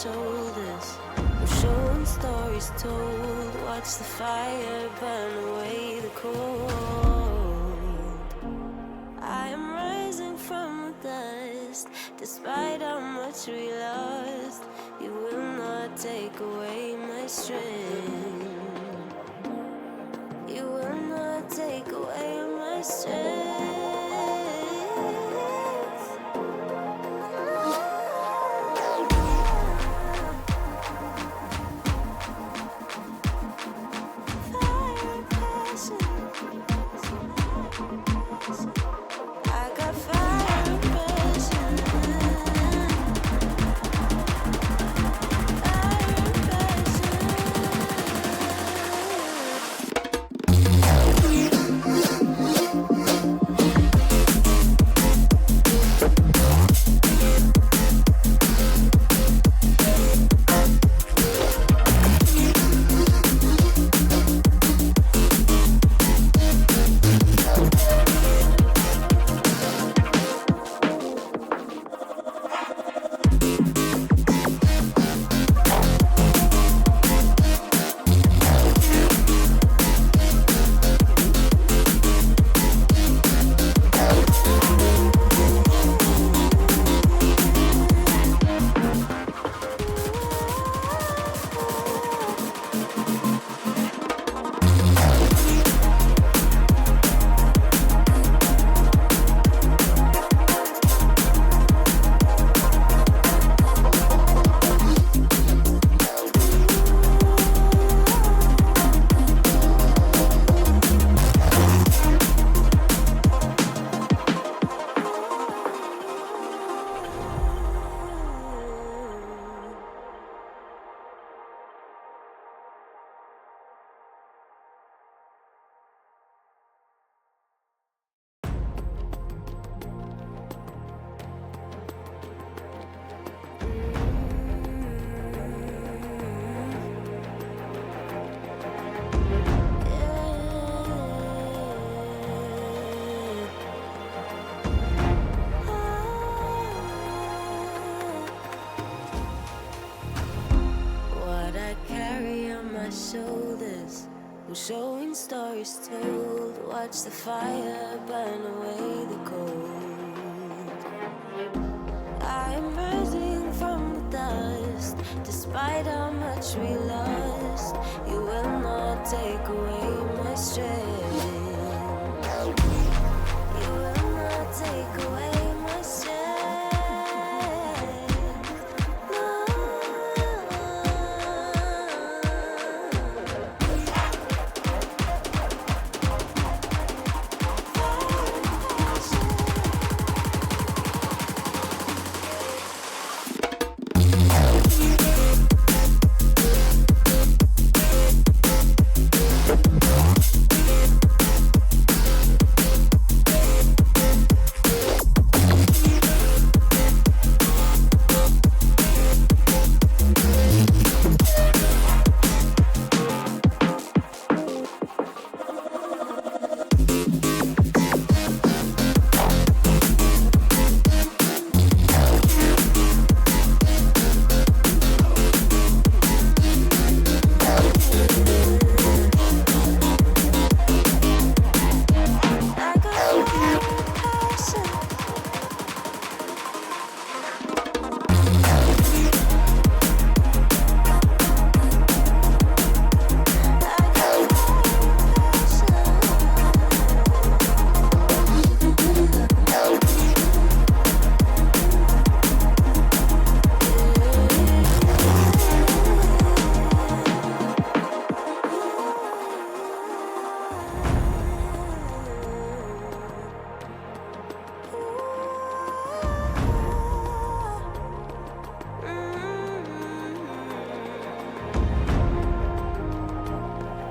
S1: Shoulders, we're showing stories told. Watch the fire burn away the cold. I am rising from the dust, despite how much we lost. You will not take away my strength. You will not take away my strength. shoulders, we're showing stories told. Watch the fire burn away the cold. I am rising from the dust, despite how much we lost. You will not take away my strength. You will not take away my strength.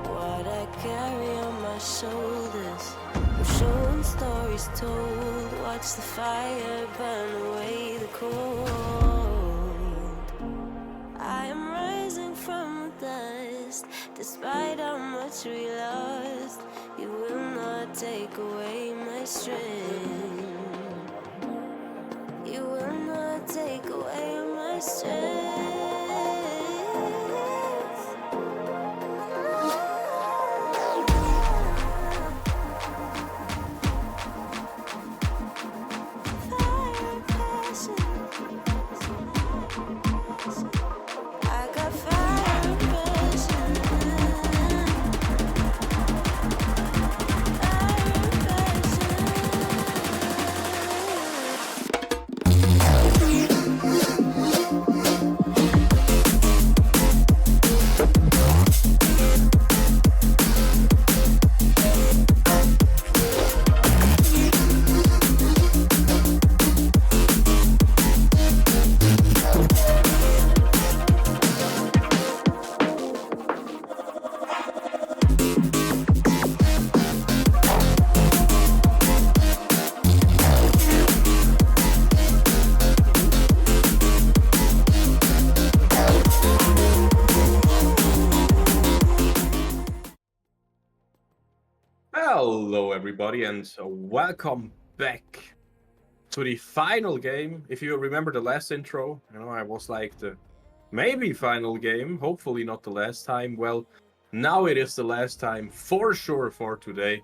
S1: What I carry on my shoulders, we're showing stories told. Watch the fire burn away the cold. I am rising from the dust, despite how much we lost. You will not take away my strength. You will not take away my strength. Fire passion. I got fire passion.
S2: Hello, everybody, and welcome back to the final game. If you remember the last intro, I was like the maybe final game, hopefully not the last time. Well, now it is the last time for sure for today.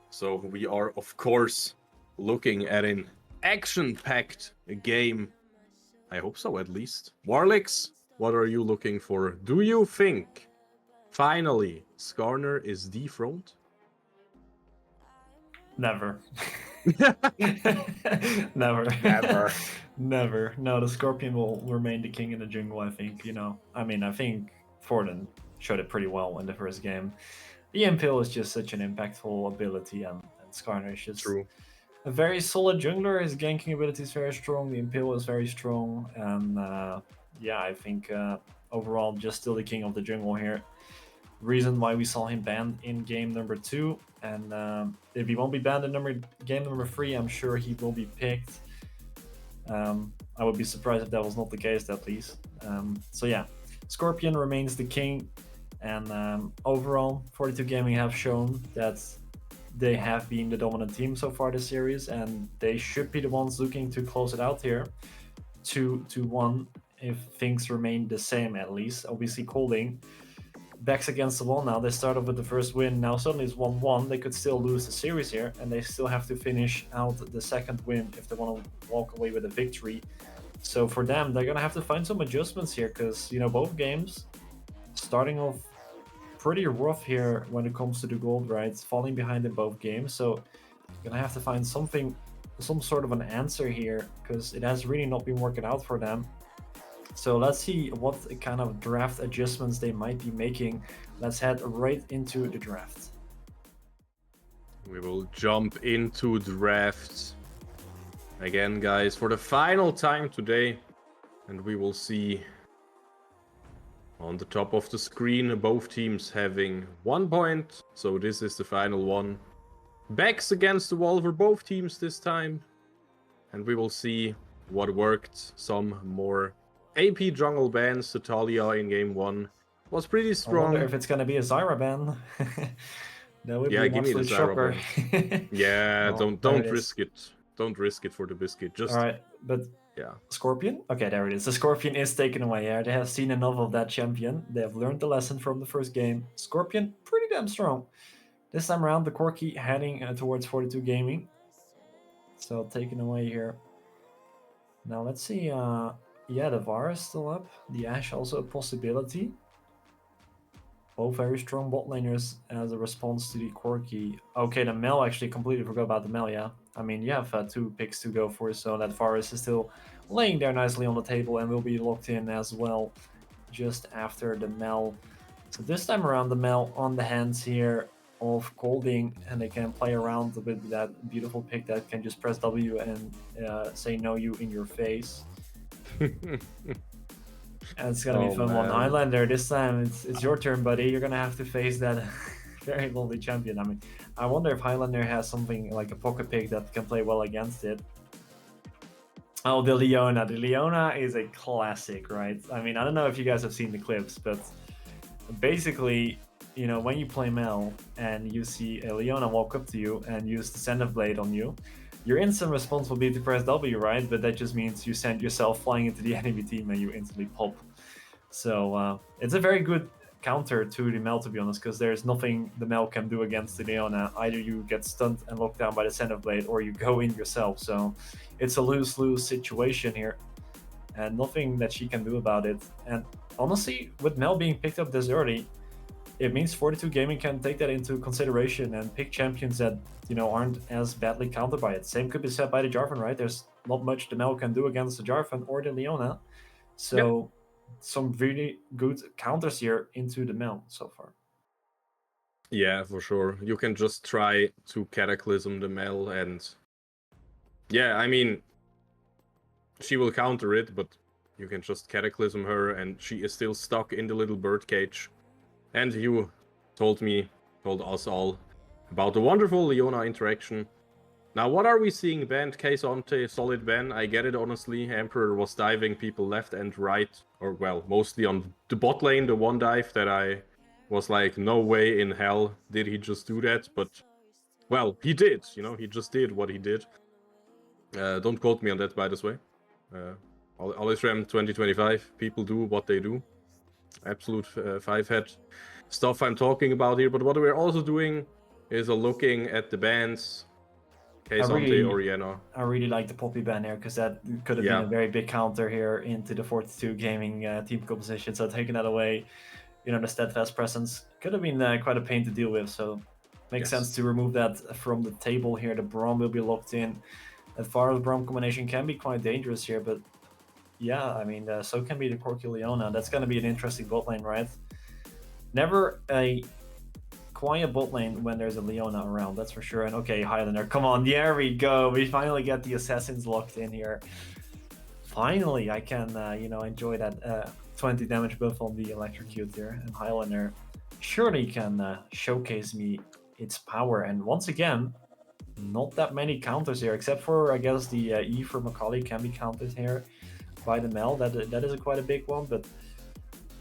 S2: So we are, of course, looking at an action-packed game. I hope so, at least. Warlix, what are you looking for? Do you think finally Skarner is dethroned?
S3: Never. Never.
S2: Never.
S3: Never. No, the Scorpion will remain the king in the jungle, I think. I think Forden showed it pretty well in the first game. The Impale is just such an impactful ability, and Skarner is just
S2: True.
S3: a very solid jungler. His ganking ability is very strong. The Impale is very strong. And I think overall, just still the king of the jungle here. Reason why we saw him banned in game number 2, and if he won't be banned in game number 3, I'm sure he will be picked. I would be surprised if that was not the case, at least. Scorpion remains the king, and overall 42 Gaming have shown that they have been the dominant team so far this series, and they should be the ones looking to close it out here 2-1 if things remain the same, at least. Obviously Kolding backs against the wall now. They started with the first win. Now suddenly it's 1-1. They could still lose the series here, and they still have to finish out the second win if they want to walk away with a victory. So for them, they're gonna have to find some adjustments here, because both games starting off pretty rough here when it comes to the gold, right? Falling behind in both games. So you're gonna have to find some sort of an answer here, because it has really not been working out for them. So let's see what kind of draft adjustments they might be making. Let's head right into the draft.
S2: We will jump into draft again, guys, for the final time today. And we will see on the top of the screen both teams having 1 point. So this is the final one. Backs against the wall for both teams this time. And we will see what worked. Some more AP jungle bans. The Talia in game 1 was pretty
S3: I
S2: strong.
S3: wonder if it's gonna be a Zyra ban. That would be an
S2: give me the
S3: absolute
S2: Zyra
S3: shocker.
S2: ban. Yeah,
S3: Well,
S2: don't risk it. Don't risk it for the biscuit. Just
S3: all right, but
S2: yeah.
S3: Scorpion? Okay, there it is. The Scorpion is taken away here. They have seen enough of that champion. They have learned the lesson from the first game. Scorpion, pretty damn strong. This time around, the Corki heading towards 42 Gaming. So taken away here. Now let's see. Yeah, the VAR is still up. The Ashe also a possibility. Both very strong bot laners as a response to the Corki. Okay, the Mel, actually completely forgot about the Mel, yeah. I mean, you have 2 picks to go for, so that Varus is still laying there nicely on the table and will be locked in as well just after the Mel. So this time around, the Mel on the hands here of Kolding, and they can play around with that beautiful pick that can just press W and say no you in your face. And it's gonna be fun one. Highlander, this time it's your turn, buddy. You're gonna have to face that very lovely champion. I mean, I wonder if Highlander has something like a pocket pick that can play well against it. Oh, the Leona. The Leona is a classic, right? I mean, I don't know if you guys have seen the clips, but basically, when you play Mel and you see a Leona walk up to you and use the Send of Blade on you, your instant response will be to press W, right? But that just means you send yourself flying into the enemy team and you instantly pop. So it's a very good counter to the Mel, to be honest, because there's nothing the Mel can do against the Leona. Either you get stunned and locked down by the Send of Blade, or you go in yourself. So it's a lose-lose situation here, and nothing that she can do about it. And honestly, with Mel being picked up this early, it means 42 Gaming can take that into consideration and pick champions that aren't as badly countered by it. Same could be said by the Jarvan, right? There's not much the Mel can do against the Jarvan or the Leona. So some really good counters here into the Mel so far.
S2: Yeah, for sure. You can just try to Cataclysm the Mel, and yeah, I mean, she will counter it, but you can just Cataclysm her, and she is still stuck in the little bird cage. And you told us all about the wonderful Leona interaction. Now, what are we seeing banned? Keisonte, solid ban. I get it, honestly. Emperor was diving people left and right, or well, mostly on the bot lane, the one dive that I was like, no way in hell did he just do that. But, well, he did, he just did what he did. Don't quote me on that, by the way. Alisram 2025, people do what they do. Absolute 5-head stuff I'm talking about here. But what we're also doing is looking at the bans. Keisonte, Oriana.
S3: I really like the Poppy ban here, because that could have been a very big counter here into the 42 Gaming team composition. So taking that away, the steadfast presence could have been quite a pain to deal with. So makes sense to remove that from the table here. The Braum will be locked in. As far as Braum combination can be quite dangerous here, but yeah, I mean, so can be the Corki Leona. That's going to be an interesting bot lane, right? Never a quiet bot lane when there's a Leona around, that's for sure. And okay, Highlander, come on, there we go. We finally get the assassins locked in here. Finally, I can, enjoy that 20 damage buff on the electrocute here. And Highlander surely can showcase me its power. And once again, not that many counters here, except for, I guess, the E for Macaulay can be countered here by the Mel. That is quite a big one, but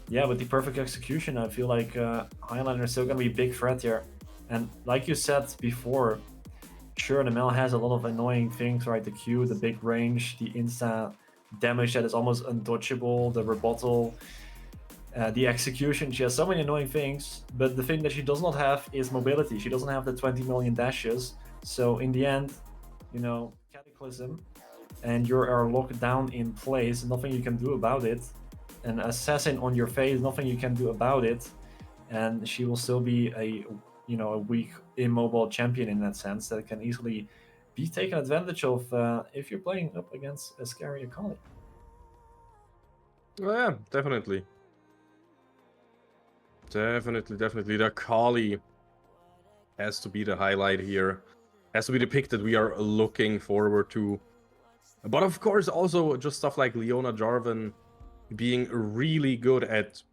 S3: yeah, with the perfect execution, I feel like Highlander is still going to be a big threat here. And like you said before, sure, the Mel has a lot of annoying things, right? The Q, the big range, the insta damage that is almost undodgeable, the rebuttal. the execution. She has so many annoying things, but the thing that she does not have is mobility. She doesn't have the 20 million dashes. So in the end, Cataclysm, and you are locked down in place. Nothing you can do about it. An assassin on your face. Nothing you can do about it. And she will still be a weak, immobile champion in that sense that can easily be taken advantage of if you're playing up against a scary Akali.
S2: Oh, yeah, definitely. Definitely. The Kali has to be the highlight here. Has to be the pick that we are looking forward to. But of course, also just stuff like Leona Jarvan being really good at,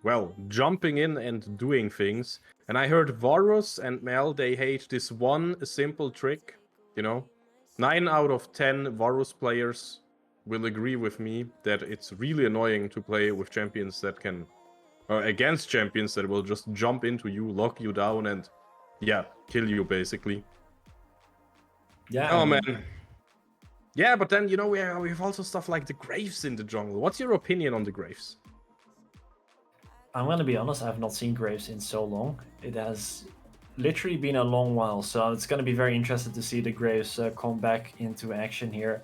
S2: well, jumping in and doing things. And I heard Varus and Mel, they hate this one simple trick, 9 out of 10 Varus players will agree with me that it's really annoying to play with champions that can, or against champions that will just jump into you, lock you down, and yeah, kill you basically.
S3: Yeah.
S2: Oh man. Yeah, but then, we have also stuff like the Graves in the jungle. What's your opinion on the Graves?
S3: I'm gonna be honest, I've not seen Graves in so long. It has literally been a long while, so it's gonna be very interesting to see the Graves come back into action here.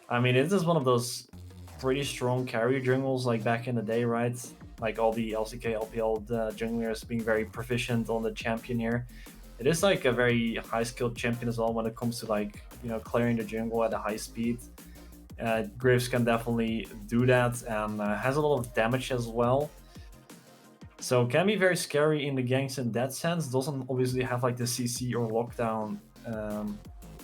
S3: I mean, it is one of those pretty strong carry jungles like back in the day, right? Like all the LCK, LPL junglers being very proficient on the champion here. It is like a very high skilled champion as well when it comes to like clearing the jungle at a high speed. Graves can definitely do that and has a lot of damage as well. So can be very scary in the ganks in that sense. Doesn't obviously have like the CC or lockdown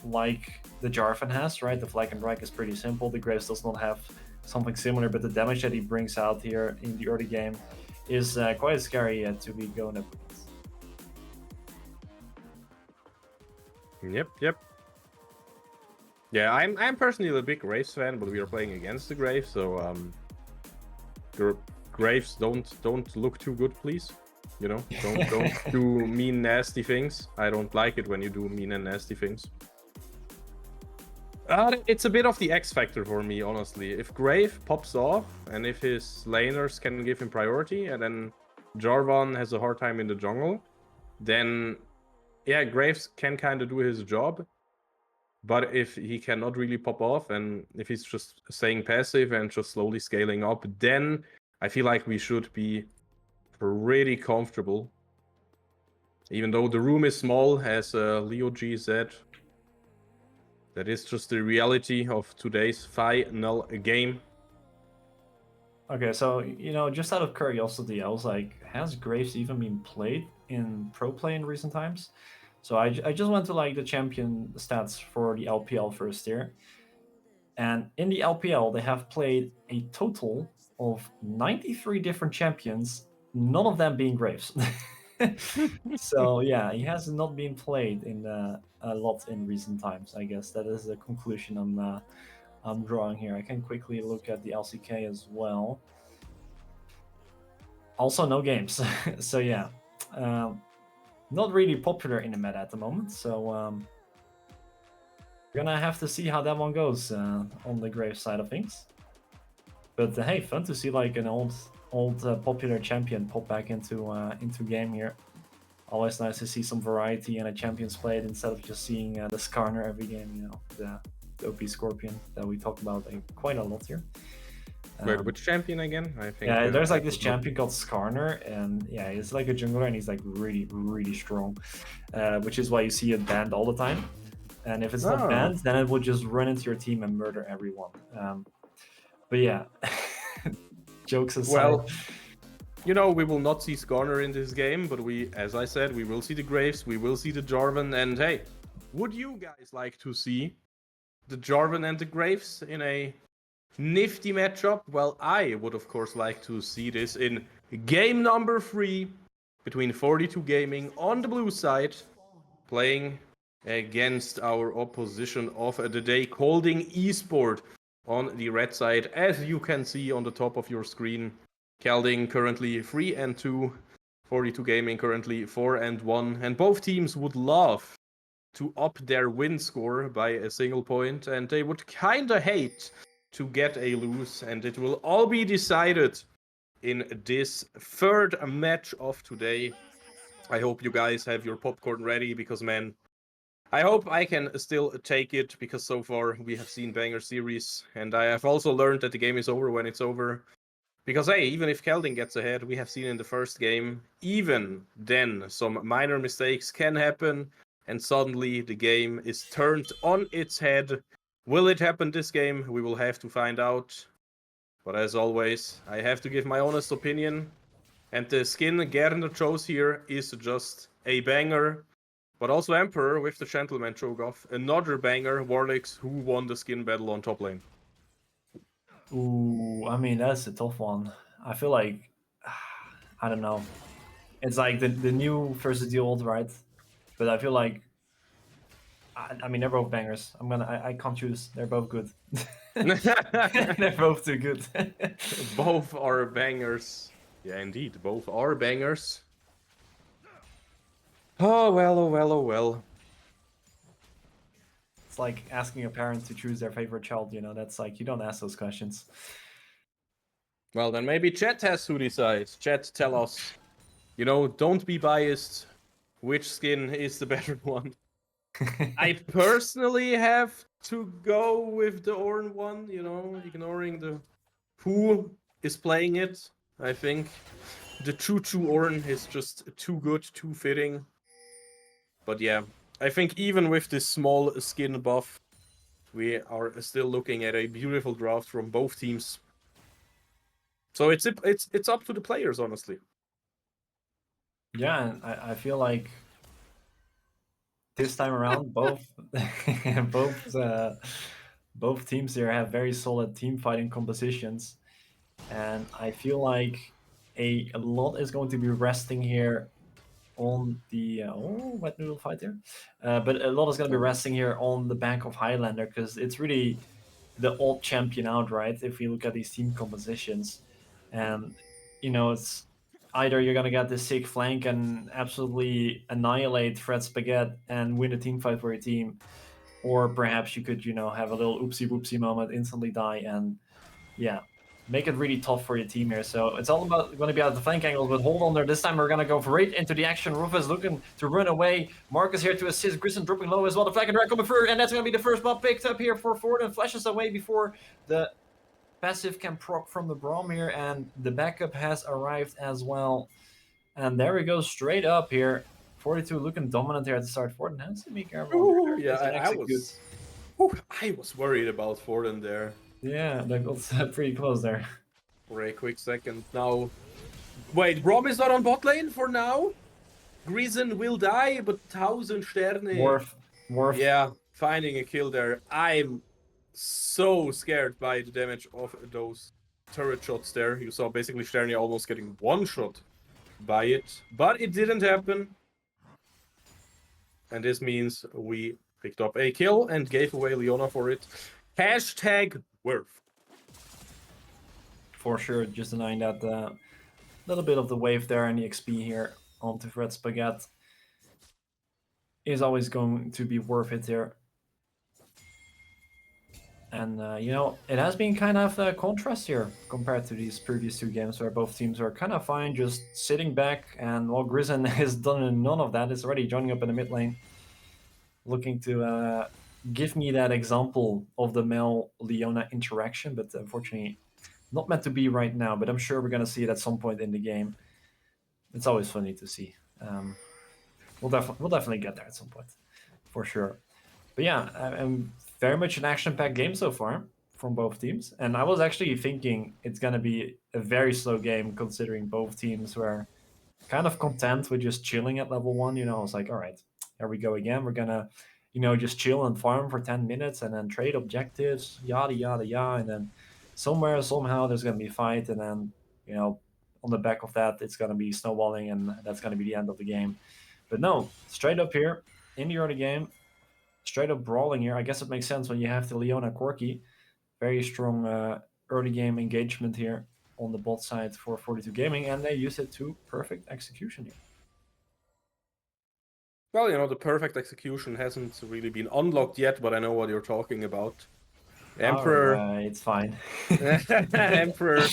S3: like the Jarvan has, right? The flag and drag is pretty simple. The Graves does not have something similar, but the damage that he brings out here in the early game is quite scary to be going up
S2: against. Yep. Yeah, I'm personally a big Graves fan, but we are playing against the Graves, so Graves don't look too good, please. Don't do mean nasty things. I don't like it when you do mean and nasty things. It's a bit of the X factor for me, honestly. If Grave pops off, and if his laners can give him priority, and then Jarvan has a hard time in the jungle, then yeah, Graves can kind of do his job. But if he cannot really pop off, and if he's just staying passive and just slowly scaling up, then I feel like we should be pretty comfortable. Even though the room is small, as Leo G said, that is just the reality of today's final game.
S3: Okay, so just out of curiosity, I was like, has Graves even been played in pro play in recent times? So I just went to like the champion stats for the LPL first year, and in the LPL they have played a total of 93 different champions, none of them being Graves. So yeah, he has not been played in a lot in recent times. I guess that is the conclusion I'm drawing here. I can quickly look at the LCK as well. Also, no games. So yeah, not really popular in the meta at the moment. So we're gonna have to see how that one goes on the Grave side of things. But hey, fun to see like an old popular champion pop back into game here. Always nice to see some variety and a champion's played instead of just seeing the Skarner every game. The OP Scorpion that we talk about quite a lot here.
S2: Wait, which champion again? I think.
S3: Yeah, there's like this champion called Skarner, and yeah, he's like a jungler, and he's like really, really strong, which is why you see it banned all the time. And if it's not banned, then it will just run into your team and murder everyone. But yeah, jokes aside.
S2: Well, we will not see Skarner in this game, but as I said, we will see the Graves, we will see the Jarvan, and hey, would you guys like to see the Jarvan and the Graves in a nifty matchup? Well, I would of course like to see this in game number 3 between 42 Gaming on the blue side, playing against our opposition of the day, Kolding Esport on the red side. As you can see on the top of your screen, Kolding currently 3-2, 42 Gaming currently 4-1, and both teams would love to up their win score by a single point, and they would kinda hate to get a lose, and it will all be decided in this third match of today. I hope you guys have your popcorn ready because, man, I hope I can still take it because so far we have seen banger series, and I have also learned that the game is over when it's over. Because, hey, even if Kolding gets ahead, we have seen in the first game, even then some minor mistakes can happen, and suddenly the game is turned on its head. Will it happen this game? We will have to find out. But as always, I have to give my honest opinion. And the skin Gerner chose here is just a banger. But also Emperor with the Gentleman Cho'Gath, another banger. Warlicks who won the skin battle on top lane.
S3: Ooh, I mean that's a tough one. I feel like I don't know. It's like the new versus the old, right? But I feel like I mean they're both bangers. I can't choose. They're both good. They're both too good.
S2: Both are bangers. Yeah, indeed, both are bangers. Oh well, oh well, oh well.
S3: It's like asking a parent to choose their favorite child. You know, that's like you don't ask those questions.
S2: Well, then maybe chat has to decide. Chat, tell us. You know, don't be biased. Which skin is the better one? I personally have to go with the Ornn one, you know, ignoring the who is playing it. I think the Choo Ornn is just too good, too fitting. But yeah, I think even with this small skin buff, we are still looking at a beautiful draft from both teams. So it's up to the players, honestly.
S3: Yeah, and I feel like this time around, both both teams here have very solid team fighting compositions, and I feel like a lot is going to be resting here on the wet noodle fight there, but a lot is going to be resting here on the back of Highlander because it's really the old champion out, right? If we look at these team compositions, and you know it's either you're gonna get the sick flank and absolutely annihilate Fred Spaghetti and win a team fight for your team, or perhaps you could have a little oopsie whoopsie moment, instantly die, and yeah, make it really tough for your team here. So it's all about going to be out of the flank angles, but hold on there. This time we're going to go right into the action. Rufus looking to run away. Marcus here to assist. Grissom dropping low as well. The flag and drag coming through, and that's going to be the first ball picked up here for Ford and flashes away before the passive can proc from the Braum here, and the backup has arrived as well. And there we go, straight up here. 42 looking dominant here at the start. Ford has to be careful.
S2: Ooh, yeah, I was worried about Forden there.
S3: Yeah, that was pretty close there.
S2: For a quick second. Now, wait, Braum is not on bot lane for now? Grisen will die, but 1000 Sterne.
S3: Worf.
S2: Yeah, finding a kill there. I'm so scared by the damage of those turret shots there. You saw basically Sterne almost getting one shot by it, but it didn't happen. And this means we picked up a kill and gave away Leona for it. Hashtag worth.
S3: For sure, just denying that little bit of the wave there and the XP here onto Fred Spaghetti is always going to be worth it here. And, it has been kind of a contrast here compared to these previous two games where both teams were kind of fine, just sitting back. And while Grisen has done none of that, is already joining up in the mid lane, looking to give me that example of the Mel Leona interaction, but unfortunately not meant to be right now, but I'm sure we're going to see it at some point in the game. It's always funny to see. We'll definitely get there at some point, for sure. But yeah, I'm very much an action-packed game so far from both teams. And I was actually thinking it's going to be a very slow game considering both teams were kind of content with just chilling at level 1. I was like, all right, here we go again. We're going to, just chill and farm for 10 minutes and then trade objectives, yada, yada, yada. And then somewhere, somehow, there's going to be a fight. And then, on the back of that, it's going to be snowballing and that's going to be the end of the game. But no, straight up here in the early game, straight up brawling here. I guess it makes sense when you have the Leona Corki. Very strong early game engagement here on the bot side for 42 Gaming, and they use it to perfect execution here.
S2: Well, the perfect execution hasn't really been unlocked yet, but I know what you're talking about. Emperor.
S3: It's fine.
S2: Emperor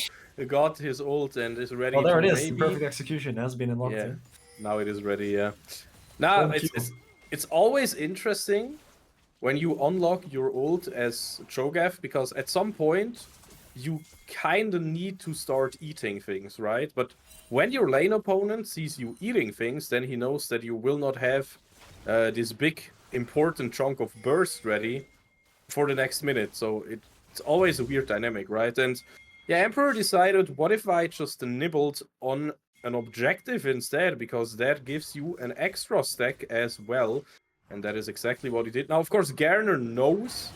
S2: got his ult and is ready
S3: Oh, there
S2: to
S3: it is. The
S2: maybe.
S3: perfect execution has been unlocked
S2: Yeah,
S3: here.
S2: now it is ready. Yeah. Now
S3: Golden Q.
S2: it's always interesting when you unlock your ult as Cho'Gath, because at some point you kind of need to start eating things, right? But when your lane opponent sees you eating things, then he knows that you will not have this big important chunk of burst ready for the next minute. So it's always a weird dynamic, right? And yeah, Emperor decided, what if I just nibbled on an objective instead, because that gives you an extra stack as well. And that is exactly what he did. Now, of course, Garner knows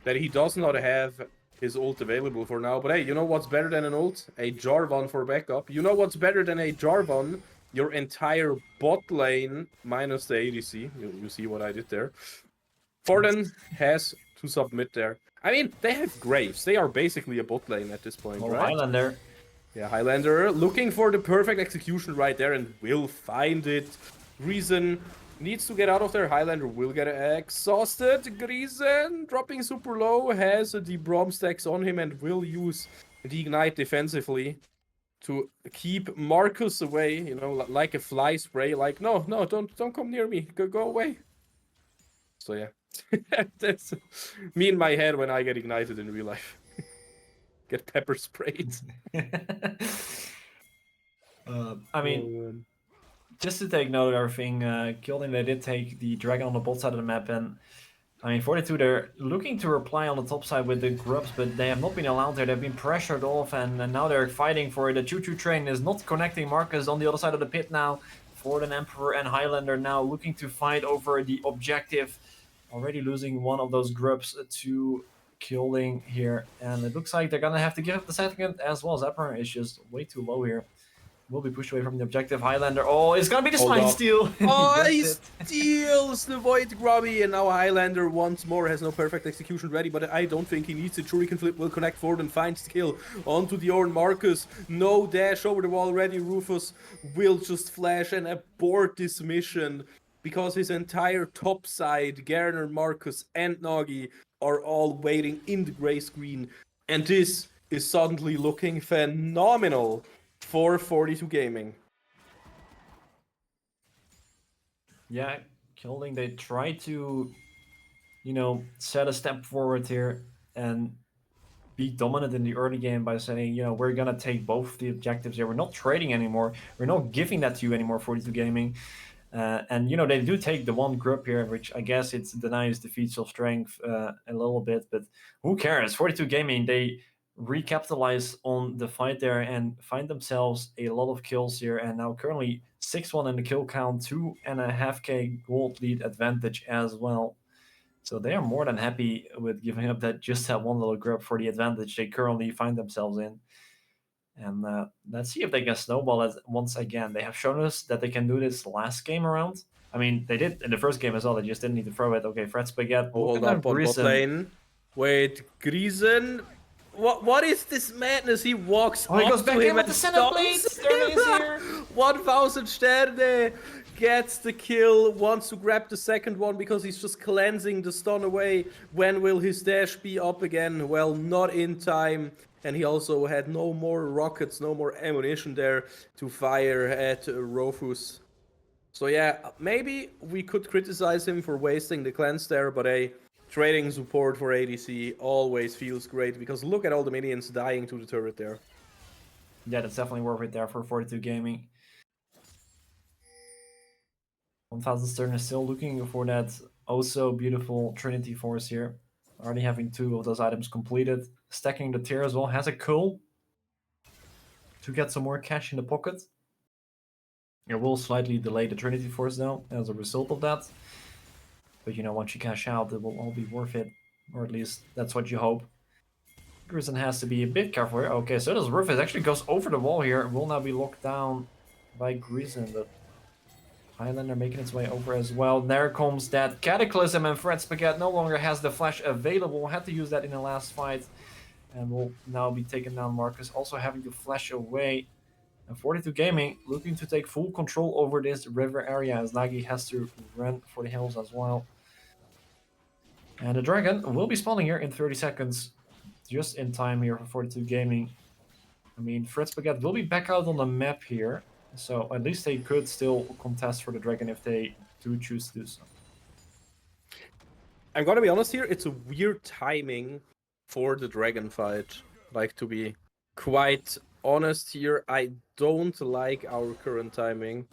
S2: that he does not have his ult available for now. But hey, you know what's better than an ult? A Jarvan for backup. You know what's better than a Jarvan? Your entire bot lane minus the ADC. You see what I did there. Forden has to submit there. I mean, they have Graves. They are basically a bot lane at this point,
S3: Oh,
S2: right?
S3: Highlander.
S2: Yeah, Highlander looking for the perfect execution right there and will find it. Reason needs to get out of there. Highlander will get exhausted. Griesen dropping super low, has the Brom stacks on him and will use the Ignite defensively to keep Marcus away, you know, like a fly spray. Like, no, don't come near me. Go away. So yeah, that's me in my head when I get ignited in real life. Get pepper sprayed.
S3: I mean, just to take note of everything, Kolding, they did take the dragon on the bot side of the map, and I mean, 42, they're looking to reply on the top side with the grubs, but they have not been allowed there. They've been pressured off, and now they're fighting for it. The choo-choo train is not connecting. Marcus on the other side of the pit now. Ford and Emperor and Highlander now looking to fight over the objective. Already losing one of those grubs to Kolding here, and it looks like they're gonna have to give up the second as well. Emperor is just way too low here. Will be pushed away from the objective. Highlander. Oh, it's gonna be the spine steal.
S2: Oh, he
S3: gets it.
S2: steals the Void Grubby, and now Highlander once more has no perfect execution ready, but I don't think he needs it. Shuriken Flip will connect forward and finds the kill onto the Orn. Marcus, no dash over the wall ready. Rufus will just flash and abort this mission, because his entire top side, Garner, Marcus, and Nagi, are all waiting in the gray screen, and this is suddenly looking phenomenal for 42 Gaming.
S3: Yeah, Kolding, they try to, you know, set a step forward here and be dominant in the early game by saying, you know, we're gonna take both the objectives here. We're not trading anymore. We're not giving that to you anymore, 42 Gaming. And, you know, they do take the one group here, which I guess it denies the feats of strength a little bit, but who cares? 42 Gaming, they recapitalize on the fight there and find themselves a lot of kills here, and now currently 6-1 in the kill count, 2.5k gold lead advantage as well. So they are more than happy with giving up that one little group for the advantage they currently find themselves in. And let's see if they can snowball it once again. They have shown us that they can do this last game around. I mean, they did in the first game as well. They just didn't need to throw it. Okay, Fred Spaghetti.
S2: Oh, hold up on bot lane. Wait, Griesen. What is this madness? He walks
S3: he
S2: up
S3: goes back
S2: to
S3: in
S2: him
S3: with
S2: and
S3: the center blade. Sterling is here.
S2: 1000 Sterne gets the kill, wants to grab the second one because he's just cleansing the stun away. When will his dash be up again? Well, not in time. And he also had no more rockets, no more ammunition there to fire at Rofus. So yeah, maybe we could criticize him for wasting the cleanse there, but hey, trading support for ADC always feels great, because look at all the minions dying to the turret there.
S3: Yeah, that's definitely worth it there for 42 Gaming. 1000 Stern is still looking for that also beautiful Trinity Force here. Already having 2 of those items completed. Stacking the tier as well. Has a cool to get some more cash in the pocket. It will slightly delay the Trinity Force though, as a result of that. But you know, once you cash out, it will all be worth it. Or at least, that's what you hope. Griesen has to be a bit careful here. Okay, so this Rufus actually goes over the wall here. It will now be locked down by Griesen, but Highlander making its way over as well. There comes that Cataclysm, and Fred Spaghetti no longer has the flash available. Had to use that in the last fight. And will now be taken down. Marcus also having to flash away. And 42 Gaming looking to take full control over this river area, as Nagi has to run for the hills as well. And the dragon will be spawning here in 30 seconds. Just in time here for 42 Gaming. I mean, Fred Spaghetti will be back out on the map here, so at least they could still contest for the dragon if they do choose to do so.
S2: I'm gonna be honest here, it's a weird timing for the dragon fight. Like, to be quite honest here, I don't like our current timing.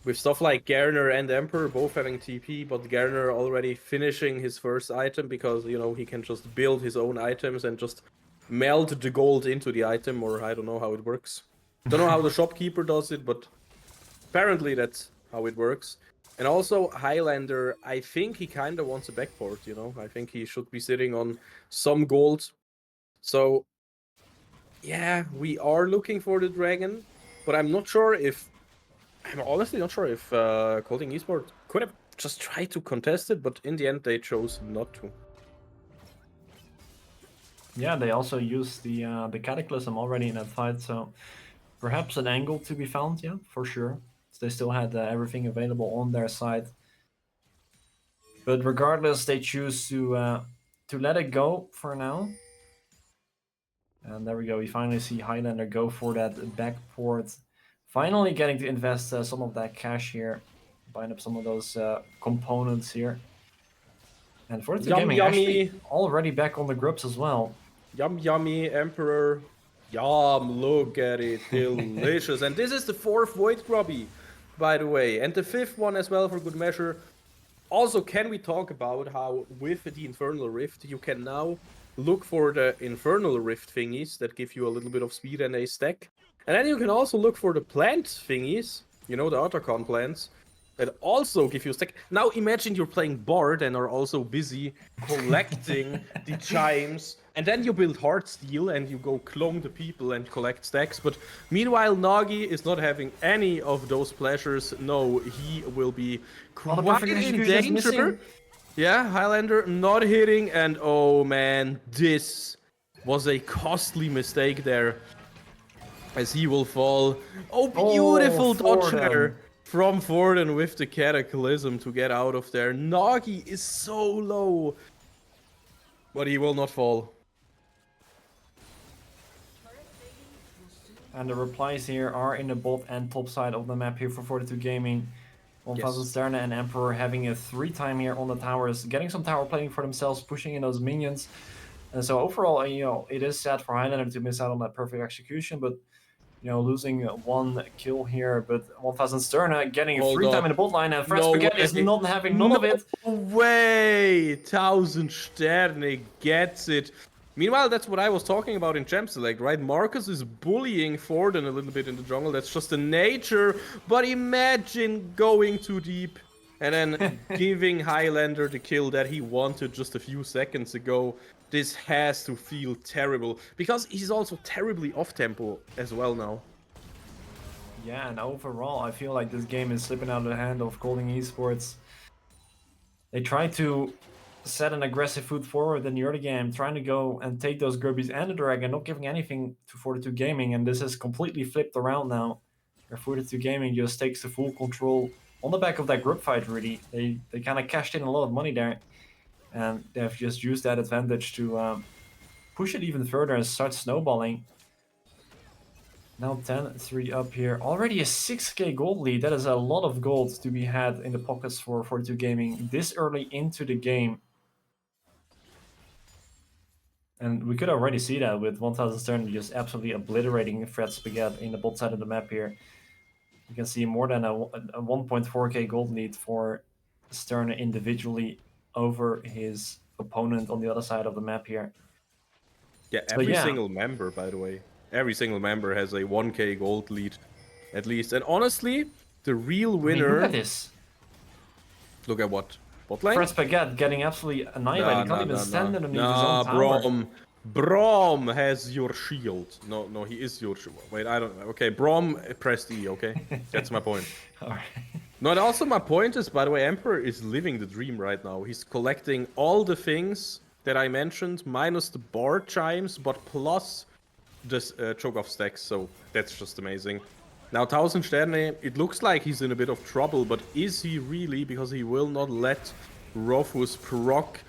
S2: With stuff like Garner and Emperor both having TP, but Garner already finishing his first item because, you know, he can just build his own items and just melt the gold into the item, or I don't know how it works. Don't know how the shopkeeper does it, but apparently that's how it works. And also, Highlander, I think he kind of wants a backport, you know? I think he should be sitting on some gold. So, yeah, we are looking for the dragon, but I'm not sure if... I'm honestly not sure if Kolding Esport could have just tried to contest it, but in the end they chose not to.
S3: Yeah, they also used the Cataclysm already in that fight, so perhaps an angle to be found, yeah, for sure. They still had everything available on their side. But regardless, they choose to let it go for now. And there we go. We finally see Highlander go for that backport. Finally getting to invest some of that cash here. Buying up some of those components here. And for the gaming, actually already back on the groups as well.
S2: Yummy, Emperor. Yum, look at it. Delicious. And this is the 4th Void Grubby, by the way. And the 5th one as well, for good measure. Also, can we talk about how with the Infernal Rift, you can now look for the Infernal Rift thingies that give you a little bit of speed and a stack. And then you can also look for the plant thingies, you know, the Otacon plants, that also give you a stack. Now imagine you're playing Bard and are also busy collecting the chimes, and then you build Heartsteel and you go clone the people and collect stacks. But meanwhile, Nagi is not having any of those pleasures. No, he will be quite in danger. Yeah, Highlander not hitting, and oh man, this was a costly mistake there. As he will fall. Oh, beautiful dodge there from Forden with the Cataclysm to get out of there. Nagi is so low, but he will not fall.
S3: And the replies here are in the bot and top side of the map here for 42 Gaming. 1000 Sterna and Emperor having a 3-time here on the towers, getting some tower plating for themselves, pushing in those minions. And so overall, you know, it is sad for Highlander to miss out on that perfect execution, but you know, losing 1 kill here, but 1000 Sterna getting a 3-time in the bot line, and Fred Spaghetti is not having none of it.
S2: No way! 1000 Sterne gets it. Meanwhile, that's what I was talking about in Gem Select, right? Marcus is bullying Forden a little bit in the jungle. That's just the nature. But imagine going too deep and then giving Highlander the kill that he wanted just a few seconds ago. This has to feel terrible, because he's also terribly off-tempo as well now.
S3: Yeah, and overall, I feel like this game is slipping out of the hand of Kolding Esports. They try to set an aggressive foot forward in the early game, trying to go and take those Grubbies and the Dragon, not giving anything to 42 Gaming, and this has completely flipped around now. Where 42 Gaming just takes the full control on the back of that group fight, really. They kind of cashed in a lot of money there. And they've just used that advantage to push it even further and start snowballing. Now 10-3 up here. Already a 6k gold lead. That is a lot of gold to be had in the pockets for 42 Gaming this early into the game. And we could already see that with 1000 Stern just absolutely obliterating Fred Spaghetti in the bot side of the map here. You can see more than a 1.4k gold lead for Stern individually over his opponent on the other side of the map here.
S2: Yeah, every single member, by the way. Every single member has a 1k gold lead, at least. And honestly, the real winner...
S3: I mean, look at this.
S2: Look at what? Bot lane?
S3: Fred Spaghetti getting absolutely annihilated. He can't even stand underneath his own tower.
S2: Brom has your shield. No, he is your shield. Wait, I don't know. Okay, Brom pressed E, okay? That's my point.
S3: Alright.
S2: No, and also my point is, by the way, Emperor is living the dream right now. He's collecting all the things that I mentioned, minus the Bard chimes, but plus the choke-off stacks, so that's just amazing. Now, 1000 Sterne, it looks like he's in a bit of trouble, but is he really? Because he will not let Rofus proc,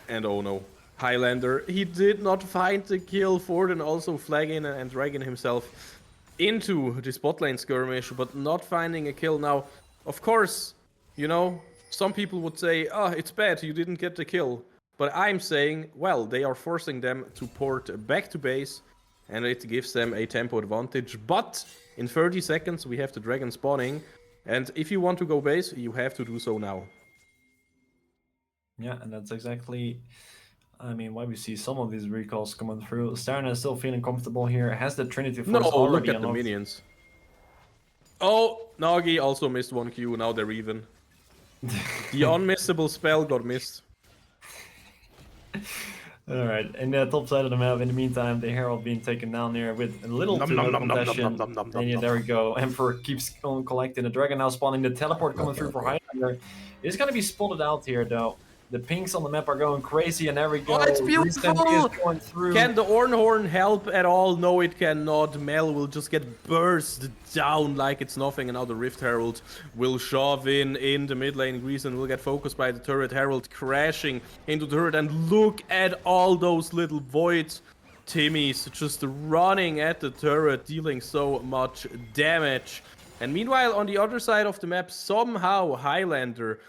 S2: and oh no. Highlander. He did not find the kill. Forden also flagging and dragging himself into the spot lane skirmish, but not finding a kill. Now, of course, you know, some people would say, oh, it's bad, you didn't get the kill. But I'm saying, well, they are forcing them to port back to base, and it gives them a tempo advantage. But in 30 seconds, we have the dragon spawning, and if you want to go base, you have to do so now.
S3: Yeah, and that's exactly, I mean, why we see some of these recalls coming through. Starna is still feeling comfortable here. Has the Trinity Force
S2: No,
S3: already
S2: look at
S3: unlocked.
S2: the minions. Oh, Nagi also missed 1 Q, now they're even. The unmissable spell got missed.
S3: Alright, in the top side of the map, in the meantime, the Herald being taken down here with a little to no contestation. And yeah, there we go. Emperor keeps on collecting. The Dragon now spawning. The teleport coming through for Highlander. It's going to be spotted out here, though. The pinks on the map are going crazy, and there we go.
S2: Oh, it's beautiful!
S3: Is going through.
S2: Can the Ornhorn help at all? No, it cannot. Mel will just get burst down like it's nothing, and now the Rift Herald will shove in the mid lane. Greason will get focused by the turret. Herald crashing into the turret, and look at all those little void Timmies just running at the turret, dealing so much damage. And meanwhile, on the other side of the map, somehow Highlander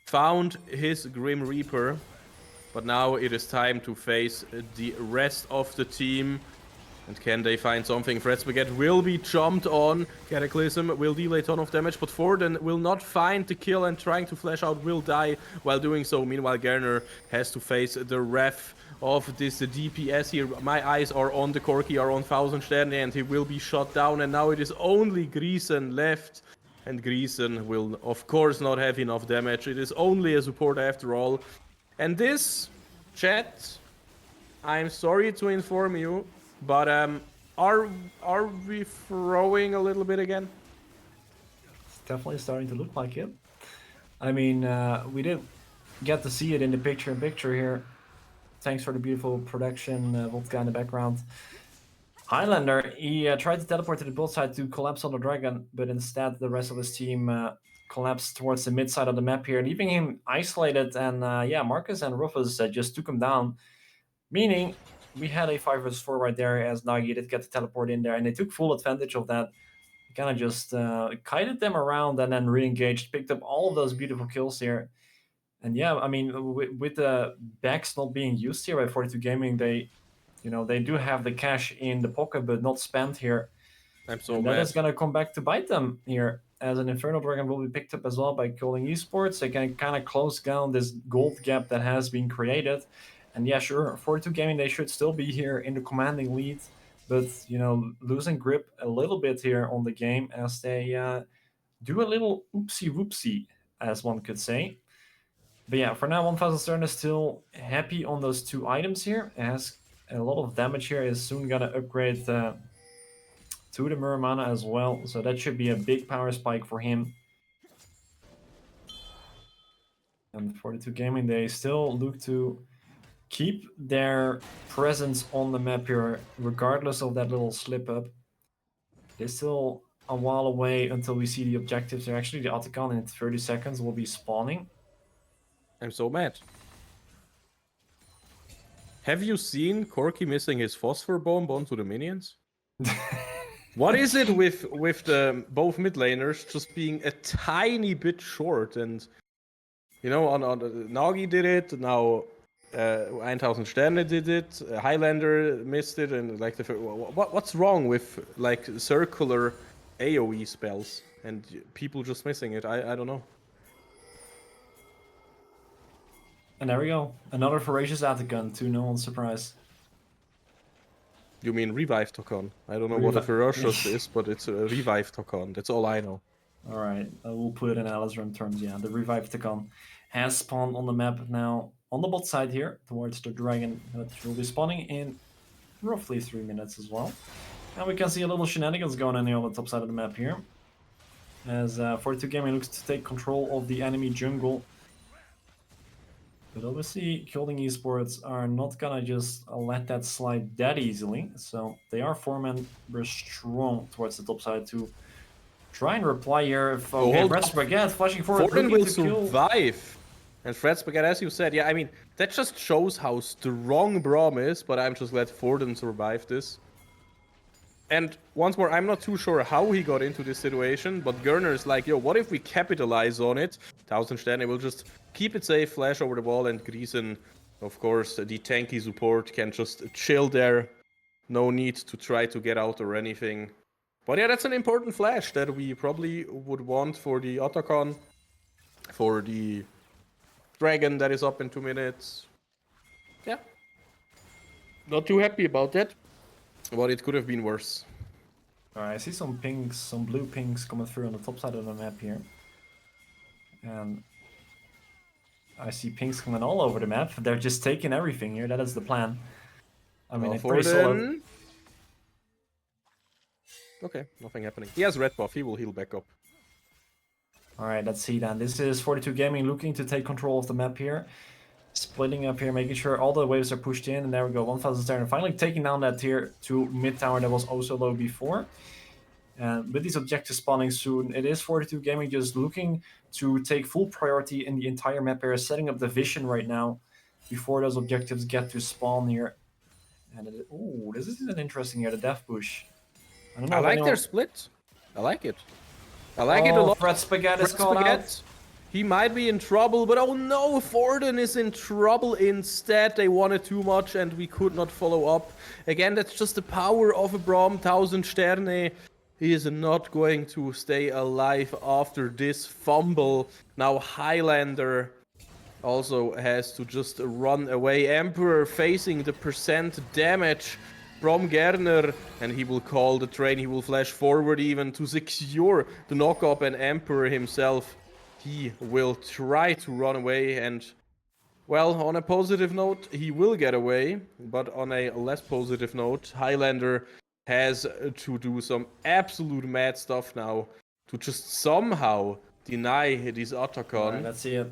S2: found his Grim Reaper, but now it is time to face the rest of the team. And can they find something? Fred Spaghetti will be jumped on. Cataclysm will deal a ton of damage, but Forden will not find the kill, and trying to flash out will die while doing so. Meanwhile, Gerner has to face the ref of this DPS here. My eyes are on the Corki, are on 1000 Sterne, and he will be shot down. And now it is only Greason left. And Greason will, of course, not have enough damage. It is only a support after all. And this, chat, I'm sorry to inform you, but are we throwing a little bit again?
S3: It's definitely starting to look like it. I mean, we did get to see it in the picture-in-picture here. Thanks for the beautiful production, Vodka in the background. Highlander, he tried to teleport to the bot side to collapse on the dragon, but instead the rest of his team collapsed towards the mid side of the map here, leaving him isolated. And yeah, Marcus and Rufus just took him down, meaning we had a 5 vs 4 right there, as Nagi did get to teleport in there, and they took full advantage of that. Kind of just kited them around and then re-engaged, picked up all of those beautiful kills here. And yeah, I mean, with the backs not being used here by 42 Gaming, they do have the cash in the pocket, but not spent here.
S2: I'm so
S3: and
S2: mad.
S3: That is going to come back to bite them here, as an Infernal Dragon will be picked up as well by Kolding Esports. They can kind of close down this gold gap that has been created. And yeah, sure, 42 Gaming, they should still be here in the commanding lead, but, losing grip a little bit here on the game as they do a little oopsie-whoopsie, as one could say. But yeah, for now, 1000 Stern is still happy on those 2 items here. It has a lot of damage here. Is soon gonna upgrade to the Muramana as well, so that should be a big power spike for him. And 42 Gaming, they still look to keep their presence on the map here, regardless of that little slip up. They're still a while away until we see the objectives. They're actually the Otacon in 30 seconds will be spawning.
S2: I'm so mad. Have you seen Corki missing his phosphor bomb onto the minions? What is it with the both mid laners just being a tiny bit short? And on Nagi did it. Now 1000 Sterne did it. Highlander missed it, and like what's wrong with like circular AOE spells and people just missing it? I don't know.
S3: And there we go. Another Voracious Atacon, to no one's surprise.
S2: You mean Revive Tokon? I don't know what a Ferocious is, but it's a Revive Tokon. That's all I know.
S3: Alright, we'll put it in Aliceram terms, yeah. The Revive Tokon has spawned on the map now on the bot side here, towards the dragon, that will be spawning in roughly 3 minutes as well. And we can see a little shenanigans going on here on the top side of the map here, as 42 Gaming looks to take control of the enemy jungle. But obviously, Kolding Esports are not gonna just let that slide that easily. So they are 4-man strong towards the top side to try and reply here. If Red Spaghetti flashing forward,
S2: Forden will survive. And Fred Spaghetti, as you said, yeah, I mean, that just shows how strong Braum is, but I'm just glad Forden survived this. And once more, I'm not too sure how he got into this situation, but Gerner is like, yo, what if we capitalize on it? 1000 Sterne will just keep it safe, flash over the wall, and Griesen, of course, the tanky support can just chill there. No need to try to get out or anything. But yeah, that's an important flash that we probably would want for the Otacon, for the Dragon that is up in 2 minutes. Yeah. Not too happy about that, but it could have been worse.
S3: Alright, I see some pinks, some blue pinks coming through on the top side of the map here. And I see pinks coming all over the map. They're just taking everything here. That is the plan. I mean, it's pretty solid.
S2: Okay, nothing happening. He has red buff. He will heal back up.
S3: Alright, let's see then. This is 42 Gaming looking to take control of the map here. Splitting up here, making sure all the waves are pushed in. And there we go, 1000 Stern. Finally taking down that tier 2 mid tower that was also low before. And with these objectives spawning soon, it is 42 Gaming just looking to take full priority in the entire map area, setting up the vision right now before those objectives get to spawn here. And ooh, this is an interesting here, the Death Bush. I don't know.
S2: I like their split. I like it. I like it a lot.
S3: Fred Spaghetti is called out.
S2: He might be in trouble, but oh no, Forden is in trouble instead. They wanted too much and we could not follow up. Again, that's just the power of a Braum, 1000 Sterne. He is not going to stay alive after this fumble. Now Highlander also has to just run away. Emperor facing the percent damage from Gerner, and he will call the train. He will flash forward even to secure the knock-up, and Emperor himself, he will try to run away. And well, on a positive note, he will get away, but on a less positive note, Highlander has to do some absolute mad stuff now to just somehow deny this Otacon.
S3: Alright, let's see it.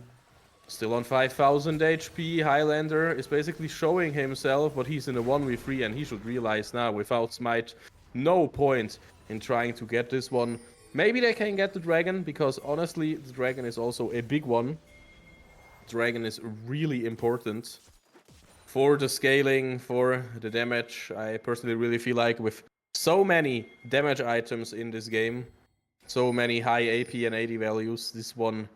S2: Still on 5000 HP, Highlander is basically showing himself, but he's in a 1v3 and he should realize now, without Smite, no point in trying to get this one. Maybe they can get the Dragon, because honestly, the Dragon is also a big one. Dragon is really important for the scaling, for the damage. I personally really feel like with so many damage items in this game, so many high AP and AD values, this one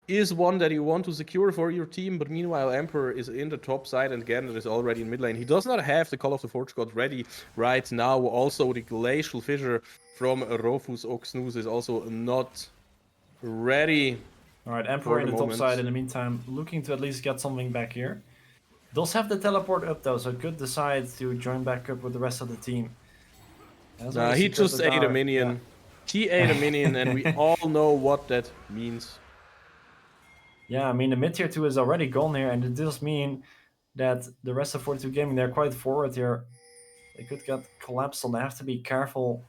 S2: is one that you want to secure for your team. But meanwhile, Emperor is in the top side and Gandalf is already in mid lane. He does not have the Call of the Forge God ready right now. Also, the Glacial Fissure from Rofus Oxnus is also not ready.
S3: Alright, Emperor in the top side in the meantime, looking to at least get something back here. Does have the teleport up though, so could decide to join back up with the rest of the team.
S2: He just ate a minion. Yeah. He ate a minion and we all know what that means.
S3: Yeah, I mean, the mid tier 2 is already gone here, and it does mean that the rest of 42 Gaming, they're quite forward here. They could get collapsed, so they have to be careful.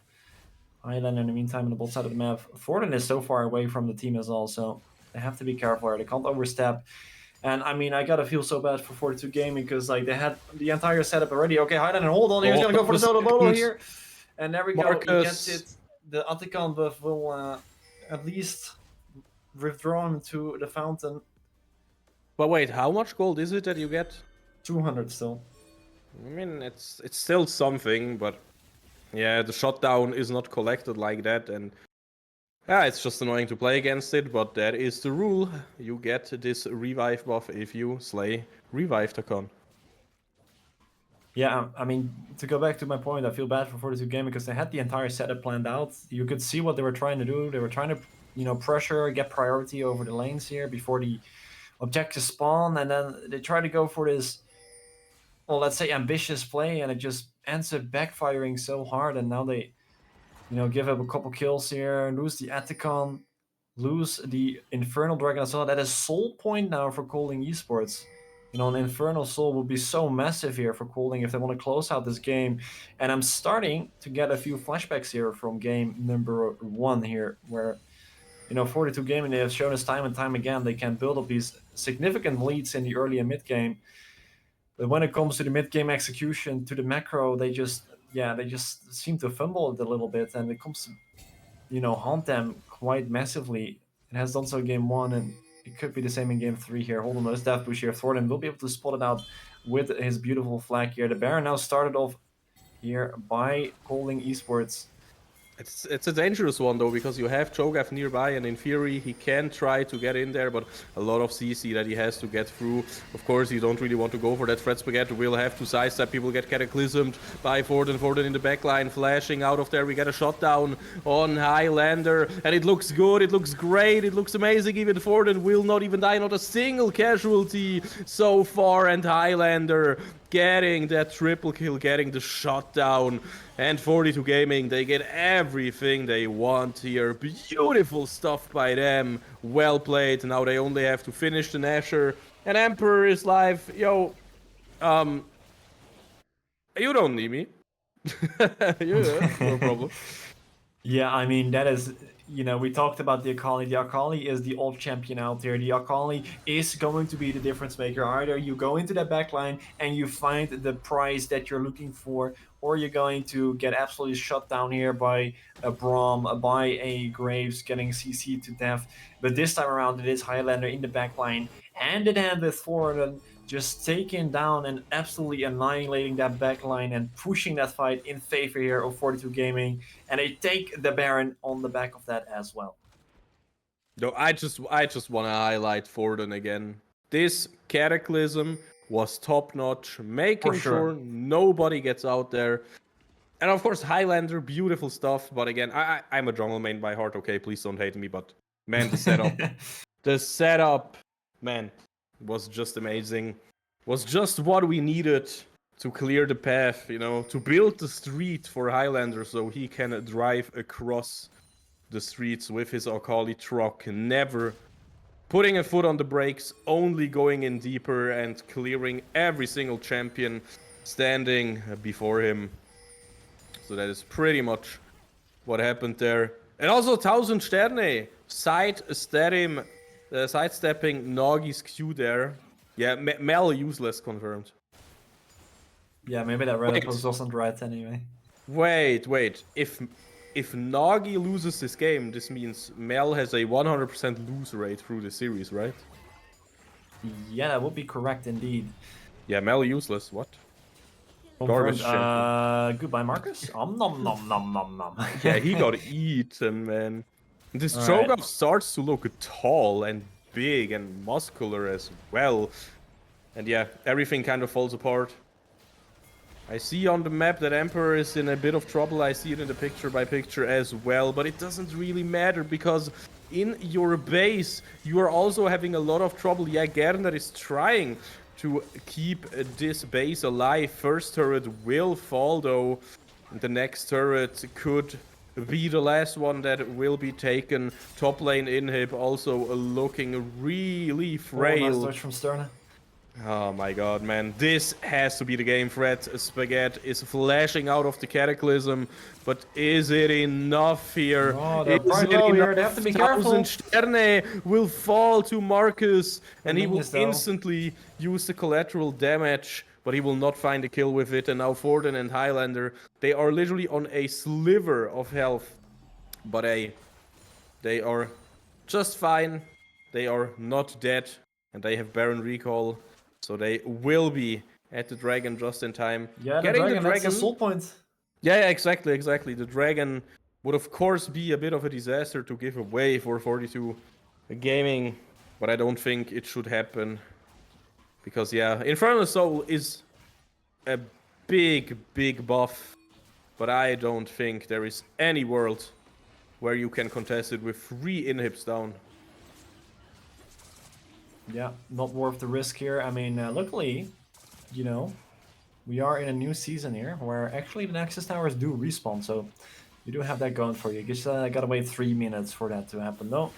S3: Island in the meantime on the bot side of the map. Forden is so far away from the team as well, so they have to be careful here. They can't overstep. And I mean, I gotta feel so bad for 42 Gaming because like they had the entire setup already. Okay, Highlander, hold on, he's gonna go for the solo bolo here. And there we go, he gets it. The Atacon buff will at least withdrawn to the fountain.
S2: But wait, how much gold is it that you get?
S3: 200 still.
S2: I mean, it's still something, but yeah, the shutdown is not collected like that, and yeah, it's just annoying to play against it, but that is the rule. You get this revive buff if you slay Revive Tacon.
S3: Yeah, I mean, to go back to my point, I feel bad for 42 Gaming because they had the entire setup planned out. You could see what they were trying to do. They were trying to, you know, pressure, get priority over the lanes here before the objectives spawn, and then they try to go for this, well, let's say ambitious play, and it just ends up backfiring so hard, and now they, you know, give up a couple kills here, lose the Atacon, lose the Infernal Dragon as well. That is soul point now for Kolding Esports. You know, an Infernal Soul would be so massive here for Kolding if they want to close out this game. And I'm starting to get a few flashbacks here from game number 1 here, where, you know, 42 Gaming, they have shown us time and time again they can build up these significant leads in the early and mid game. But when it comes to the mid game execution, to the macro, they just seem to fumble it a little bit, and it comes to, you know, haunt them quite massively. It has done so in game 1 and it could be the same in game 3 here. Hold on, let's death push here. Thornton will be able to spot it out with his beautiful flag here. The Baron now started off here by Kolding Esports.
S2: It's a dangerous one though, because you have Cho'Gath nearby, and in theory he can try to get in there, but a lot of CC that he has to get through. Of course, you don't really want to go for that. Fred Spaghetti will have to sidestep. People get cataclysmed by Forden. Forden in the backline, flashing out of there. We get a shutdown on Highlander, and it looks good. It looks great. It looks amazing. Even Forden will not even die. Not a single casualty so far, and Highlander getting that triple kill, getting the shutdown. And 42 Gaming, they get everything they want here. Beautiful stuff by them. Well played. Now they only have to finish the Nasher. And Emperor is live. Yo, you don't need me. Yeah, no problem.
S3: Yeah, I mean, that is, we talked about the Akali. The Akali is the old champion out there. The Akali is going to be the difference maker. Either you go into that backline and you find the prize that you're looking for, or you're going to get absolutely shut down here by a Braum, by a Graves getting CC to death. But this time around, it is Highlander in the backline, hand in hand with Thorin, just taking down and absolutely annihilating that backline and pushing that fight in favor here of 42 Gaming. And they take the Baron on the back of that as well.
S2: No, I just want to highlight Forden again. This Cataclysm was top notch, making sure nobody gets out there. And of course, Highlander, beautiful stuff. But again, I'm a jungle main by heart. Okay, please don't hate me. But man, the setup, man, was just amazing. Was just what we needed to clear the path, to build the street for Highlander so he can drive across the streets with his Akali truck, never putting a foot on the brakes, only going in deeper and clearing every single champion standing before him. So that is pretty much what happened there. And also 1000 Sterne sidestepping Nagi's Q there. Yeah, Mel useless confirmed.
S3: Yeah, maybe that Reddit post wasn't right anyway.
S2: Wait. If Nagi loses this game, this means Mel has a 100% lose rate through the series, right?
S3: Yeah, that would be correct indeed.
S2: Yeah, Mel useless. What?
S3: Garbage. Goodbye, Marcus. Nom nom nom nom nom.
S2: Yeah, he got eaten, man. This Cho'Gath starts to look tall and big and muscular as well. And yeah, everything kind of falls apart. I see on the map that Emperor is in a bit of trouble. I see it in the picture by picture as well, but it doesn't really matter because in your base you are also having a lot of trouble. Yeah, Gerner is trying to keep this base alive. First turret will fall though. The next turret could be the last one that will be taken. Top lane inhib also looking really frail.
S3: Nice touch from Sterna.
S2: Oh my god, man. This has to be the game. Fred Spaghetti is flashing out of the Cataclysm, but is it enough here?
S3: Oh, they're quite low here. They have to be careful.
S2: 1000 Sterne will fall to Marcus, and he will instantly use the collateral damage, but he will not find a kill with it. And now Forden and Highlander, they are literally on a sliver of health, but they are just fine. They are not dead, and they have Baron recall. So they will be at the dragon just in time.
S3: Yeah, the dragon, that's the soul point.
S2: Yeah, exactly. The dragon would of course be a bit of a disaster to give away for 42 Gaming, but I don't think it should happen. Because yeah, Infernal Soul is a big buff, but I don't think there is any world where you can contest it with 3 inhibs down.
S3: Yeah, not worth the risk here. I mean, luckily, we are in a new season here where actually the Nexus Towers do respawn, so you do have that going for you. Just gotta wait 3 minutes for that to happen, though.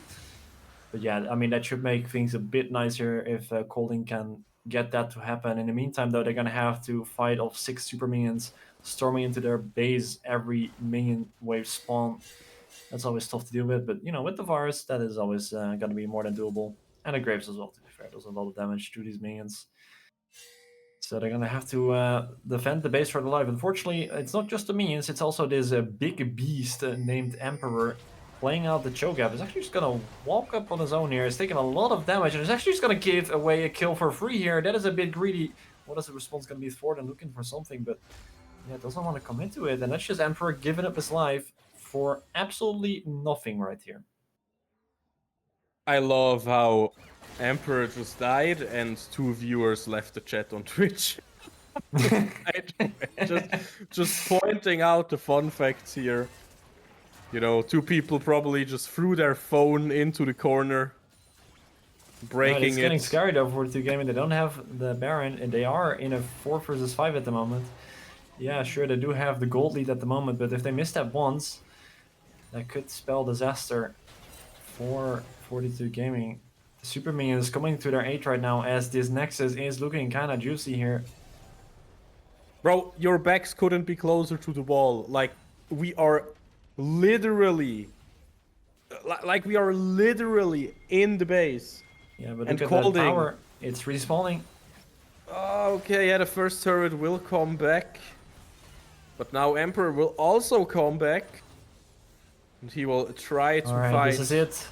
S3: But yeah, I mean, that should make things a bit nicer if Kolding can get that to happen. In the meantime, though, they're gonna have to fight off 6 super minions storming into their base every minion wave spawn. That's always tough to deal with, but with the virus, that is always gonna be more than doable. And the Graves as well, to be fair. Does a lot of damage to these minions. So they're gonna have to defend the base for their life. Unfortunately, it's not just the minions, it's also this big beast named Emperor playing out the choke gap. He's actually just gonna walk up on his own here. He's taking a lot of damage and he's actually just gonna give away a kill for free here. That is a bit greedy. What is the response gonna be for? Than looking for something, but yeah, doesn't want to commit to it. And that's just Emperor giving up his life for absolutely nothing right here.
S2: I love how Emperor just died and 2 viewers left the chat on Twitch. just pointing out the fun facts here. You know, 2 people probably just threw their phone into the corner, breaking
S3: it's getting
S2: it.
S3: scary though for 2 gaming. They don't have the Baron and they are in a 4 versus 5 at the moment. Yeah, sure, they do have the gold lead at the moment, but if they miss that once, that could spell disaster for 42 Gaming. The Super Minion is coming to their 8 right now as this Nexus is looking kind of juicy here.
S2: Bro, your backs couldn't be closer to the wall. Like, we are literally... Like, we are literally in the base.
S3: Yeah, but
S2: And
S3: look at that
S2: Kolding.
S3: tower. It's respawning.
S2: Okay, yeah, the first turret will come back. But now Emperor will also come back. And he will try to fight
S3: This is it.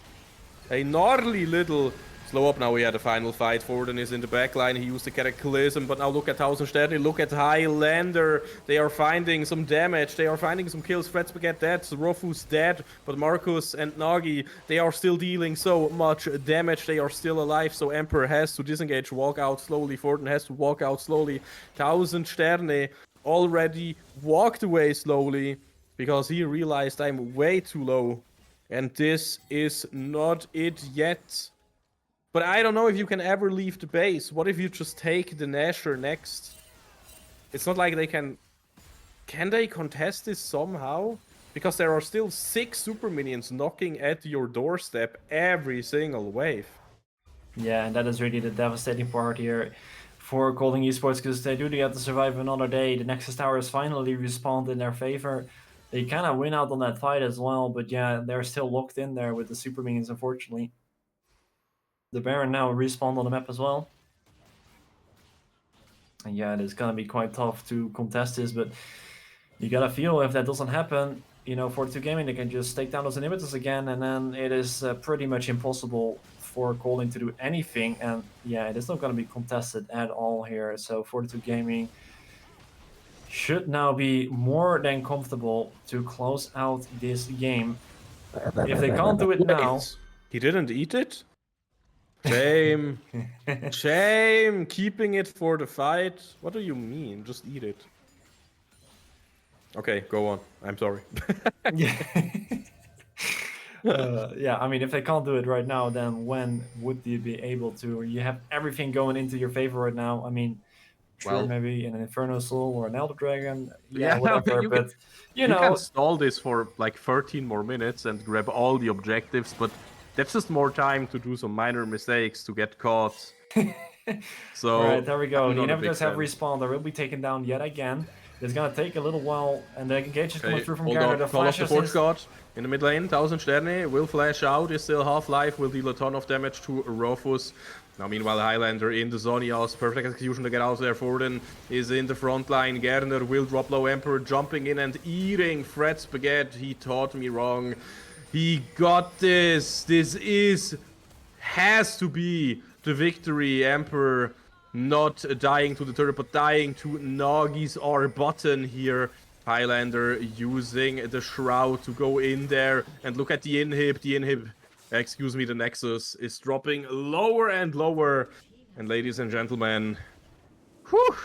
S2: a gnarly little slow up. Now we had a final fight. Forden is in the back line. He used the Cataclysm, but now look at 1000 Sterne. Look at Highlander. They are finding some damage. They are finding some kills. Fred Spaghetti dead. Rofus dead. But Marcus and Nagi, they are still dealing so much damage. They are still alive. So Emperor has to disengage, walk out slowly. Forden has to walk out slowly. 1000 Sterne already walked away slowly because he realized I'm way too low. And this is not it yet. But I don't know if you can ever leave the base. What if you just take the Nasher next? It's not like they can... Can they contest this somehow? Because there are still 6 super minions knocking at your doorstep every single wave.
S3: Yeah, and that is really the devastating part here for Kolding Esports, because they do get to survive another day. The Nexus Tower is finally respawned in their favor. They kind of win out on that fight as well, but yeah, they're still locked in there with the super minions, unfortunately. The Baron now respawned on the map as well. And yeah, it is gonna be quite tough to contest this, but you gotta feel if that doesn't happen, you know, 42 Gaming, they can just take down those inhibitors again, and then it is pretty much impossible for Kolding to do anything. And yeah, it is not gonna be contested at all here. So 42 Gaming should now be more than comfortable to close out this game. If they can't do it now...
S2: He didn't eat it? Shame. Shame. Keeping it for the fight. What do you mean? Just eat it. Okay, go on. I'm sorry.
S3: Yeah, I mean, if they can't do it right now, then when would you be able to? You have everything going into your favor right now. I mean, sure,
S2: Well,
S3: maybe an Inferno Soul or an Elder Dragon,
S2: yeah,
S3: whatever.
S2: you
S3: But
S2: you
S3: know,
S2: can stall this for like 13 more minutes and grab all the objectives, but that's just more time to do some minor mistakes to get caught. So
S3: all right, there we go.
S2: I'm
S3: The
S2: not a big
S3: inhibitors have
S2: fan.
S3: respawned. They will be taken down yet again. It's gonna take a little while, and the engage is coming
S2: Okay,
S3: through from
S2: hold
S3: Garner.
S2: on.
S3: The
S2: Call off the
S3: flashes
S2: Forge
S3: is...
S2: God in the mid lane. 1000 Sterne will flash out. Is still half-life. Will deal a ton of damage to Rofus. Now, meanwhile, Highlander in the Zonias. Perfect execution to get out there. Forden is in the front line. Gerner will drop low. Emperor jumping in and eating Fred Spaghetti. He taught me wrong. He got this. This has to be the victory. Emperor not dying to the turret, but dying to Nagi's R button here. Highlander using the Shroud to go in there. And look at the inhib. Excuse me, the Nexus is dropping lower and lower. And ladies and gentlemen, whew,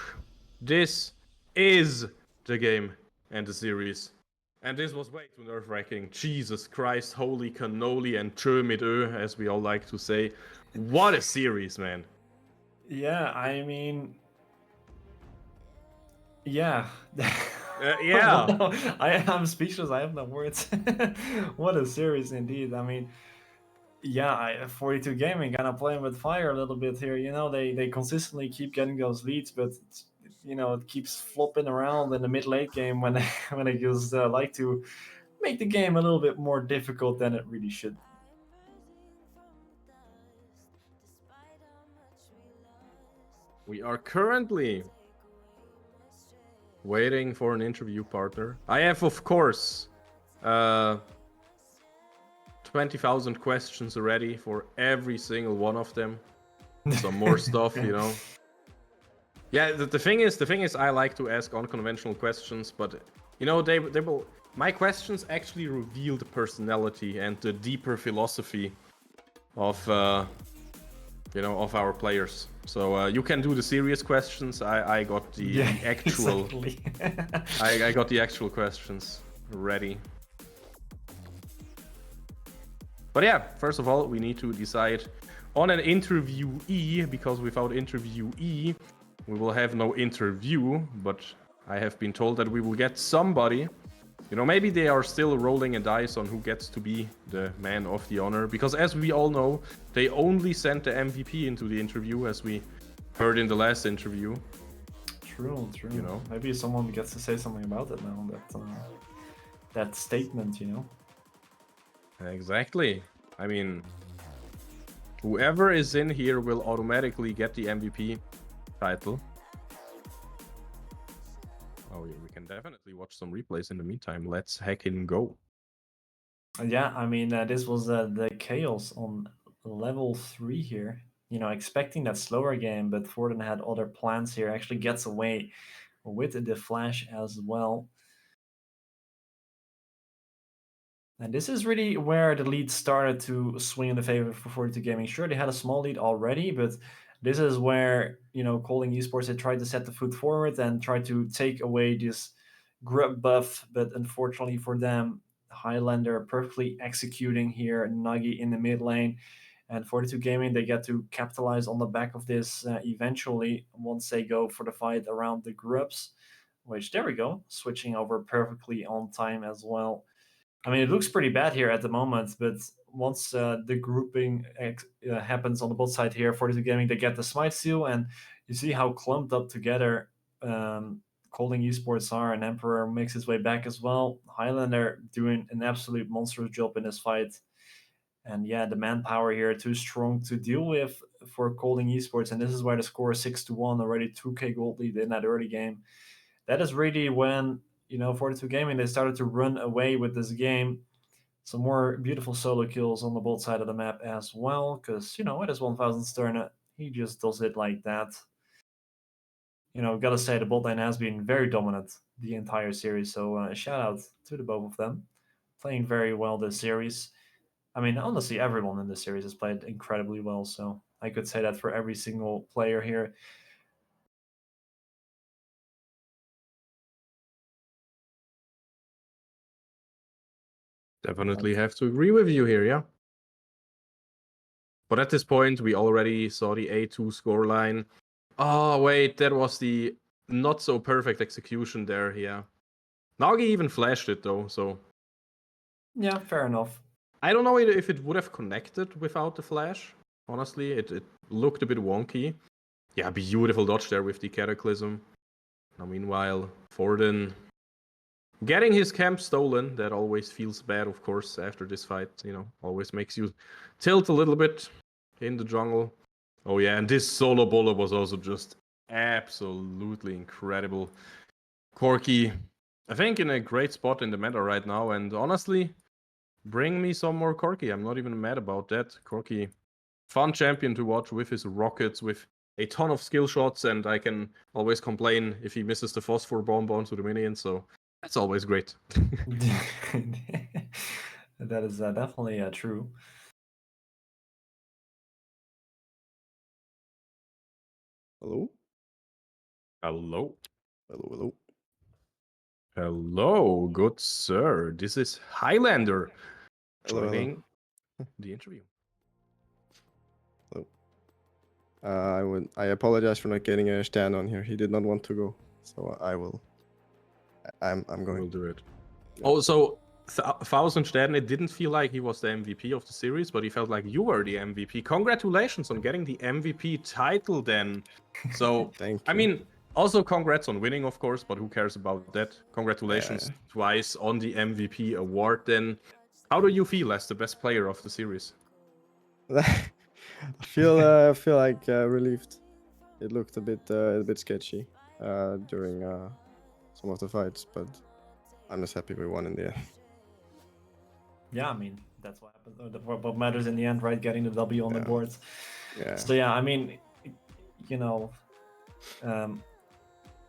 S2: this is the game and the series. And this was way too nerve-wracking. Jesus Christ, holy cannoli and tjö mit ö, as we all like to say. What a series, man.
S3: Yeah, I mean... Yeah.
S2: Yeah.
S3: I'm speechless. I have no words. What a series indeed. I mean, yeah, 42 Gaming kind of playing with fire a little bit here. You know, they consistently keep getting those leads, but you know, it keeps flopping around in the mid-late game when they, when they just like to make the game a little bit more difficult than it really should.
S2: We are currently waiting for an interview partner. I have, of course, 20,000 questions already for every single one of them. Some more stuff, you know. Yeah, the thing is, I like to ask unconventional questions, but you know, they will. My questions actually reveal the personality and the deeper philosophy of you know, of our players. So you can do the serious questions. I got the actual.
S3: Exactly.
S2: I got the actual questions ready. But yeah, first of all, we need to decide on an interviewee, because without interviewee, we will have no interview. But I have been told that we will get somebody. You know, maybe they are still rolling a dice on who gets to be the man of the honor. Because as we all know, they only sent the MVP into the interview, as we heard in the last interview.
S3: True.
S2: You know?
S3: Maybe someone gets to say something about it now. That statement, you know.
S2: Exactly. I mean, whoever is in here will automatically get the MVP title. Oh yeah, we can definitely watch some replays in the meantime. Let's heckin' go.
S3: Yeah, I mean, this was the chaos on level 3 here. You know, expecting that slower game, but Forden had other plans here. Actually gets away with the flash as well. And this is really where the lead started to swing in the favor for 42 Gaming. Sure, they had a small lead already, but this is where, you know, Kolding Esports had tried to set the foot forward and try to take away this grub buff. But unfortunately for them, Highlander perfectly executing here, Nuggy in the mid lane. And 42 Gaming, they get to capitalize on the back of this eventually once they go for the fight around the grubs, which, there we go, switching over perfectly on time as well. I mean, it looks pretty bad here at the moment, but once the grouping happens on the bot side here, 42 Gaming, they get the smite seal, and you see how clumped up together Kolding Esports are, and Emperor makes his way back as well. Highlander doing an absolute monstrous job in this fight. And yeah, the manpower here too strong to deal with for Kolding Esports, and this is why the score is 6-1, already 2k gold lead in that early game. That is really when, you know, 42 Gaming, they started to run away with this game. Some more beautiful solo kills on the bot side of the map as well, because, you know, it is 1000 Sterna. He just does it like that. You know, gotta say, the bot lane has been very dominant the entire series, so shout out to the both of them. Playing very well this series. I mean, honestly, everyone in this series has played incredibly well, so I could say that for every single player here.
S2: Definitely have to agree with you here, yeah. But at this point, we already saw the A2 scoreline. Oh, wait, that was the not so perfect execution there, yeah. Nagi even flashed it, though, so...
S3: Yeah, fair enough.
S2: I don't know if it would have connected without the flash. Honestly, it looked a bit wonky. Yeah, beautiful dodge there with the Cataclysm. Now, meanwhile, Forden getting his camp stolen. That always feels bad, of course, after this fight. You know, always makes you tilt a little bit in the jungle. Oh yeah, and this solo bowler was also just absolutely incredible. Corki, I think, in a great spot in the meta right now, and honestly, bring me some more Corki. I'm not even mad about that. Corki, fun champion to watch with his rockets, with a ton of skill shots, and I can always complain if he misses the phosphor bomb onto the minion, so that's always great.
S3: That is definitely true.
S4: Hello?
S2: Hello.
S4: Hello.
S2: Hello, good sir. This is Highlander joining the interview.
S4: Hello. I apologize for not getting a stand on here. He did not want to go, so I'm going.
S2: We'll do it.
S4: Yeah.
S2: Oh, so 1000 Stern, it didn't feel like he was the MVP of the series, but he felt like you were the MVP. Congratulations on getting the MVP title then. So,
S4: Thank you.
S2: I mean, also congrats on winning, of course, but who cares about that? Congratulations twice on the MVP award then. How do you feel as the best player of the series?
S4: I feel like relieved. It looked a bit sketchy during some of the fights, but I'm just happy we won in the end.
S3: yeah, I mean that's what happens. What matters in the end, right? Getting the W on the
S4: Yeah.
S3: boards.
S4: Yeah.
S3: So yeah, I mean, you know,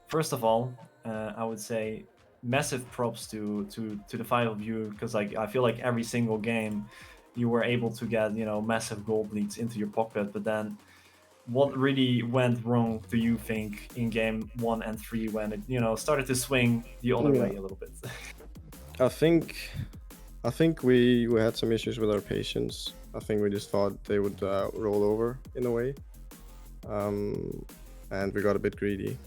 S3: first of all, I would say massive props to the five of you, because like I feel like every single game you were able to get massive gold leads into your pocket, but then what really went wrong do you think in game 1 and 3 when it started to swing the other
S4: Yeah.
S3: way a little bit?
S4: I think we had some issues with our patience. I think we just thought they would roll over in a way, and we got a bit greedy,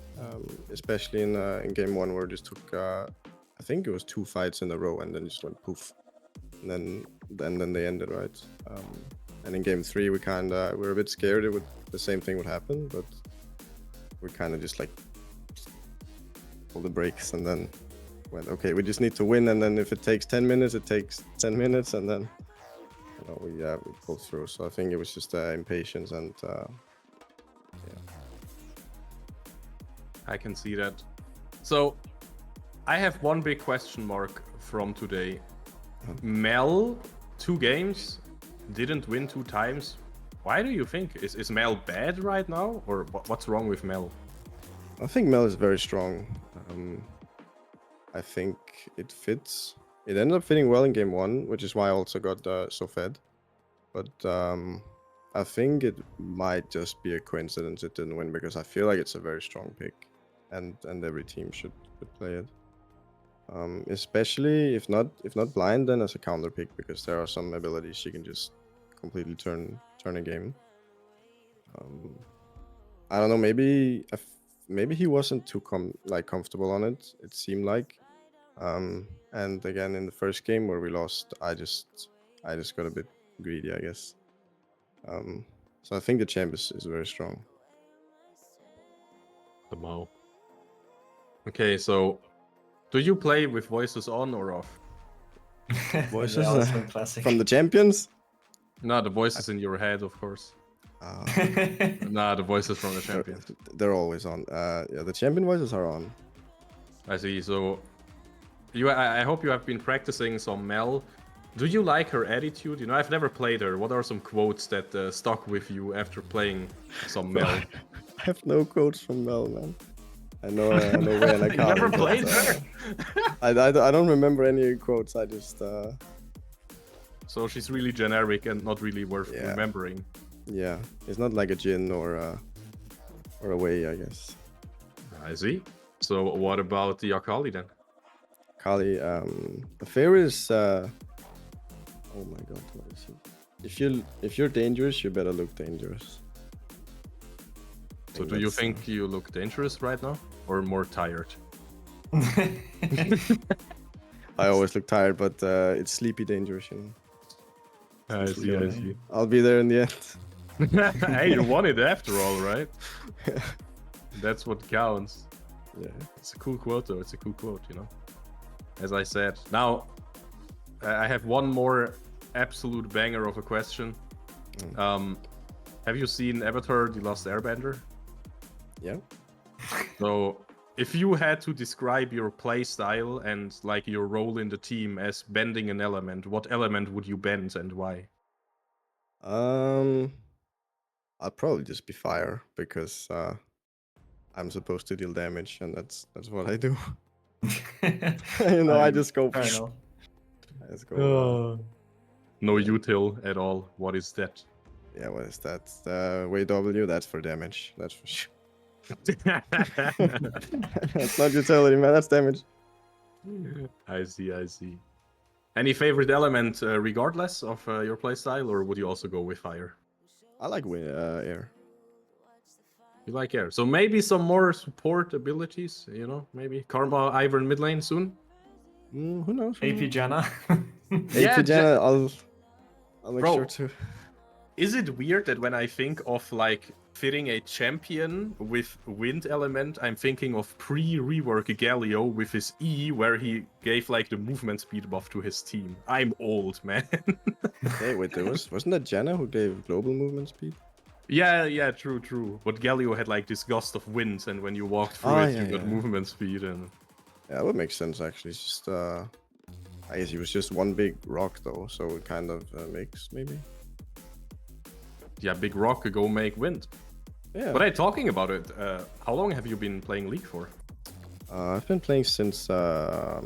S4: especially in game 1 where it just took I think it was 2 fights in a row and then just went poof, and then they ended, right. And in game 3 we were a bit scared it would the same thing would happen, but we kind of just like pulled the brakes and then went, okay, we just need to win, and then if it takes 10 minutes, it takes 10 minutes, and then we pulled through. So I think it was just impatience and yeah.
S2: I can see that. So I have one big question mark from today. Mel, 2 games, didn't win 2 times. Why do you think? Is Mel bad right now, or what's wrong with Mel?
S4: I think Mel is very strong. I think it fits. It ended up fitting well in game 1, which is why I also got so fed. But I think it might just be a coincidence it didn't win, because I feel like it's a very strong pick, and every team should play it. Especially if not blind, then as a counter pick, because there are some abilities she can just completely turn a game. I don't know. Maybe he wasn't too comfortable on it. It seemed like. And again, in the first game where we lost, I just got a bit greedy, I guess. So I think the champ is very strong.
S2: The Mo. Okay, so do you play with voices on or off?
S4: Voices
S3: Yeah, that's so classic.
S4: from the champions?
S2: No, the voices in your head, of course. Nah, the voices from the champions.
S4: They're always on. Yeah, the champion voices are on.
S2: I see. So I hope you have been practicing some Mel. Do you like her attitude? I've never played her. What are some quotes that stuck with you after playing some Mel?
S4: I have no quotes from Mel, man. I know where and I can't.
S2: You never played her?
S4: I don't remember any quotes. I just.
S2: So she's really generic and not really worth
S4: Yeah.
S2: remembering.
S4: Yeah, it's not like a Jin or a Wei, I guess.
S2: I see. So what about the Akali then?
S4: Kali, the favorite is. Oh my god, what is he? If you're dangerous, you better look dangerous.
S2: So do you think you look dangerous right now, or more tired?
S4: I always look tired, but it's sleepy dangerous,
S2: I see, I see.
S4: I'll be there in the end.
S2: Hey, you won it after all, right? That's what counts.
S4: Yeah.
S2: It's a cool quote, though. It's a cool quote, As I said. Now, I have one more absolute banger of a question. Have you seen Avatar: The Last Airbender?
S4: Yeah.
S2: So, if you had to describe your play style and like your role in the team as bending an element, what element would you bend and why?
S4: I'd probably just be fire, because I'm supposed to deal damage, and that's what I do. I just go.
S3: I know.
S4: I just go.
S2: No util at all. What is that?
S4: Yeah, what is that? Way W. That's for damage. That's for sure. That's not utility, man. That's damage.
S2: I see, I see. Any favorite element regardless of your playstyle, or would you also go with fire?
S4: I like air.
S2: You like air. So maybe some more support abilities, maybe Karma Ivern mid lane soon?
S4: Who knows?
S3: AP Janna.
S2: Yeah,
S4: AP Janna, I'll make
S2: Bro.
S4: sure to.
S2: Is it weird that when I think of like fitting a champion with wind element, I'm thinking of pre-rework Galio with his E, where he gave like the movement speed buff to his team. I'm old, man.
S4: Hey, wait, wasn't that Janna who gave global movement speed?
S2: Yeah, true. But Galio had like this gust of wind, and when you walked through you got movement speed and.
S4: Yeah, that would make sense actually. It's just I guess he was just one big rock though, so it kind of makes maybe.
S2: Yeah, big rock could go make wind.
S4: Yeah.
S2: But talking about it, how long have you been playing League for?
S4: I've been playing since I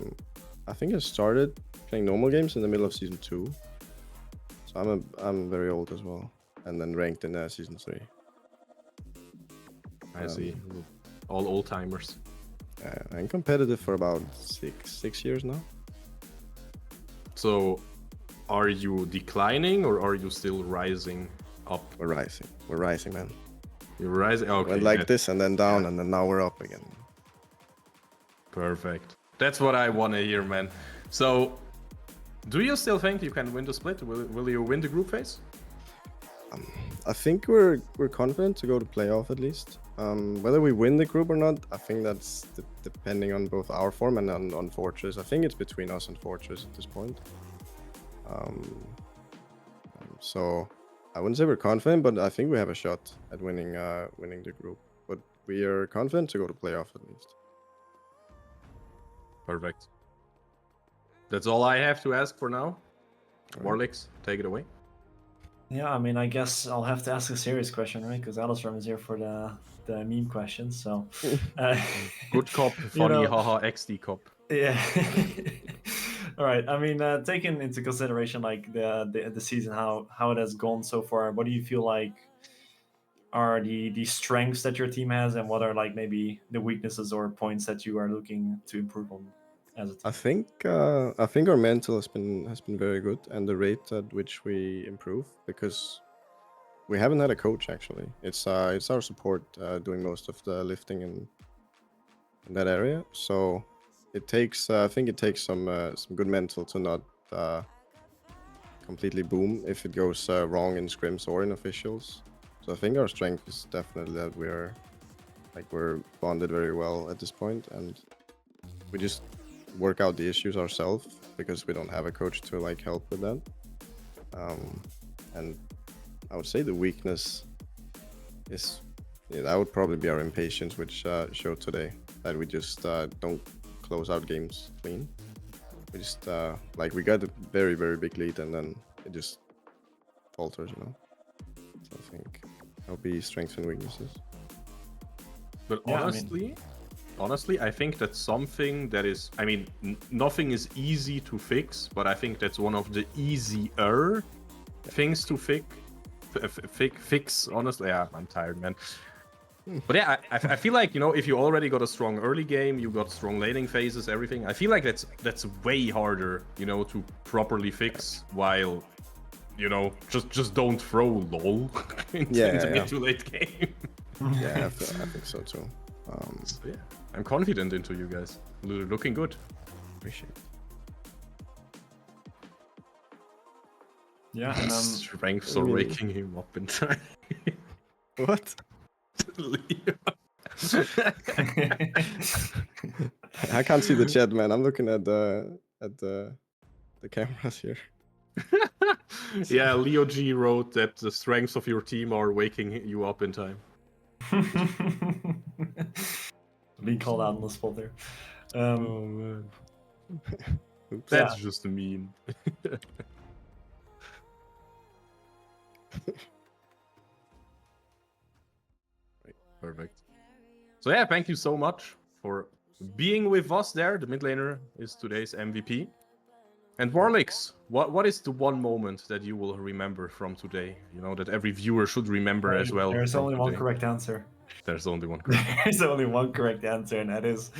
S4: think I started playing normal games in the middle of season 2. So I'm very old as well, and then ranked in season 3.
S2: I see. All old timers.
S4: I'm competitive for about six years now.
S2: So, are you declining or are you still rising up?
S4: We're rising, man.
S2: You're rising. Okay.
S4: Went like this and then down, and then now we're up again.
S2: Perfect. That's what I want to hear, man. So, do you still think you can win the split? Will you win the group phase?
S4: I think we're confident to go to playoff at least. Whether we win the group or not, I think that's depending on both our form and on Fortress. I think it's between us and Fortress at this point. So I wouldn't say we're confident, but I think we have a shot at winning the group. But we are confident to go to playoff at least.
S2: Perfect. That's all I have to ask for now.
S4: Right.
S2: Warlix, take it away.
S3: Yeah, I mean, I guess I'll have to ask a serious question, right? Because Alistair is here for the meme questions. So,
S2: Good cop, funny, haha, XD cop.
S3: Yeah. All right. I mean, taking into consideration like the season, how it has gone so far, what do you feel like are the strengths that your team has, and what are like maybe the weaknesses or points that you are looking to improve on as a team?
S4: I think our mental has been very good, and the rate at which we improve, because we haven't had a coach actually. It's our support doing most of the lifting in that area. So it takes I think it takes some good mental to not completely boom if it goes wrong in scrims or in officials. So I think our strength is definitely that we're bonded very well at this point, and we just work out the issues ourselves because we don't have a coach to like help with that. And I would say the weakness is that would probably be our impatience, which showed today, that we just don't close out games clean. We just we got a very, very big lead and then it just falters, you know. So I think that'll be strengths and weaknesses.
S2: But
S3: Yeah,
S2: honestly, I think that's something that is, I mean, nothing is easy to fix, but I think that's one of the easier things to fix, honestly. Yeah, I'm tired, man. But yeah, I feel like, you know, if you already got a strong early game, you got strong laning phases, everything, I feel like that's way harder, you know, to properly fix, while, you know, just don't throw lol into the mid to late game.
S4: Yeah, I think so too.
S2: So yeah, I'm confident into you guys. Looking good.
S4: Appreciate it.
S3: Yeah, and
S2: Strengths are waking him up in time.
S4: What? I can't see the chat, man. I'm looking at the cameras here.
S2: Yeah, Leo G wrote that the strengths of your team are waking you up in time.
S3: being called out on the spot there.
S2: Oh man. That's just a meme. Perfect. So yeah, thank you so much for being with us there. The mid laner is today's MVP. And Warlix, what is the one moment that you will remember from today? You know, that every viewer should remember as well.
S3: There's only one
S2: today.
S3: correct answer.
S2: There's only one correct answer.
S3: There's only one correct answer, and that is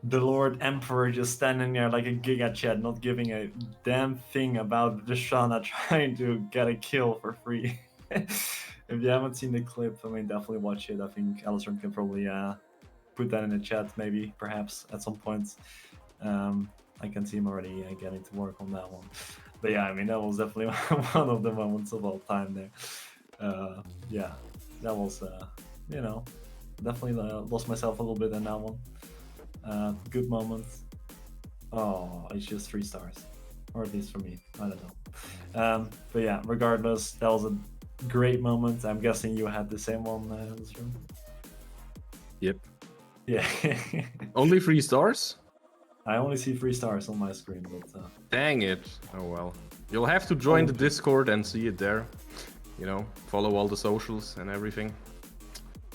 S3: the Lord Emperor just standing there like a Giga Chad, not giving a damn thing about Vishana trying to get a kill for free. If you haven't seen the clip, I mean, definitely watch it. I think Alistair can probably put that in the chat, maybe, perhaps, at some point. I can see him already getting to work on that one. But yeah, I mean, that was definitely one of the moments of all time there. Yeah, that was, you know, definitely lost myself a little bit in that one. Good moments. Oh, it's just 3 stars. Or at least for me. I don't know. But yeah, regardless, that was a great moment. I'm guessing you had the same one, Alistair?
S2: Yep.
S3: Yeah.
S2: Only 3 stars?
S3: I only see 3 stars on my screen, but
S2: Dang it. Oh well. You'll have to join the Discord and see it there. You know, follow all the socials and everything.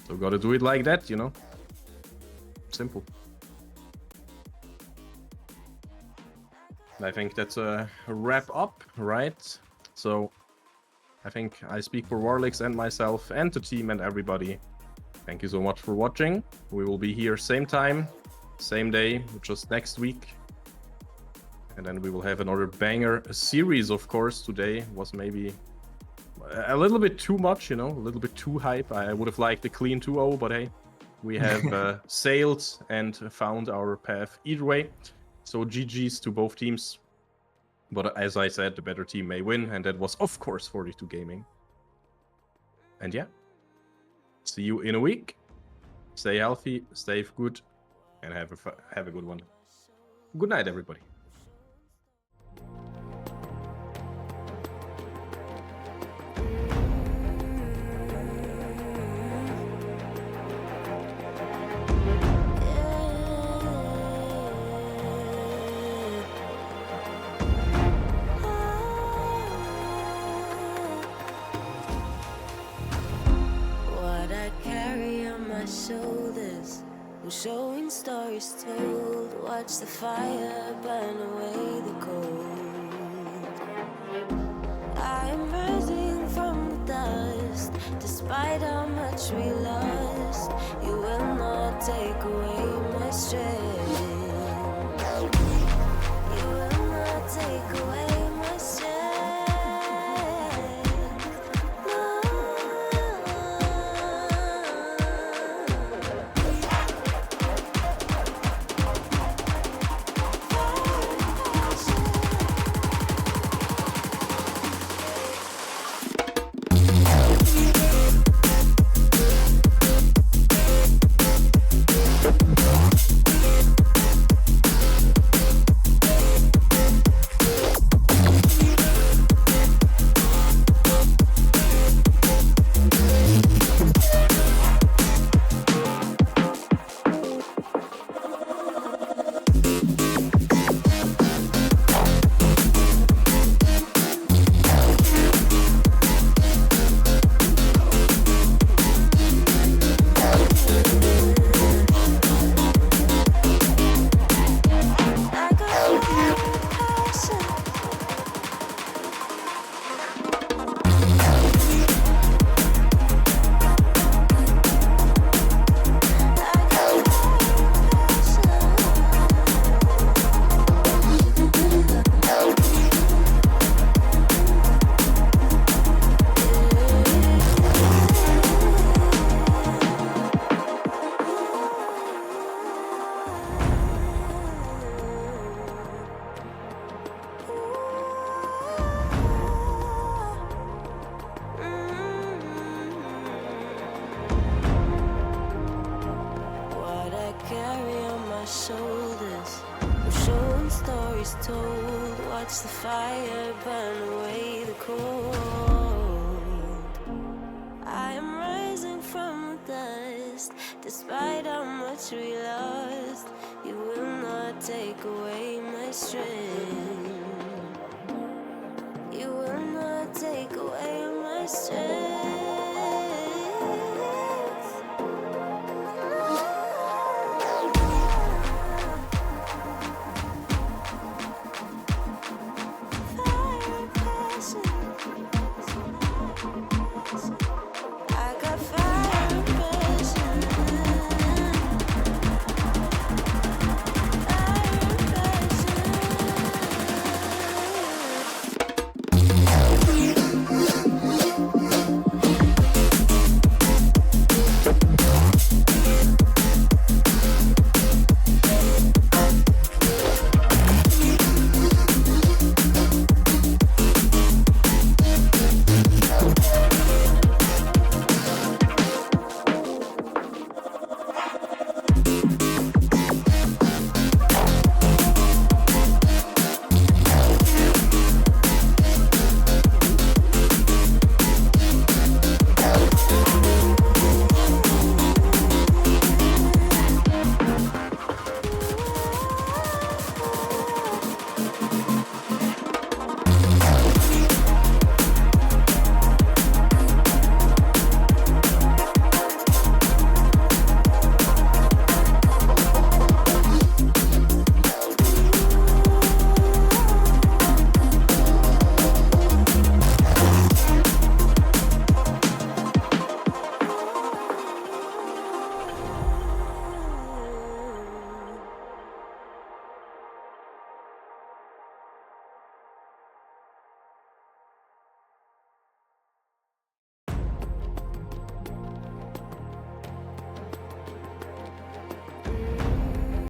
S2: So gotta do it like that, you know. Simple. I think that's a wrap up, right? So I think I speak for Warlix and myself and the team and everybody. Thank you so much for watching. We will be here same time, same day, just next week. And then we will have another banger series, of course. Today was maybe a little bit too much, you know, a little bit too hype. I would have liked a clean 2-0, but hey, we have sailed and found our path either way. So GG's to both teams. But as I said, the better team may win, and that was, of course, 42 Gaming. And yeah, see you in a week. Stay healthy, stay good, and have a good one. Good night, everybody.
S1: What I carry on my shoulders, I'm showing stories told. Watch the fire burn away the cold. I am rising from the dust, despite how much we lost. You will not take away my strength. You will not take away my strength. What I carry on my shoulders, I'm showing stories told. Watch the fire burn away the cold. I am rising from the dust, despite how much we lost. You will not take away my strength. You will not take away my strength.